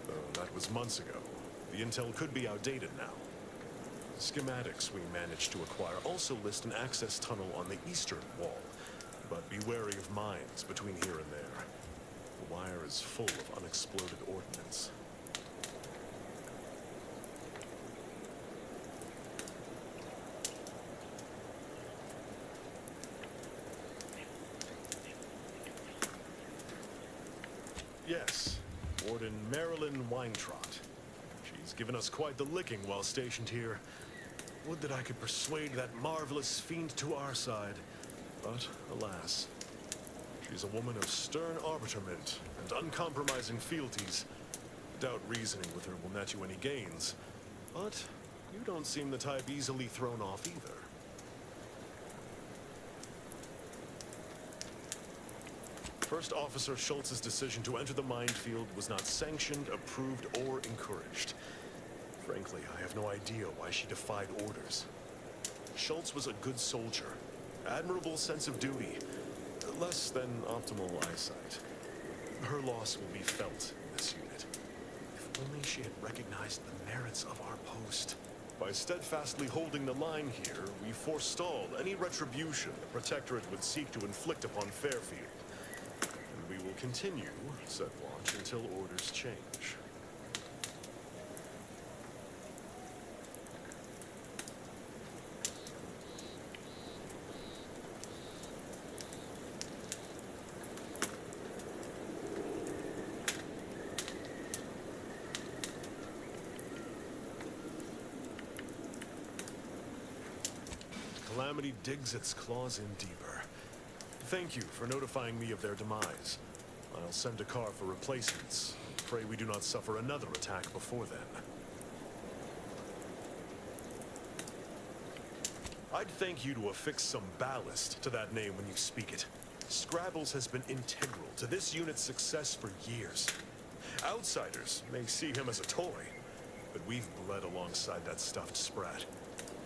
though that was months ago. The intel could be outdated now. Schematics we managed to acquire also list an access tunnel on the eastern wall, but be wary of mines between here and there. The wire is full of unexploded ordnance. Yes, Warden Marilyn Weintrott. She's given us quite the licking while stationed here. Would that I could persuade that marvelous fiend to our side, but alas. She's a woman of stern arbitrament and uncompromising fealties. Doubt reasoning with her will net you any gains, but you don't seem the type easily thrown off either. First Officer Schultz's decision to enter the minefield was not sanctioned, approved, or encouraged. Frankly, I have no idea why she defied orders. Schultz was a good soldier, admirable sense of duty, less than optimal eyesight. Her loss will be felt in this unit. If only she had recognized the merits of our post. By steadfastly holding the line here, we forestalled any retribution the Protectorate would seek to inflict upon Fairfield. And we will continue, said one, watch until orders change. Calamity digs its claws in deeper. Thank you for notifying me of their demise. I'll send a car for replacements. Pray we do not suffer another attack before then. I'd thank you to affix some ballast to that name when you speak it. Scrabbles has been integral to this unit's success for years. Outsiders may see him as a toy, but we've bled alongside that stuffed sprat.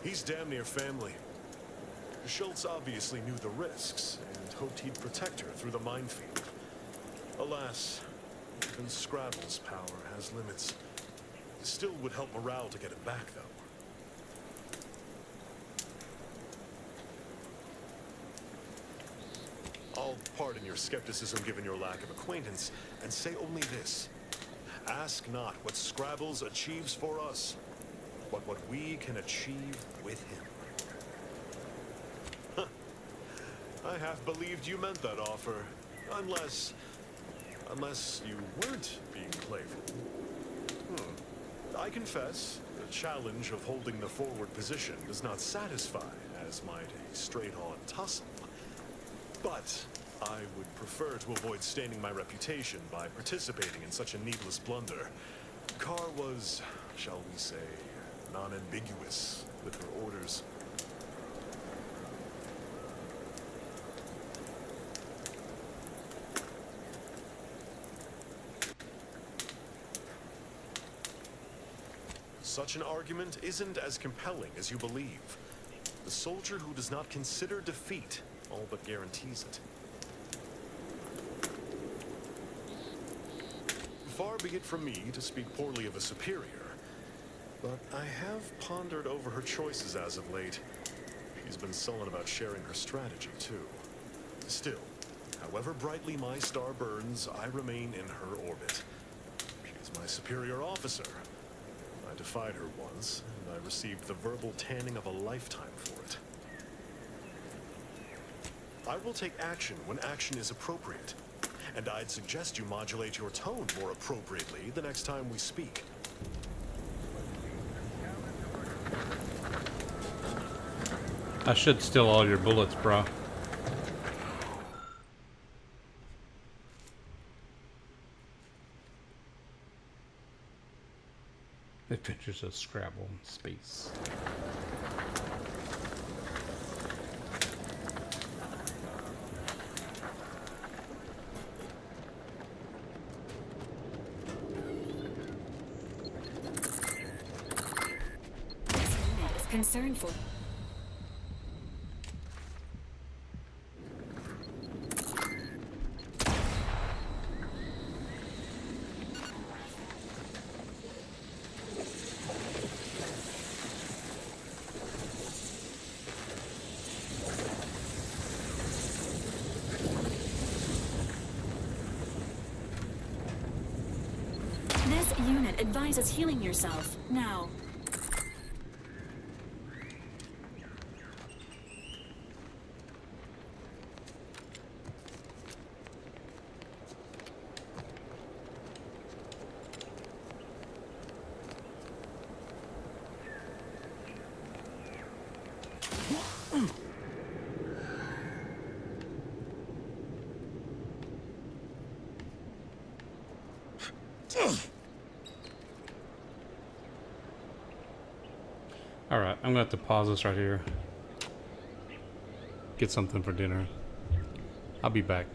He's damn near family. Schultz obviously knew the risks and hoped he'd protect her through the minefield. Alas, even Scrabble's power has limits. Still would help morale to get it back, though. I'll pardon your skepticism given your lack of acquaintance, and say only this. Ask not what Scrabbles achieves for us, but what we can achieve with him. I half believed you meant that offer, unless you weren't being playful. I confess, the challenge of holding the forward position does not satisfy, as might a straight-on tussle. But I would prefer to avoid staining my reputation by participating in such a needless blunder. Carr was, shall we say, non-ambiguous with her orders. Such an argument isn't as compelling as you believe. The soldier who does not consider defeat all but guarantees it. Far be it from me to speak poorly of a superior, but I have pondered over her choices as of late. She's been sullen about sharing her strategy, too. Still, however brightly my star burns, I remain in her orbit. She's my superior officer. I defied her once, and I received the verbal tanning of a lifetime for it. I will take action when action is appropriate, and I'd suggest you modulate your tone more appropriately the next time we speak. I should steal all your bullets, bro. Adventures of Scrabble in Space. Concerned for. This unit advises healing yourself now. Alright, I'm gonna have to pause this right here. Get something for dinner. I'll be back.